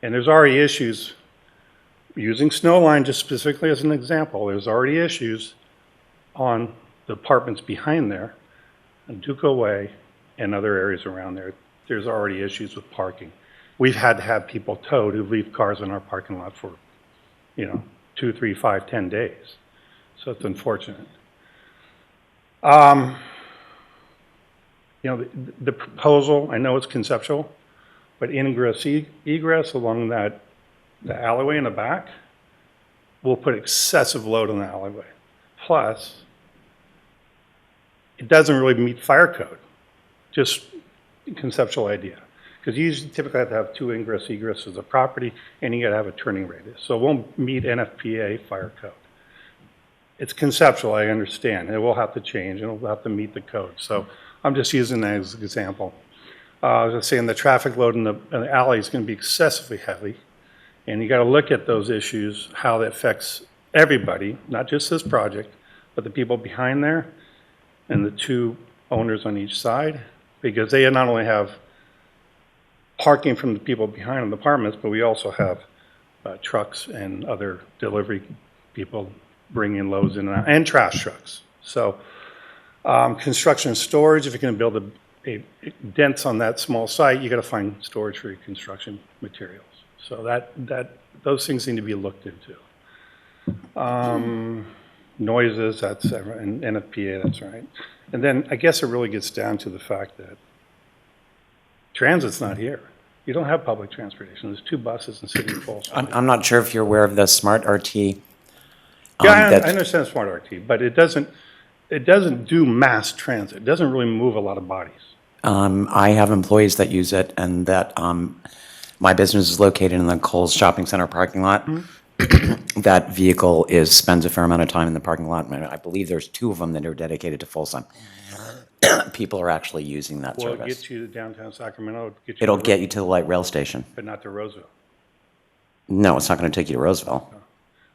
And there's already issues, using Snowline just specifically as an example, there's already issues on the apartments behind there, on Duco Way and other areas around there. There's already issues with parking. We've had to have people towed who leave cars in our parking lot for, 2, 3, 5, 10 days. So it's unfortunate. The proposal, I know it's conceptual, but ingress, egress along the alleyway in the back will put excessive load on the alleyway. Plus, it doesn't really meet fire code, just conceptual idea. Because you usually typically have to have 2 ingress egresses of the property, and you got to have a turning radius. So it won't meet NFPA fire code. It's conceptual, I understand. It will have to change, and it will have to meet the code. So I'm just using that as an example. I was saying the traffic load in the alley is going to be excessively heavy, and you got to look at those issues, how that affects everybody, not just this project, but the people behind there and the 2 owners on each side, because they not only have parking from the people behind the apartments, but we also have trucks and other delivery people bringing loads in and out, and trash trucks. So construction and storage, if you're going to build a dense on that small site, you got to find storage for your construction materials. So those things need to be looked into. Noises, that's and NFPA, that's right. And then I guess it really gets down to the fact that transit's not here. You don't have public transportation. There's 2 buses in City of Folsom. I'm not sure if you're aware of the Smart RT. Yeah, I that- understand Smart RT, but it doesn't do mass transit. It doesn't really move a lot of bodies. I have employees that use it, and that my business is located in the Kohl's Shopping Center parking lot. That vehicle spends a fair amount of time in the parking lot. And I believe there's 2 of them that are dedicated to Folsom. People are actually using that Will it service. get you to downtown Sacramento? It'll get you to the light rail station. But not to Roseville. No, it's not going to take you to Roseville.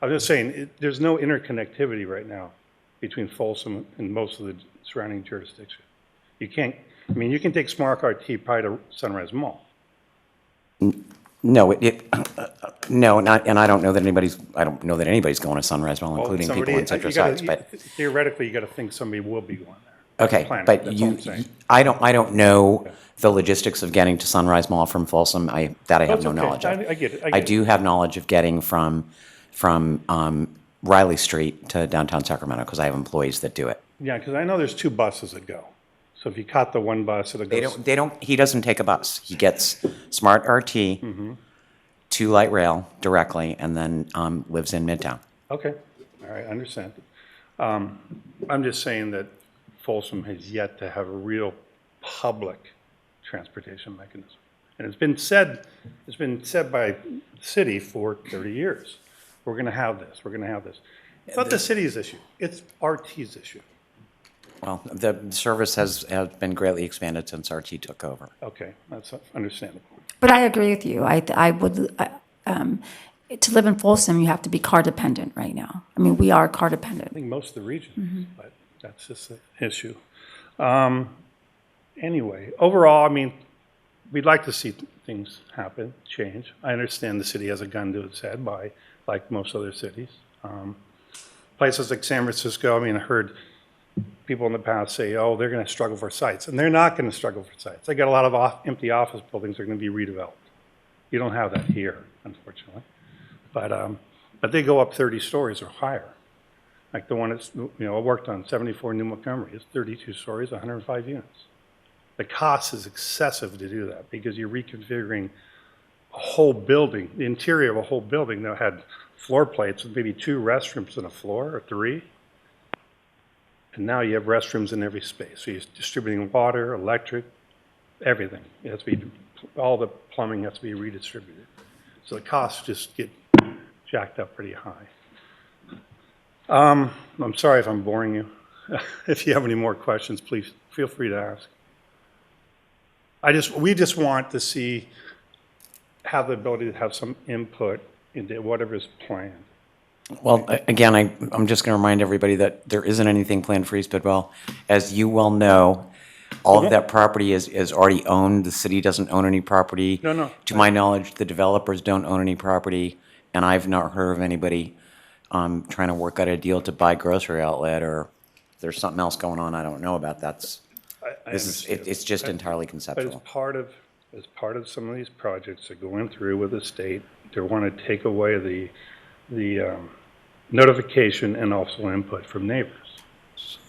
I'm just saying, there's no interconnectivity right now between Folsom and most of the surrounding jurisdiction. You can't, I mean, you can take Smart RT probably to Sunrise Mall. No, no, not, and I don't know that anybody's going to Sunrise Mall, Well, including somebody- people in Citrus you gotta- Heights, but. Theoretically, you got to think somebody will be going there. Okay, Plan it, but that's all I'm saying. I don't know the logistics of getting to Sunrise Mall from Folsom. I have That's no okay. knowledge of. I get it, I I get do have knowledge of getting from Riley Street to downtown Sacramento, because I have employees that do it. Yeah, because I know there's 2 buses that go. So if you caught the one bus, it'll go. He doesn't take a bus. He gets Smart RT to light rail directly, and then lives in Midtown. Okay, all right, I understand. I'm just saying that Folsom has yet to have a real public transportation mechanism. And it's been said by the city for 30 years. We're going to have this, we're going to have this. It's not the city's issue, it's RT's issue. Well, the service has been greatly expanded since RT took over. Okay, that's understandable. But I agree with you. I would, to live in Folsom, you have to be car dependent right now. I mean, we are car I dependent. think most of the region, but that's just an issue. Anyway, overall, I mean, we'd like to see things happen, change. I understand the city has a gun to its head like most other cities. Places like San Francisco, I mean, I heard people in the past say, oh, they're going to struggle for sites. And they're not going to struggle for sites. They got a lot of empty office buildings that are going to be redeveloped. You don't have that here, unfortunately. But they go up 30 stories or higher. Like the one that's, I worked on, 74 New Montgomery. It's 32 stories, 105 units. The cost is excessive to do that because you're reconfiguring a whole building, the interior of a whole building that had floor plates with maybe 2 restrooms in a floor or 3. And now you have restrooms in every space. So you're distributing water, electric, everything. It has to be, all the plumbing has to be redistributed. So the costs just get jacked up pretty high. I'm sorry if I'm boring you. If you have any more questions, please feel free to ask. We just want to have the ability to have some input into whatever's planned. Well, again, I'm just going to remind everybody that there isn't anything planned for East Bidwell. As you well know, all of that property is already owned. The city doesn't own any property. No. To my knowledge, the developers don't own any property, and I've not heard of anybody trying to work out a deal to buy grocery outlet, or there's something else going on I don't know about. It's just entirely But conceptual. as part of some of these projects that are going through with the state, they want to take away the notification and also input from neighbors.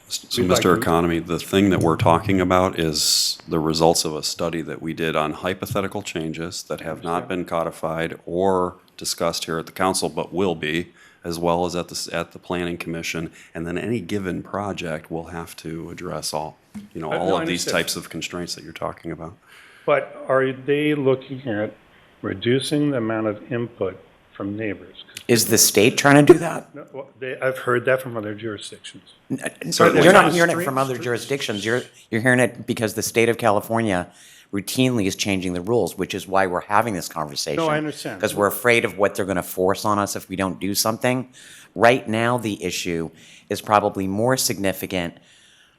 So, Mr. Economy, the thing that we're talking about is the results of a study that we did on hypothetical changes that have not been codified or discussed here at the council, but will be, as well as at the planning commission. And then any given project will have to address all of these types of constraints that you're talking about. But are they looking at reducing the amount of input from neighbors? Is the state trying to do that? No, well, I've heard that from other jurisdictions. You're not hearing it from other jurisdictions. You're hearing it because the state of California routinely is changing the rules, which is why we're having this conversation. No, I understand. Because we're afraid of what they're going to force on us if we don't do something. Right now, the issue is probably more significant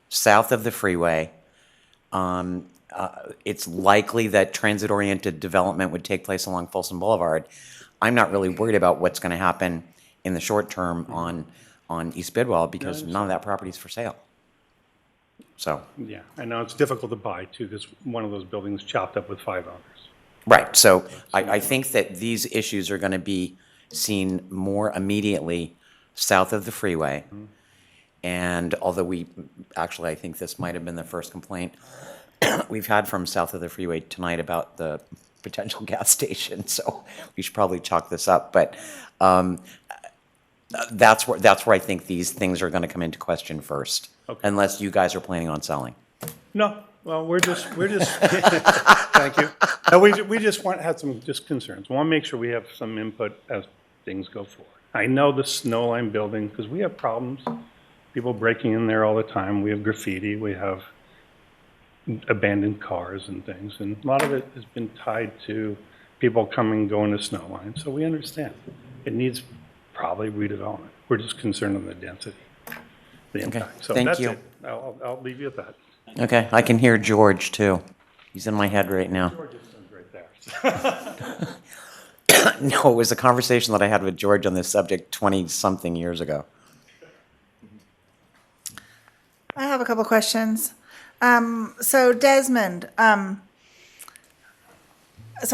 south of the freeway. It's likely that transit-oriented development would take place along Folsom Boulevard. I'm not really worried about what's going to happen in the short term on East Bidwell because none of that property is for sale. So. Yeah, I know it's difficult to buy too because one of those buildings chopped up with 5 owners. Right. So I think that these issues are going to be seen more immediately south of the freeway. And although I think this might have been the first complaint we've had from south of the freeway tonight about the potential gas station, so we should probably chalk this up. But that's where I think these things are going to come into question first, unless you guys are planning on selling. No, well, we're just, thank you. No, we just had some concerns. We want to make sure we have some input as things go forward. I know the snow line building, because we have problems, people breaking in there all the time. We have graffiti, we have abandoned cars and things, and a lot of it has been tied to people coming and going to snow line, so we understand. It needs probably redevelopment. We're just concerned on the density, the impact. So thank that's you. it. I'll leave you at that. Okay, I can hear George too. He's in my head right now. George is right there. No, it was a conversation that I had with George on this subject 20-something years ago. I have a couple questions. So Desmond, so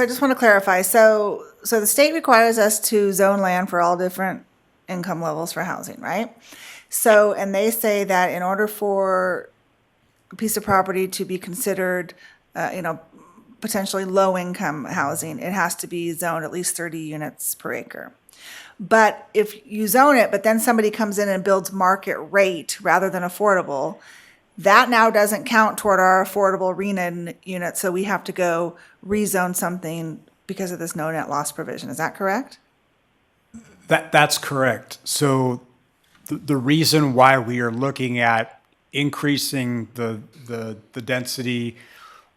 I just want to clarify. So the state requires us to zone land for all different income levels for housing, right? So, and they say that in order for a piece of property to be considered, potentially low-income housing, it has to be zoned at least 30 units per acre. But if you zone it, but then somebody comes in and builds market rate rather than affordable, that now doesn't count toward our affordable RENA unit, so we have to go rezone something because of this no net loss provision. Is that correct? That's correct. So the reason why we are looking at increasing the density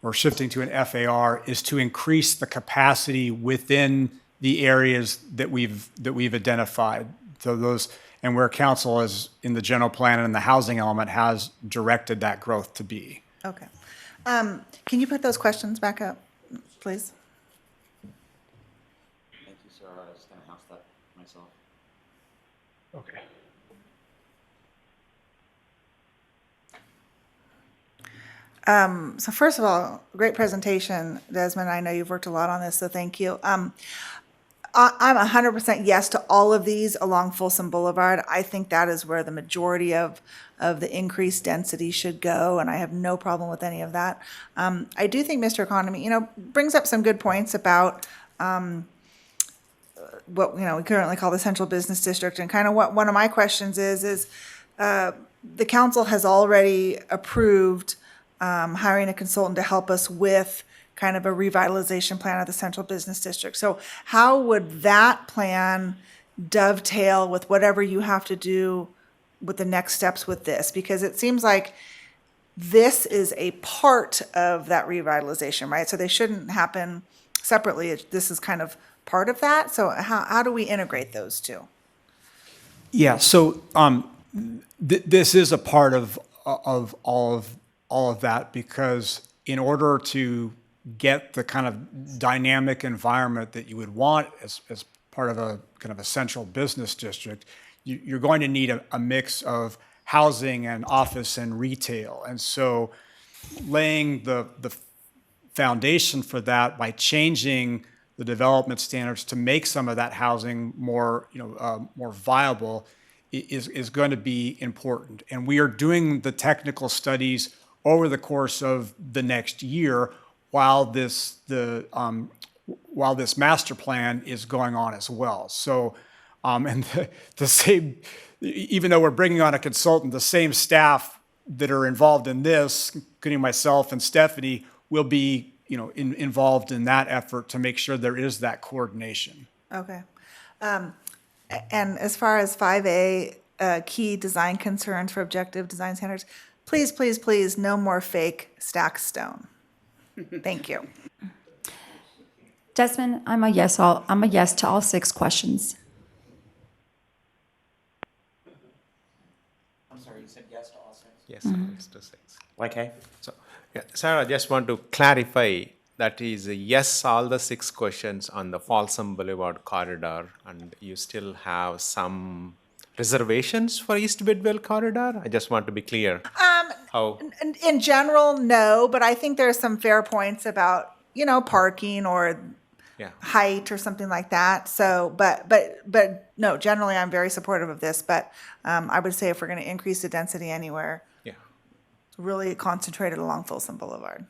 or shifting to an FAR is to increase the capacity within the areas that we've identified. So those, and where council is in the general plan and the housing element has directed that growth to be. Okay. Can you put those questions back up, please? Thank you, Sarah. I was going to ask that myself. Okay. So first of all, great presentation, Desmond. I know you've worked a lot on this, so thank you. I'm 100% yes to all of these along Folsom Boulevard. I think that is where the majority of the increased density should go, and I have no problem with any of that. I do think Mr. Economy, brings up some good points about what we currently call the Central Business District, and kind of what one of my questions is the council has already approved hiring a consultant to help us with kind of a revitalization plan of the Central Business District. So how would that plan dovetail with whatever you have to do with the next steps with this? Because it seems like this is a part of that revitalization, right? So they shouldn't happen separately. This is kind of part of that. So how do we integrate those two? Yeah, so this is a part of all of that, because in order to get the kind of dynamic environment that you would want as part of a kind of a central business district, you're going to need a mix of housing and office and retail. And so laying the foundation for that by changing the development standards to make some of that housing more, more viable is going to be important. And we are doing the technical studies over the course of the next year while this master plan is going on as well. So, and the same, even though we're bringing on a consultant, the same staff that are involved in this, including myself and Stephanie, will be, involved in that effort to make sure there is that coordination. Okay. And as far as 5A, key design concerns for objective design standards, please, please, please, no more fake stacked stone. Thank you. Desmond, I'm a yes to all 6 questions. I'm sorry, you said yes to all 6? Yes, yes to 6. Okay. So, Sarah, I just want to clarify that is a yes, all the 6 questions on the Folsom Boulevard corridor, and you still have some reservations for East Bidwell corridor? I just want to be clear. In general, no, but I think there's some fair points about, parking or height or something like that. So, but no, generally I'm very supportive of this, but I would say if we're going to increase the density anywhere, really concentrated along Folsom Boulevard.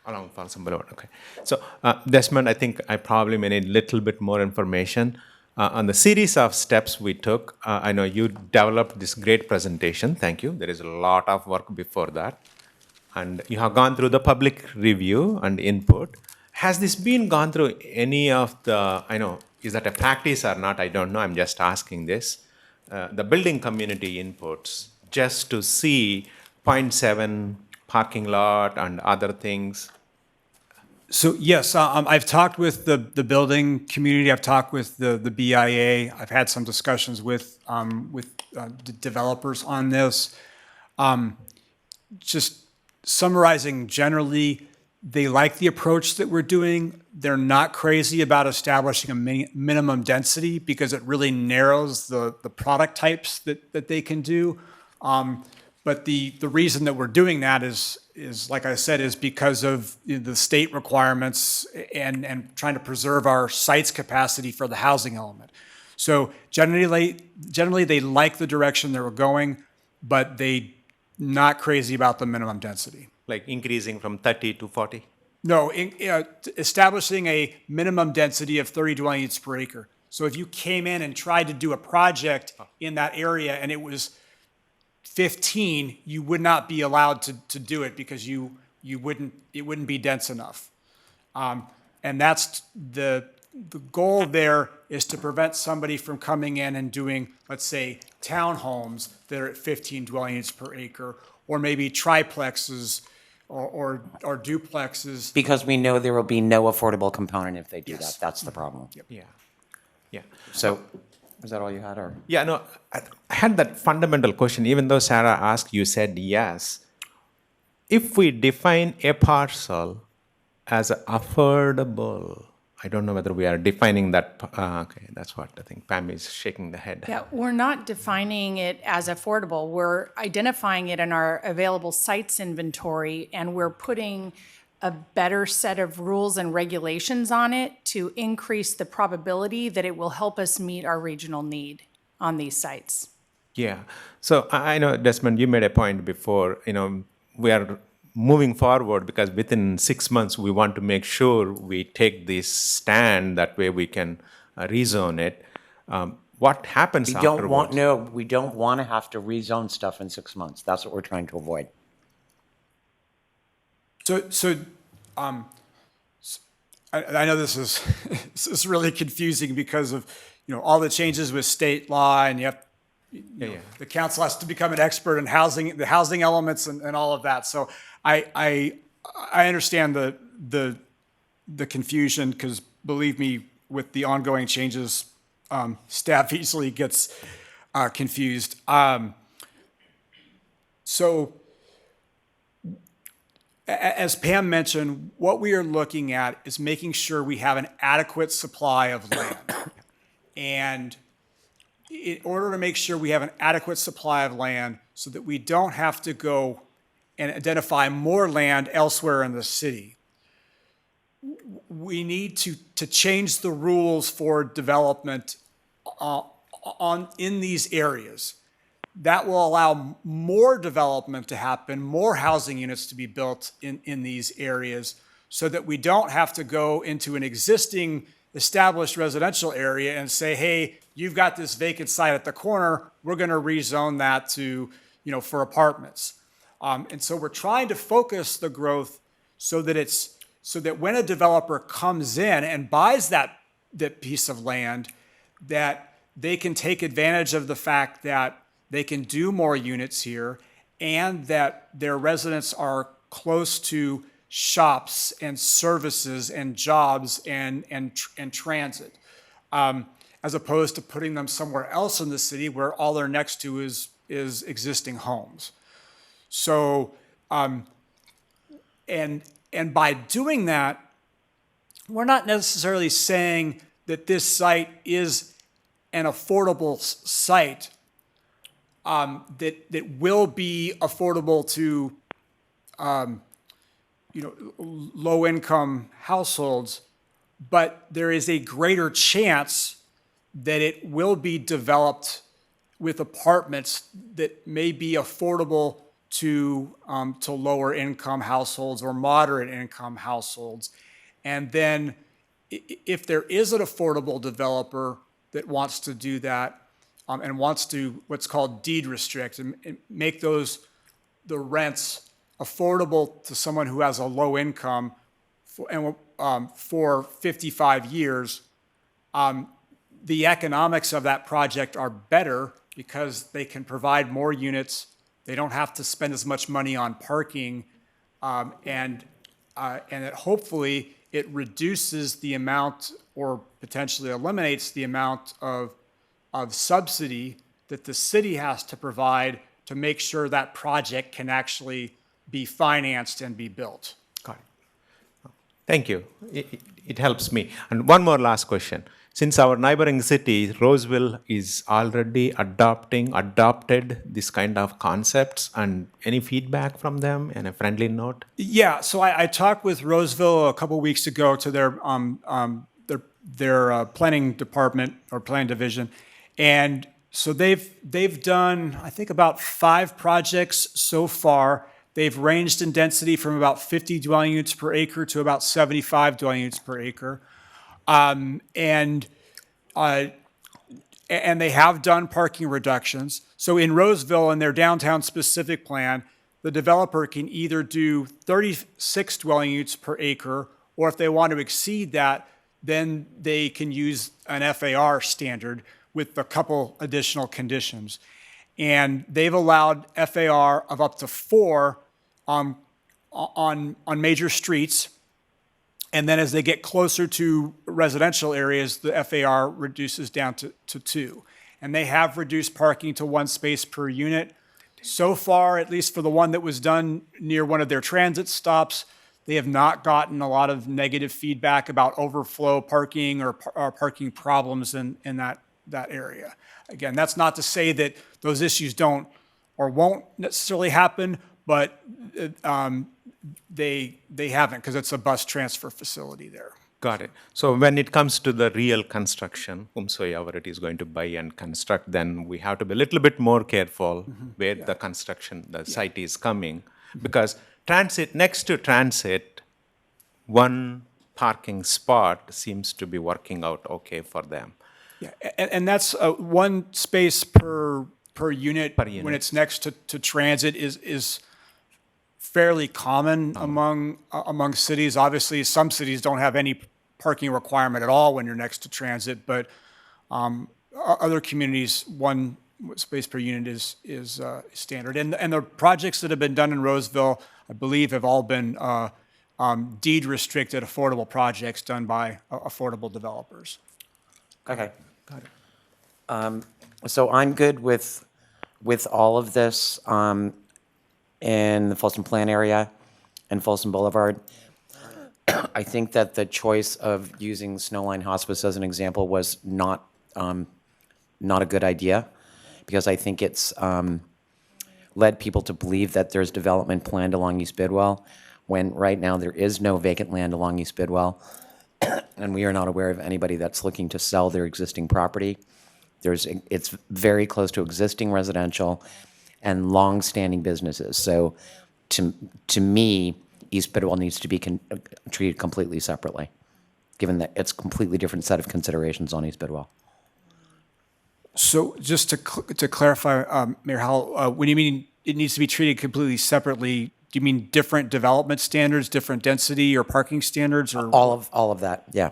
Along Folsom Boulevard, okay. So, Desmond, I think I probably may need a little bit more information. On the series of steps we took, I know you developed this great presentation, thank you. There is a lot of work before that. And you have gone through the public review and input. Has this been gone through any of the, I know, is that a practice or not, I don't know, I'm just asking this. The building community inputs, just to see 0.7 parking lot and other things. So yes, I've talked with the building community. I've talked with the BIA. I've had some discussions with the developers on this. Just summarizing generally, they like the approach that we're doing. They're not crazy about establishing a minimum density because it really narrows the product types that they can do. But the reason that we're doing that is like I said, is because of the state requirements and trying to preserve our site's capacity for the housing element. So generally they like the direction that we're going, but they not crazy about the minimum density. Like increasing from 30 to 40? No, establishing a minimum density of 30 dwelling units per acre. So if you came in and tried to do a project in that area and it was 15, you would not be allowed to do it because it wouldn't be dense enough. And that's the goal there is to prevent somebody from coming in and doing, let's say, townhomes that are at 15 dwelling units per acre, or maybe triplexes or duplexes. Because we know there will be no affordable component if they do that. That's the problem. Yeah. Yeah. So, is that all you had, or? Yeah, no, I had that fundamental question. Even though Sarah asked, you said yes. If we define a parcel as affordable, I don't know whether we are defining that. Okay, that's what I think Pam is shaking the head. Yeah, we're not defining it as affordable. We're identifying it in our available sites inventory, and we're putting a better set of rules and regulations on it to increase the probability that it will help us meet our regional need on these sites. Yeah. So I know, Desmond, you made a point before, we are moving forward because within 6 months, we want to make sure we take this stand. That way we can rezone it. What happens afterwards? We don't want to have to rezone stuff in 6 months. That's what we're trying to avoid. So I know this is really confusing because of all the changes with state law, and the council has to become an expert in housing, the housing elements, and all of that. So I understand the confusion, because believe me, with the ongoing changes, staff easily gets confused. So, as Pam mentioned, what we are looking at is making sure we have an adequate supply of land. And in order to make sure we have an adequate supply of land so that we don't have to go and identify more land elsewhere in the city, we need to change the rules for development in these areas. That will allow more development to happen, more housing units to be built in these areas, so that we don't have to go into an existing established residential area and say, hey, you've got this vacant site at the corner, we're going to rezone that to, for apartments. And so we're trying to focus the growth so that when a developer comes in and buys that piece of land, that they can take advantage of the fact that they can do more units here, and that their residents are close to shops and services and jobs and transit, as opposed to putting them somewhere else in the city where all they're next to is existing homes. So, and by doing that, we're not necessarily saying that this site is an affordable site that will be affordable to low-income households, but there is a greater chance that it will be developed with apartments that may be affordable to lower income households or moderate income households. And then if there is an affordable developer that wants to do that and wants to what's called deed restrict and make the rents affordable to someone who has a low income for 55 years, the economics of that project are better because they can provide more units. They don't have to spend as much money on parking, and that hopefully it reduces the amount or potentially eliminates the amount of subsidy that the city has to provide to make sure that project can actually be financed and be built. Got it. Thank you. It helps me. And one more last question. Since our neighboring city, Roseville, is already adopted this kind of concepts, and any feedback from them and a friendly note? Yeah, so I talked with Roseville a couple weeks ago to their planning department or planning division, and so they've done, I think, about 5 projects so far. They've ranged in density from about 50 dwelling units per acre to about 75 dwelling units per acre. And they have done parking reductions. So in Roseville, in their downtown specific plan, the developer can either do 36 dwelling units per acre, or if they want to exceed that, then they can use an FAR standard with a couple additional conditions. And they've allowed FAR of up to 4 on major streets. And then as they get closer to residential areas, the FAR reduces down to 2. And they have reduced parking to 1 space per unit. So far, at least for the one that was done near one of their transit stops, they have not gotten a lot of negative feedback about overflow parking or parking problems in that area. Again, that's not to say that those issues don't or won't necessarily happen, but they haven't, because it's a bus transfer facility there. Got it. So when it comes to the real construction, whomsoever it is going to buy and construct, then we have to be a little bit more careful where the construction, the site is coming, because next to transit, 1 parking spot seems to be working out okay for them. Yeah, and that's 1 space per unit when it's next to transit is fairly common among cities. Obviously, some cities don't have any parking requirement at all when you're next to transit, but other communities, 1 space per unit is standard. And the projects that have been done in Roseville, I believe, have all been deed restricted affordable projects done by affordable developers. Okay. Got it. So I'm good with all of this in the Folsom Plan area and Folsom Boulevard. I think that the choice of using Snowline Hospice as an example was not a good idea, because I think it's led people to believe that there's development planned along East Bidwell, when right now there is no vacant land along East Bidwell, and we are not aware of anybody that's looking to sell their existing property. It's very close to existing residential and long-standing businesses. So to me, East Bidwell needs to be treated completely separately, given that it's a completely different set of considerations on East Bidwell. So just to clarify, Mayor Howell, when you mean it needs to be treated completely separately, do you mean different development standards, different density or parking standards, or all of that? Yeah.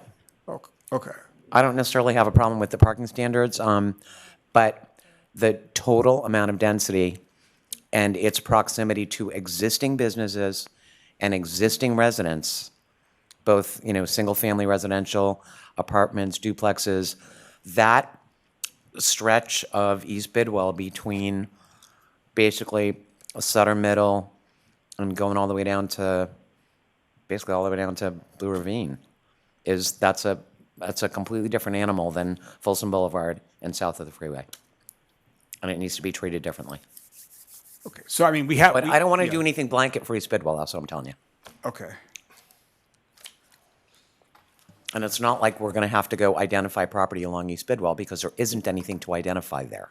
Okay. I don't necessarily have a problem with the parking standards, but the total amount of density and its proximity to existing businesses and existing residents, both, single-family residential, apartments, duplexes, that stretch of East Bidwell between basically Sutter Middle and going all the way down to Blue Ravine that's a completely different animal than Folsom Boulevard and south of the freeway, and it needs to be treated differently. Okay, so I mean we have. But I don't want to do anything blanket for East Bidwell. That's what I'm telling you. Okay. And it's not like we're going to have to go identify property along East Bidwell, because there isn't anything to identify there.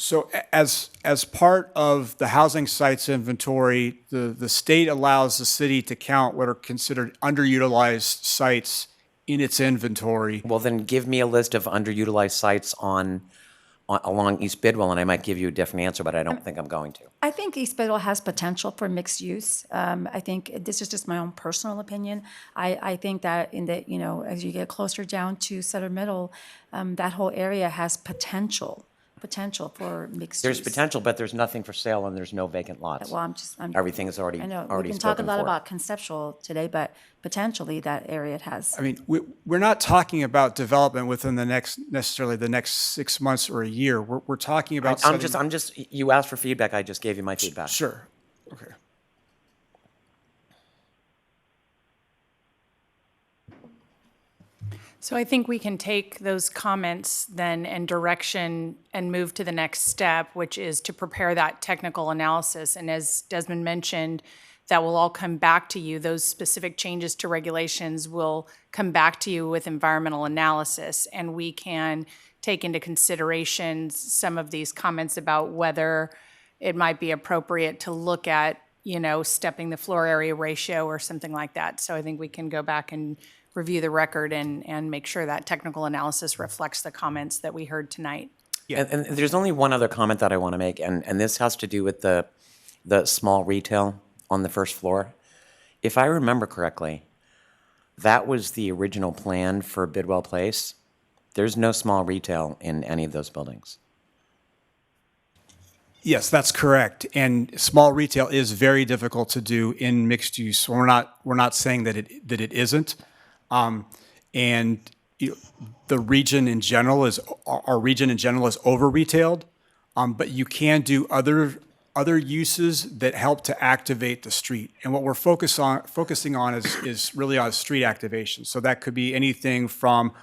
So as part of the housing sites inventory, the state allows the city to count what are considered underutilized sites in its inventory. Well, then give me a list of underutilized sites along East Bidwell, and I might give you a different answer, but I don't think I'm going to. I think East Bidwell has potential for mixed use. I think this is just my own personal opinion. I think that as you get closer down to Sutter Middle, that whole area has potential for mixed There's use. potential, but there's nothing for sale and there's no vacant lots. Well, Everything is already I know, already we've been talking spoken a lot for. about conceptual today, but potentially that area it has. I mean, we're not talking about development within necessarily the next 6 months or a year. We're talking about. I'm just. You asked for feedback. I just gave you my feedback. Sure. Okay. So I think we can take those comments then and direction and move to the next step, which is to prepare that technical analysis. And as Desmond mentioned, that will all come back to you. Those specific changes to regulations will come back to you with environmental analysis. And we can take into consideration some of these comments about whether it might be appropriate to look at, stepping the floor area ratio or something like that. So I think we can go back and review the record and make sure that technical analysis reflects the comments that we heard tonight. Yeah. And there's only one other comment that I want to make, and this has to do with the small retail on the first floor. If I remember correctly, that was the original plan for Bidwell Place. There's no small retail in any of those buildings. Yes, that's correct. And small retail is very difficult to do in mixed use. We're not saying that it isn't. And the region in general our region in general is over retailed, but you can do other uses that help to activate the street. And what we're focusing on is really on street activation. So that could be anything from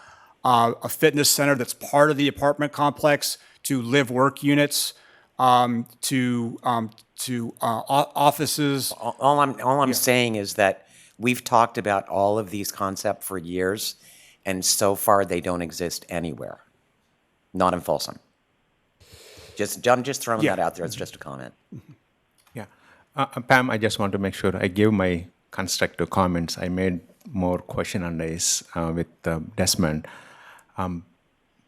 a fitness center that's part of the apartment complex to live-work units, to offices. All I'm saying is that we've talked about all of these concepts for years, and so far they don't exist anywhere. Not in Folsom. I'm just throwing that out there. It's just a comment. Yeah. Pam, I just want to make sure I give my constructive comments. I made more question and days with Desmond.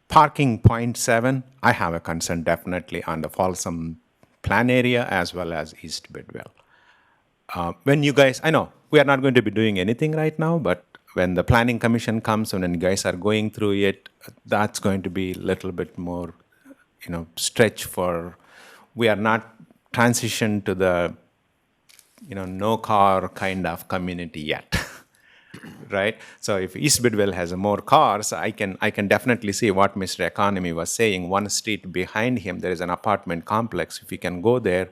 Parking 0.7, I have a concern definitely on the Folsom plan area as well as East Bidwell. When you guys, I know we are not going to be doing anything right now, but when the planning commission comes and when you guys are going through it, that's going to be a little bit more, stretch for, we are not transitioned to the, no car kind of community yet. Right? So if East Bidwell has more cars, I can definitely see what Mr. Economy was saying. One street behind him, there is an apartment complex. If you can go there,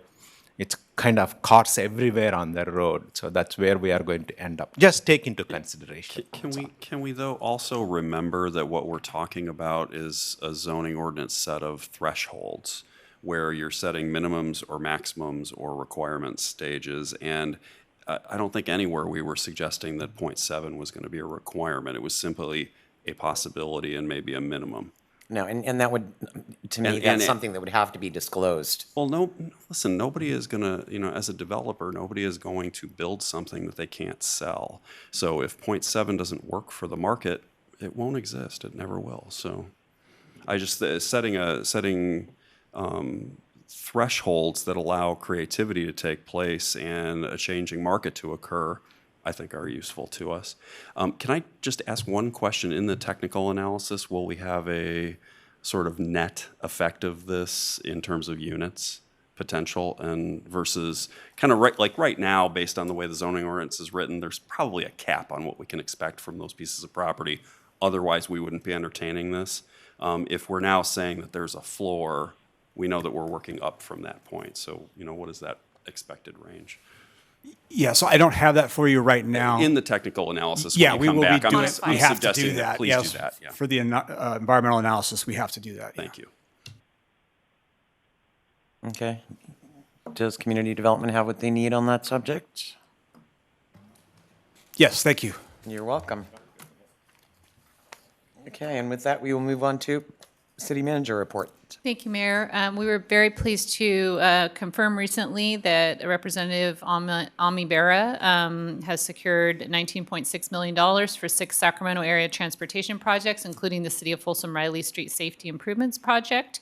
it's kind of cars everywhere on the road. So that's where we are going to end up. Just take into consideration. Can we though also remember that what we're talking about is a zoning ordinance set of thresholds where you're setting minimums or maximums or requirement stages, and I don't think anywhere we were suggesting that 0.7 was going to be a requirement. It was simply a possibility and maybe a minimum. No, and that would, to me, that's something that would have to be disclosed. Well, listen, nobody is going to, as a developer, nobody is going to build something that they can't sell. So if 0.7 doesn't work for the market, it won't exist. It never will. So I just, setting thresholds that allow creativity to take place and a changing market to occur, I think are useful to us. Can I just ask one question? In the technical analysis, will we have a sort of net effect of this in terms of units potential and versus kind of right now, based on the way the zoning ordinance is written, there's probably a cap on what we can expect from those pieces of property. Otherwise, we wouldn't be entertaining this. If we're now saying that there's a floor, we know that we're working up from that point. So, what is that expected range? Yeah, so I don't have that for you right now. In the technical analysis, yeah, when we you come will back, be doing. I'm We have to suggesting do that. please Yes, do that. Yeah. for the environmental analysis, we have to do that. Thank you. Okay. Does community development have what they need on that subject? Yes, thank you. You're welcome. Okay, and with that, we will move on to city manager report. Thank you, Mayor. We were very pleased to confirm recently that Representative Ami Bera has secured $19.6 million for 6 Sacramento area transportation projects, including the City of Folsom Riley Street Safety Improvements Project.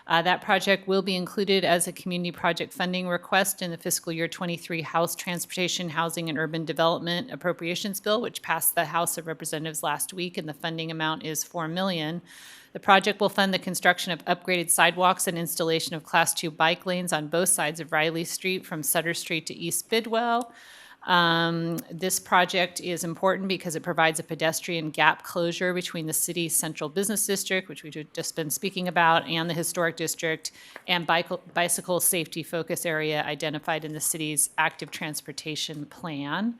That project will be included as a community project funding request in the fiscal year 23 House Transportation, Housing, and Urban Development Appropriations Bill, which passed the House of Representatives last week, and the funding amount is $4 million. The project will fund the construction of upgraded sidewalks and installation of Class II bike lanes on both sides of Riley Street from Sutter Street to East Bidwell. This project is important because it provides a pedestrian gap closure between the city's central business district, which we've just been speaking about, and the historic district, and bicycle safety focus area identified in the city's active transportation plan.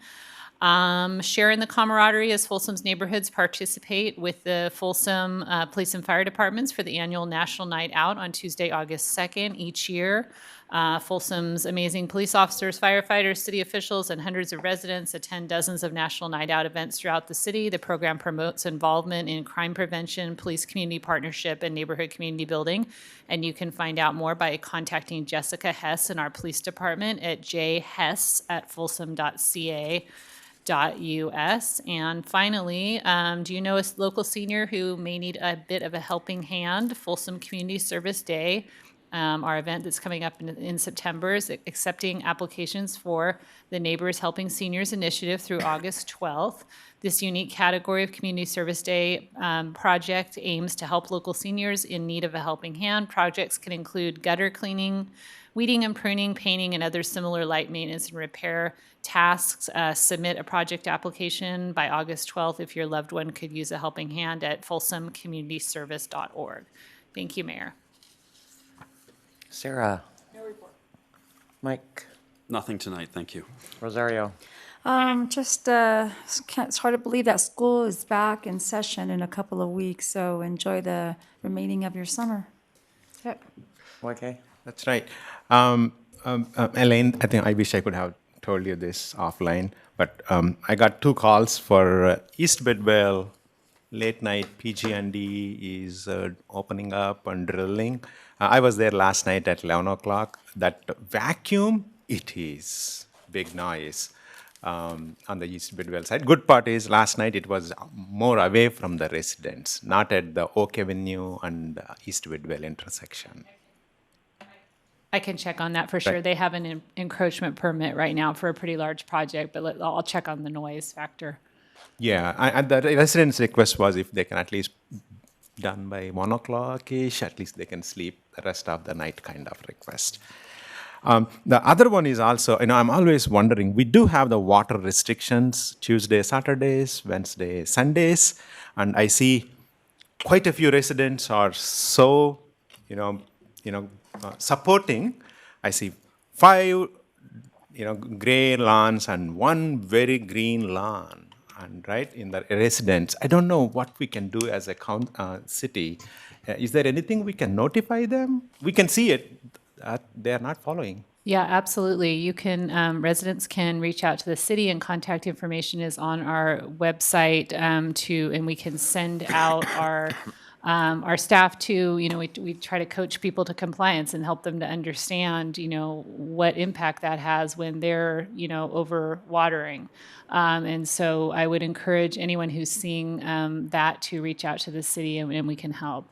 Sharing the camaraderie as Folsom's neighborhoods participate with the Folsom Police and Fire Departments for the annual National Night Out on Tuesday, August 2nd each year. Folsom's amazing police officers, firefighters, city officials, and hundreds of residents attend dozens of National Night Out events throughout the city. The program promotes involvement in crime prevention, police-community partnership, and neighborhood community building. And you can find out more by contacting Jessica Hess in our police department at jhess@folsom.ca.us. And finally, do you know a local senior who may need a bit of a helping hand? Folsom Community Service Day, our event that's coming up in September, is accepting applications for the Neighbors Helping Seniors Initiative through August 12th. This unique category of Community Service Day project aims to help local seniors in need of a helping hand. Projects can include gutter cleaning, weeding and pruning, painting, and other similar light maintenance and repair tasks. Submit a project application by August 12th if your loved one could use a helping hand at folsomcommunityservice.org. Thank you, Mayor. Sarah? No report. Mike? Nothing tonight, thank you. Rosario? It's hard to believe that school is back in session in a couple of weeks, so enjoy the remaining of your summer. That's it. Okay. That's right. Elaine, I wish I could have told you this offline, but I got 2 calls for East Bidwell. Late night PG&D is opening up and drilling. I was there last night at 11 o'clock. That vacuum, it is big noise on the East Bidwell side. Good part is last night it was more away from the residents, not at the Oak Avenue and East Bidwell intersection. I can check on that for sure. Right. They have an encroachment permit right now for a pretty large project, but I'll check on the noise factor. Yeah, and the residents' request was if they can at least done by 1 o'clock-ish, at least they can sleep the rest of the night kind of request. The other one is also, I'm always wondering, we do have the water restrictions Tuesday, Saturdays, Wednesday, Sundays, and I see quite a few residents are so, supporting. I see 5, gray lawns and 1 very green lawn. And right in the residents, I don't know what we can do as a city. Is there anything we can notify them? We can see it. They are not following. Yeah, absolutely. You can, residents can reach out to the city, and contact information is on our website and we can send out our staff to, we try to coach people to compliance and help them to understand, what impact that has when they're, over watering. And so I would encourage anyone who's seeing that to reach out to the city, and we can help.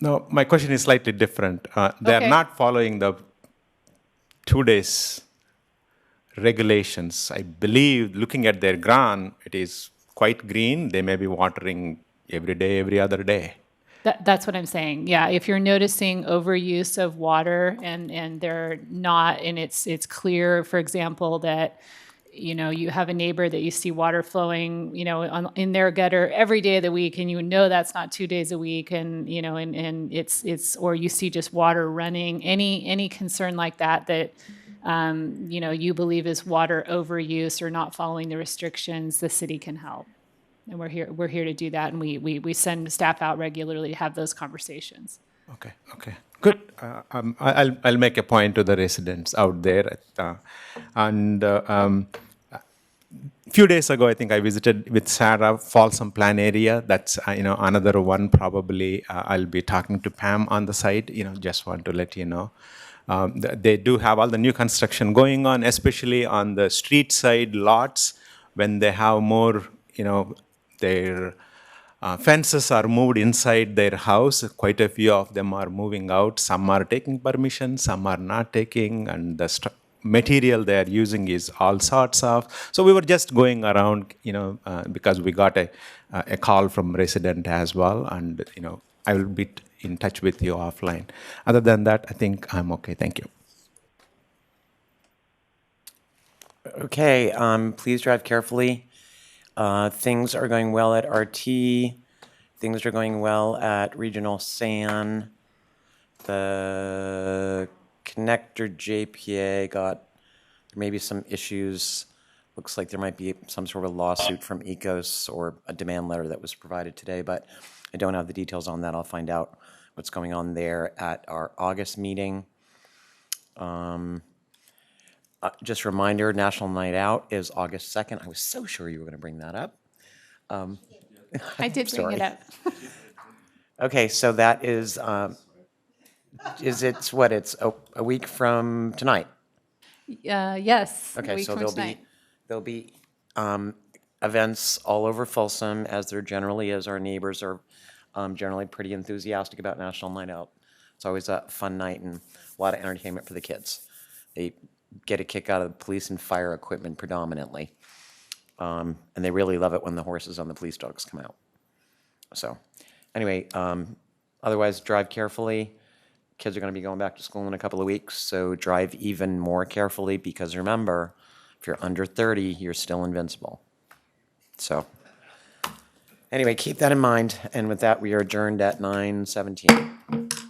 No, my question is slightly different. They're Okay. not following the 2 days regulations. I believe, looking at their ground, it is quite green. They may be watering every day, every other day. That's what I'm saying. Yeah, if you're noticing overuse of water and they're not, and it's clear, for example, that you have a neighbor that you see water flowing, in their gutter every day of the week, and that's not 2 days a week, and and it's or you see just water running. Any concern like that you believe is water overuse or not following the restrictions, the city can help. And we're here to do that, and we send staff out regularly to have those conversations. Okay, good. I'll make a point to the residents out there, and few days ago, I think I visited with Sarah Folsom Plan area. That's another one. Probably I'll be talking to Pam on the site. Just want to let you know. They do have all the new construction going on, especially on the street side lots. When they have more, their fences are moved inside their house. Quite a few of them are moving out. Some are taking permission, some are not taking, and the material they are using is all sorts of. So we were just going around, because we got a call from resident as well, and I will be in touch with you offline. Other than that, I think I'm okay. Thank you. Okay, please drive carefully. Things are going well at RT. Things are going well at Regional SAN. The connector JPA got maybe some issues. Looks like there might be some sort of lawsuit from ECOS or a demand letter that was provided today, but I don't have the details on that. I'll find out what's going on there at our August meeting. Just a reminder, National Night Out is August 2nd. I was so sure you were going to bring that up. I did bring it up. Okay, so that is it's what, it's a week from tonight? Yes. a Okay, week so from tonight. there'll be events all over Folsom, as there generally is. Our neighbors are generally pretty enthusiastic about National Night Out. It's always a fun night and a lot of entertainment for the kids. They get a kick out of the police and fire equipment predominantly. And they really love it when the horses on the police dogs come out. So anyway, otherwise drive carefully. Kids are going to be going back to school in a couple of weeks, so drive even more carefully, because remember, if you're under 30, you're still invincible. So anyway, keep that in mind. And with that, we are adjourned at 9:17.